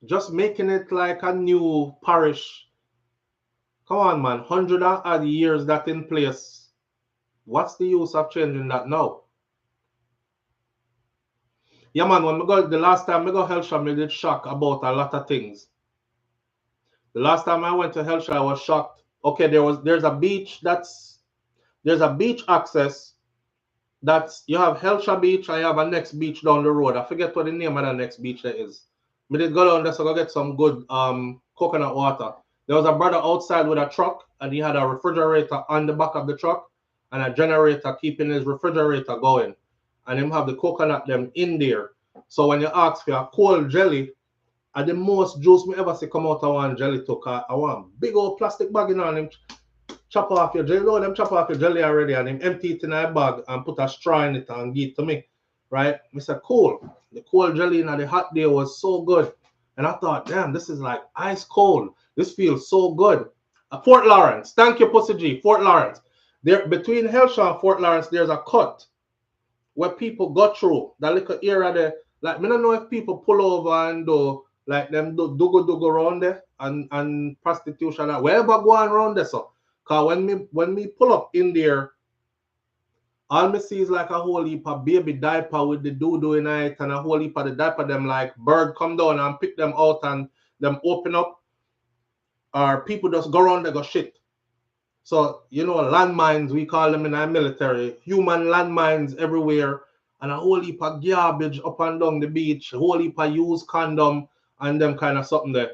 just making it like a new parish. Come on, man. 100 odd years that in place. What's the use of changing that now? Yeah, man, when the last time I go to Hellshire, I did shock about a lot of things. The last time I went to Hellshire, I was shocked. Okay, there's a beach that's there's a beach access. That's you have Helsha Beach and you have a next beach down the road. I forget what the name of the next beach there is. We did go down there so go get some good coconut water. There was a brother outside with a truck and he had a refrigerator on the back of the truck and a generator keeping his refrigerator going. And him have the coconut them in there. So when you ask for a cold jelly, and the most juice me ever see come out of one jelly took. I want big old plastic bag in on him. Chop off your jelly. No, them chop off your jelly already and him empty it in a bag and put a straw in it and give it to me. Right? I said, cool. The cold jelly in the hot day was so good. And I thought, damn, this is like ice cold. This feels so good. Fort Lawrence. Thank you, Pussy G. Fort Lawrence. There, between Helshaw and Fort Lawrence, there's a cut where people go through. That little area there. Like, I don't know if people pull over and do like them do go around there and prostitution. Wherever go on around there, so. Cause when me pull up in there, all me see is like a whole heap of baby diaper with the doo-doo in it and a whole heap of the diaper them like bird come down and pick them out and them open up. Or people just go around there go shit. So, you know, landmines, we call them in our military, human landmines everywhere, and a whole heap of garbage up and down the beach, a whole heap of used condom and them kind of something there.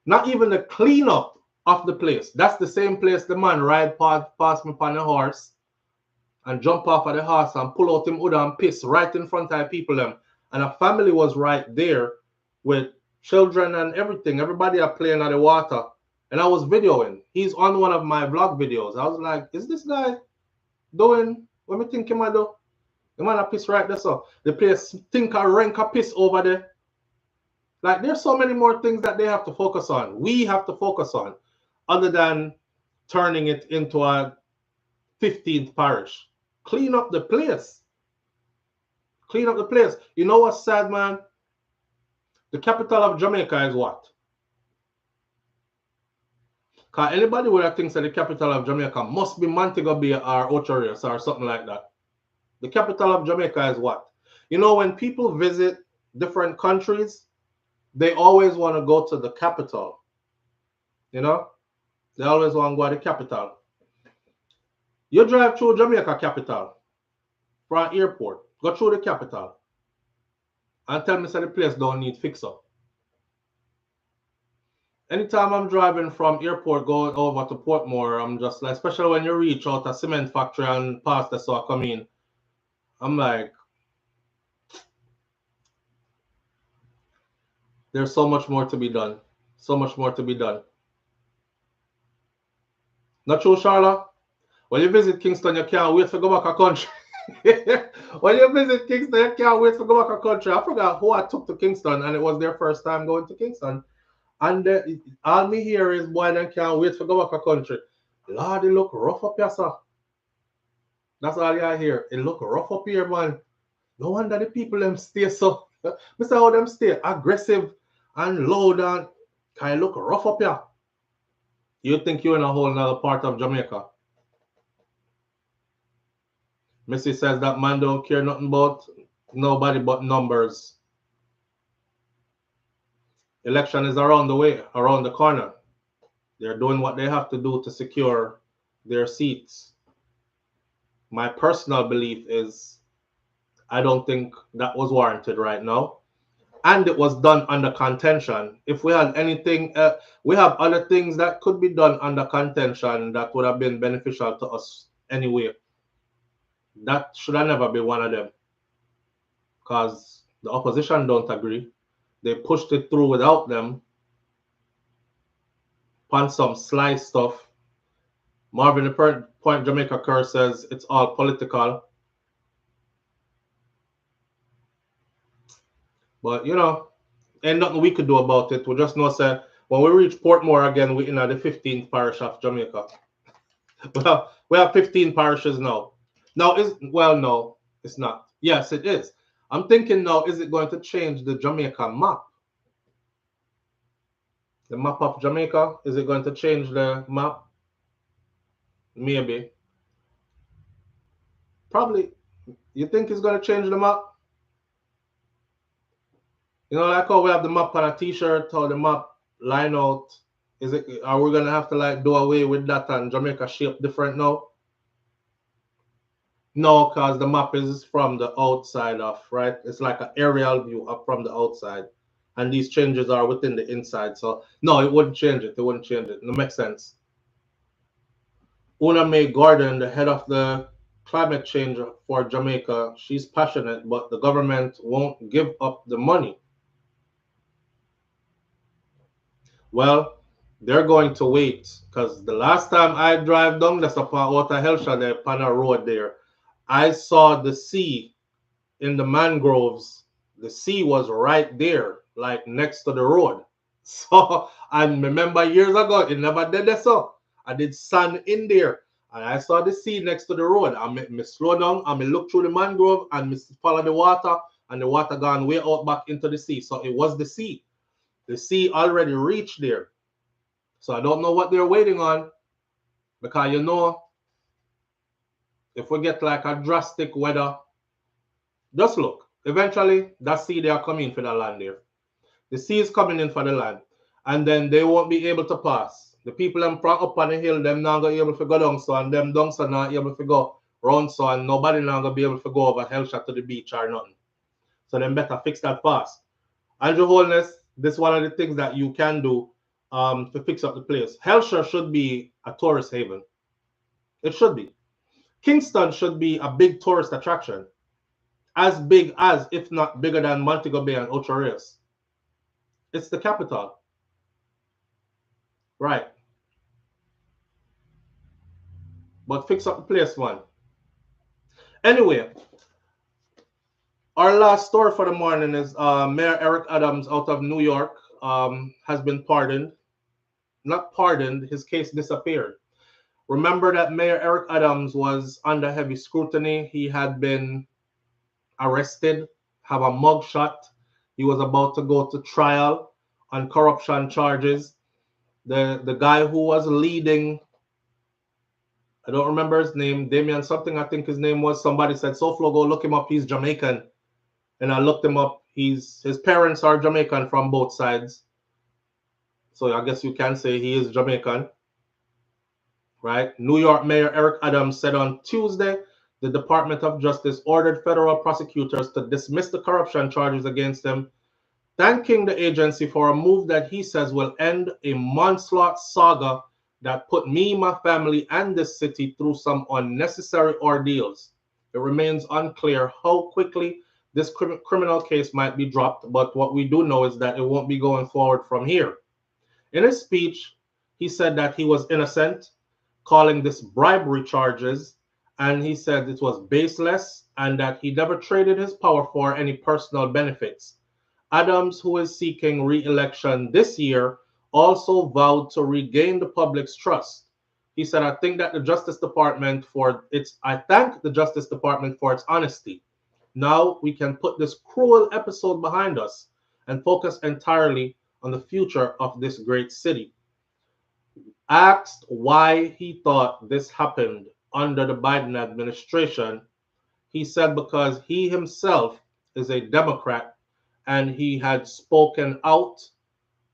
Not even the cleanup of the place. That's the same place the man ride past me on a horse and jump off of the horse and pull out him hood and piss right in front of people them. And a family was right there with children and everything. Everybody are playing at the water. And I was videoing. He's on one of my vlog videos. I was like, is this guy doing what me think he might do? The man a piss right there. So the place think a rank a piss over there. Like there's so many more things that they have to focus on. We have to focus on. Other than turning it into a 15th parish. Clean up the place. Clean up the place. You know what's sad, man? The capital of Jamaica is what? Because anybody would have thinks that the capital of Jamaica must be Montego Bay or Ocho Rios or something like that. The capital of Jamaica is what? You know, when people visit different countries, they always want to go to the capital. You know? They always want to go to the capital. You drive through Jamaica capital from airport, go through the capital, and tell me that the place don't need fix up. Anytime I'm driving from airport going over to Portmore, I'm just like, especially when you reach out a cement factory and past the so I come in, I'm like, there's so much more to be done. So much more to be done. Not true, Charlotte? When you visit Kingston, you can't wait to go back a country. When you visit Kingston, you can't wait to go back a country. I forgot who I took to Kingston, and it was their first time going to Kingston. And all me hear is, boy, they can't wait to go back a country. Lord, it look rough up here, sir. That's all you hear. It look rough up here, man. No wonder the people them stay so. Mr. How them stay aggressive and loud and kind of look rough up here. You think you're in a whole other part of Jamaica. Missy says that man don't care nothing about nobody but numbers. Election is around the way, around the corner. They're doing what they have to do to secure their seats. My personal belief is I don't think that was warranted right now. And it was done under contention. If we had anything, we have other things that could be done under contention that would have been beneficial to us anyway. That should have never been one of them. Because the opposition don't agree. They pushed it through without them. On some sly stuff. Marvin the Point Jamaica Curse says it's all political. But you know, ain't nothing we could do about it. We just know say when we reach Portmore again, we're in the 15th parish of Jamaica. Well, we have 15 parishes now. Now no, it's not. Yes, it is. I'm thinking now, is it going to change the Jamaica map? The map of Jamaica, is it going to change the map? Maybe. Probably. You think it's going to change the map? You know, like how we have the map on a t-shirt, how the map line out. Are we going to have to like do away with that and Jamaica shape different now? No, because the map is from the outside of, right? It's like an aerial view up from the outside. And these changes are within the inside. So, no, it wouldn't change it. It wouldn't change it. It makes sense. Una Mae Gordon, the head of the climate change for Jamaica, she's passionate, but the government won't give up the money. Well, they're going to wait because the last time I drive down the upon Outer Hellshire there upon a road there, I saw the sea in the mangroves. The sea was right there, like next to the road. So I remember years ago, it never did that. So I did sand in there, and I saw the sea next to the road. Me slow down and me look through the mangrove and me follow the water, and the water gone way out back into the sea. So it was the sea. The sea already reached there. So I don't know what they're waiting on, because you know, if we get like a drastic weather, just look. Eventually, that sea they are coming for the land there. The sea is coming in for the land, and then they won't be able to pass. The people them up on the hill, them not gonna be able to go down so, and them down so not able to go round so, and nobody not gonna be able to go over Hellshire to the beach or nothing. So them better fix that fast. Andrew Holness, this is one of the things that you can do to fix up the place. Hellshire should be a tourist haven. It should be. Kingston should be a big tourist attraction, as big as, if not bigger than, Montego Bay and Ocho Rios. It's the capital. Right. But fix up the place, man. Anyway, our last story for the morning is Mayor Eric Adams out of New York has been pardoned. Not pardoned, his case disappeared. Remember that Mayor Eric Adams was under heavy scrutiny. He had been arrested, have a mugshot. He was about to go to trial on corruption charges. The guy who was leading, I don't remember his name, Damian something, I think his name was. Somebody said, SouFLo, go look him up, he's Jamaican. And I looked him up. His parents are Jamaican from both sides. So I guess you can say he is Jamaican. Right? New York Mayor Eric Adams said on Tuesday the Department of Justice ordered federal prosecutors to dismiss the corruption charges against him, thanking the agency for a move that he says will end a months-long saga that put me, my family, and the city through some unnecessary ordeals. It remains unclear how quickly this criminal case might be dropped, but what we do know is that it won't be going forward from here. In his speech, he said that he was innocent, calling this bribery charges, and he said it was baseless and that he never traded his power for any personal benefits. Adams, who is seeking re-election this year, also vowed to regain the public's trust. He said, I thank the Justice Department for its honesty. Now we can put this cruel episode behind us and focus entirely on the future of this great city. Asked why he thought this happened under the Biden administration, he said because he himself is a Democrat and he had spoken out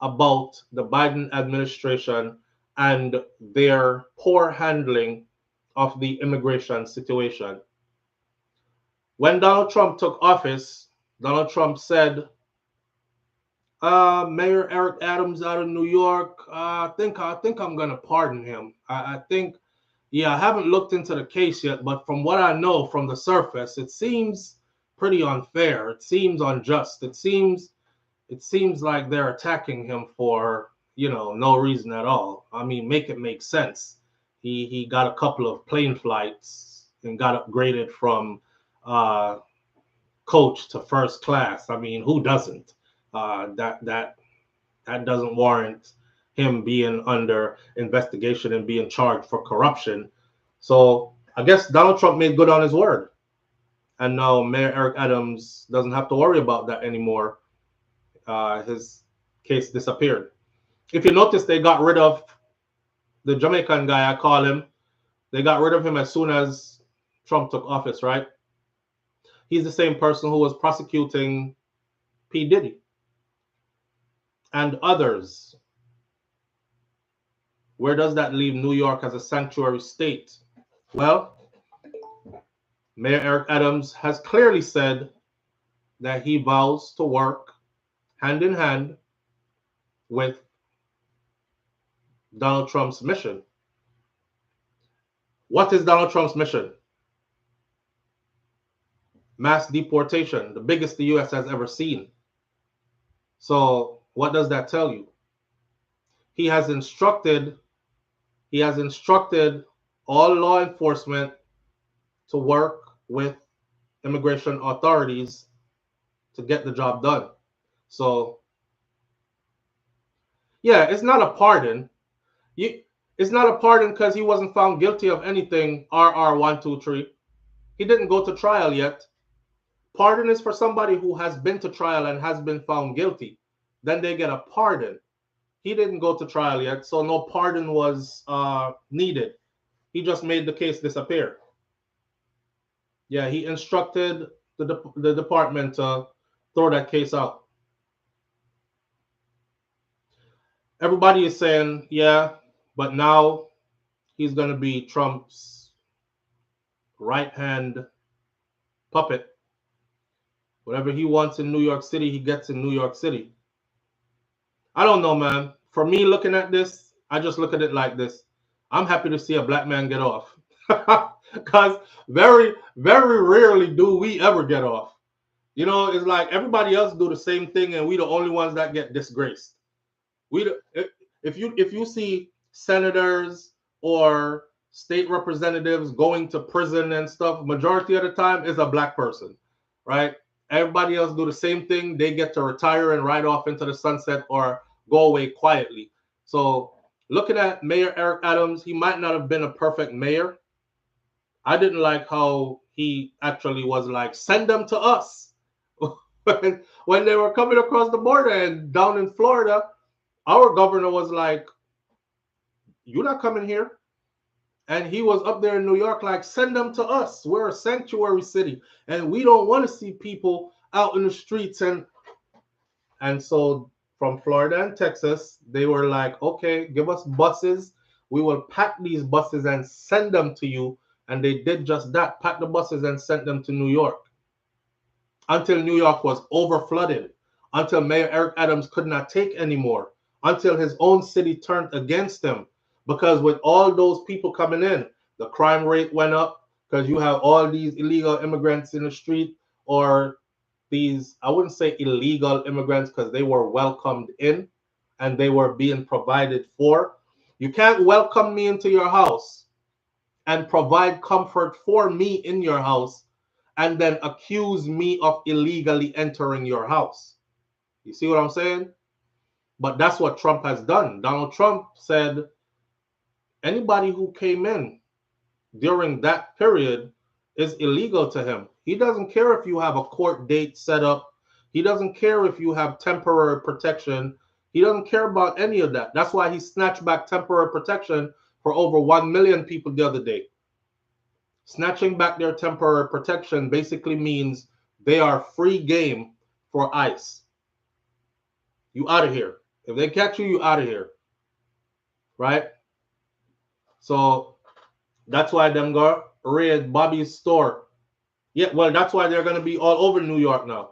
about the Biden administration and their poor handling of the immigration situation. When Donald Trump took office, Donald Trump said, Mayor Eric Adams out of New York, I think I'm gonna pardon him. I think, I haven't looked into the case yet, but from what I know from the surface, it seems pretty unfair. It seems unjust. It seems like they're attacking him for, no reason at all. I mean, make it make sense. He got a couple of plane flights and got upgraded from coach to first class. I mean, who doesn't? That doesn't warrant him being under investigation and being charged for corruption. So I guess Donald Trump made good on his word. And now Mayor Eric Adams doesn't have to worry about that anymore. His case disappeared. If you notice, they got rid of the Jamaican guy, I call him. They got rid of him as soon as Trump took office, right? He's the same person who was prosecuting P. Diddy and others. Where does that leave New York as a sanctuary state? Well, Mayor Eric Adams has clearly said that he vows to work hand in hand with Donald Trump's mission. What is Donald Trump's mission? Mass deportation, the biggest the US has ever seen. So what does that tell you? He has instructed all law enforcement to work with immigration authorities to get the job done. So yeah, it's not a pardon. It's not a pardon because he wasn't found guilty of anything. RR 123. He didn't go to trial yet. Pardon is for somebody who has been to trial and has been found guilty. Then they get a pardon. He didn't go to trial yet, so no pardon was needed. He just made the case disappear. Yeah, he instructed the department to throw that case out. Everybody is saying, yeah, but now he's going to be Trump's right-hand puppet. Whatever he wants in New York City, he gets in New York City. I don't know, man. For me, looking at this, I just look at it like this. I'm happy to see a black man get off. Because very, very rarely do we ever get off. You know, it's like everybody else do the same thing and we the only ones that get disgraced. If you see senators or state representatives going to prison and stuff, majority of the time is a black person, right? Everybody else do the same thing. They get to retire and ride off into the sunset or go away quietly. So looking at Mayor Eric Adams, he might not have been a perfect mayor. I didn't like how he actually was like, send them to us. When they were coming across the border and down in Florida, our governor was like, you're not coming here. And he was up there in New York like, send them to us. We're a sanctuary city. And we don't want to see people out in the streets. And so from Florida and Texas, they were like, okay, give us buses. We will pack these buses and send them to you. And they did just that, pack the buses and sent them to New York. Until New York was overflooded. Until Mayor Eric Adams could not take anymore. Until his own city turned against him. Because with all those people coming in, the crime rate went up because you have all these illegal immigrants in the street, or these, I wouldn't say illegal immigrants because they were welcomed in and they were being provided for. You can't welcome me into your house and provide comfort for me in your house and then accuse me of illegally entering your house. You see what I'm saying? But that's what Trump has done. Donald Trump said, anybody who came in during that period is illegal to him. He doesn't care if you have a court date set up. He doesn't care if you have temporary protection. He doesn't care about any of that. That's why he snatched back temporary protection for over 1 million people the other day. Snatching back their temporary protection basically means they are free game for ICE. You out of here. If they catch you, you out of here. Right? So that's why them go raid Bobby's store. Yeah, well, that's why they're going to be all over New York now.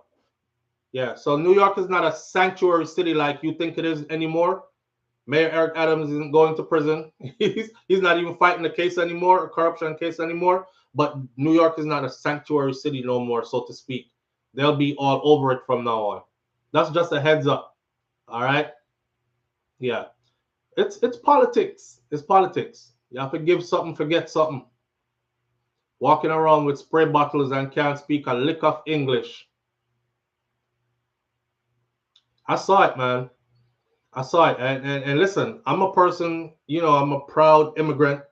Yeah, so New York is not a sanctuary city like you think it is anymore. Mayor Eric Adams isn't going to prison. He's not even fighting the case anymore, a corruption case anymore. But New York is not a sanctuary city no more, so to speak. They'll be all over it from now on. That's just a heads up. All right? Yeah. It's politics. It's politics. You have to give something, forget something. Walking around with spray bottles and can't speak a lick of English. I saw it, man. I saw it. And listen, I'm a person, I'm a proud immigrant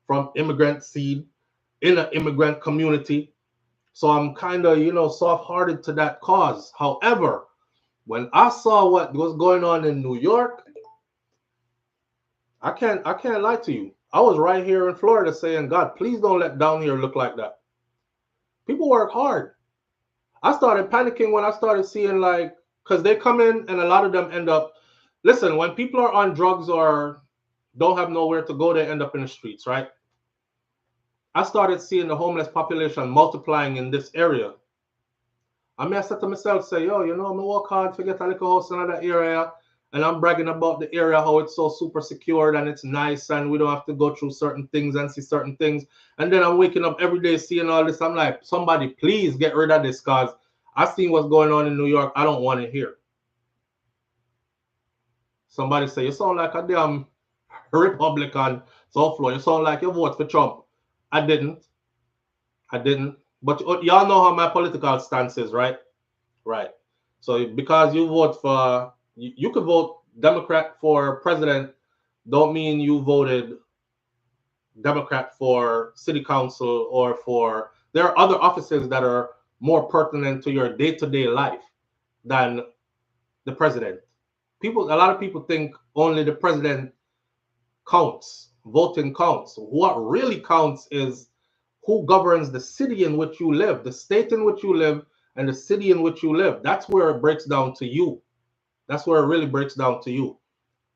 from immigrant seed in an immigrant community. So I'm kind of, soft-hearted to that cause. However, when I saw what was going on in New York, I can't lie to you. I was right here in Florida saying, God, please don't let down here look like that. People work hard. I started panicking when I started seeing because they come in and a lot of them end up, listen, when people are on drugs or don't have nowhere to go, they end up in the streets, right? I started seeing the homeless population multiplying in this area. I said to myself, say, yo, you know, I work hard to get a little house in that area, and I'm bragging about the area, how it's so super secured and it's nice, and we don't have to go through certain things and see certain things. And then I'm waking up every day seeing all this. I'm like, somebody please get rid of this, because I seen what's going on in New York. I don't want it here. Somebody say, you sound like a damn Republican, SouFLo. You sound like you vote for Trump. I didn't. But y'all know how my political stance is, right? Right. So because you vote for, you could vote Democrat for president, don't mean you voted Democrat for city council or for, there are other offices that are more pertinent to your day-to-day life than the president. A lot of people think only the president counts, voting counts. What really counts is who governs the city in which you live, the state in which you live, and the city in which you live. That's where it breaks down to you. That's where it really breaks down to you.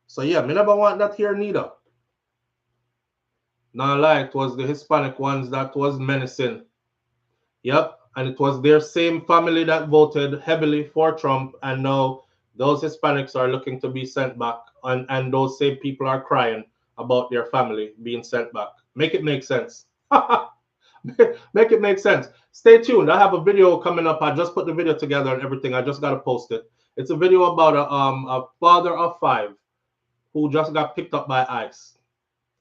So yeah, me never want that here neither. Now lie, it was the Hispanic ones that was menacing. Yep, and it was their same family that voted heavily for Trump, and now those Hispanics are looking to be sent back, and those same people are crying about their family being sent back. Make it make sense. Make it make sense. Stay tuned. I have a video coming up. I just put the video together and everything. I just got to post it. It's a video about a father of 5 who just got picked up by ICE.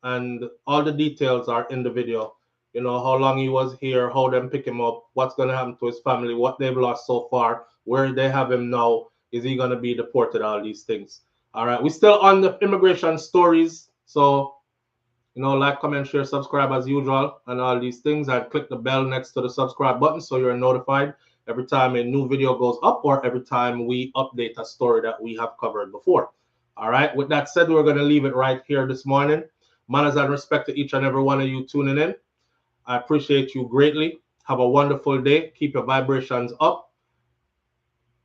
And all the details are in the video. You know, how long he was here, how them pick him up, what's going to happen to his family, what they've lost so far, where they have him now, is he going to be deported, all these things. All right, we're still on the immigration stories. So, you know, like, comment, share, subscribe as usual, and all these things. And click the bell next to the subscribe button so you're notified every time a new video goes up or every time we update a story that we have covered before. All right, with that said, we're going to leave it right here this morning. Manners and respect to each and every one of you tuning in. I appreciate you greatly. Have a wonderful day. Keep your vibrations up.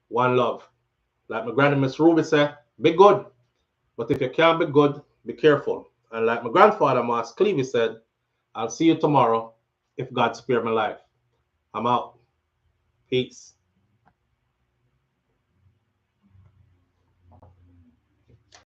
One love. Like my granny Miss Ruby said, be good. But if you can't be good, be careful. And like my grandfather, Mas Clevey, said, I'll see you tomorrow if God spare my life. I'm out. Peace.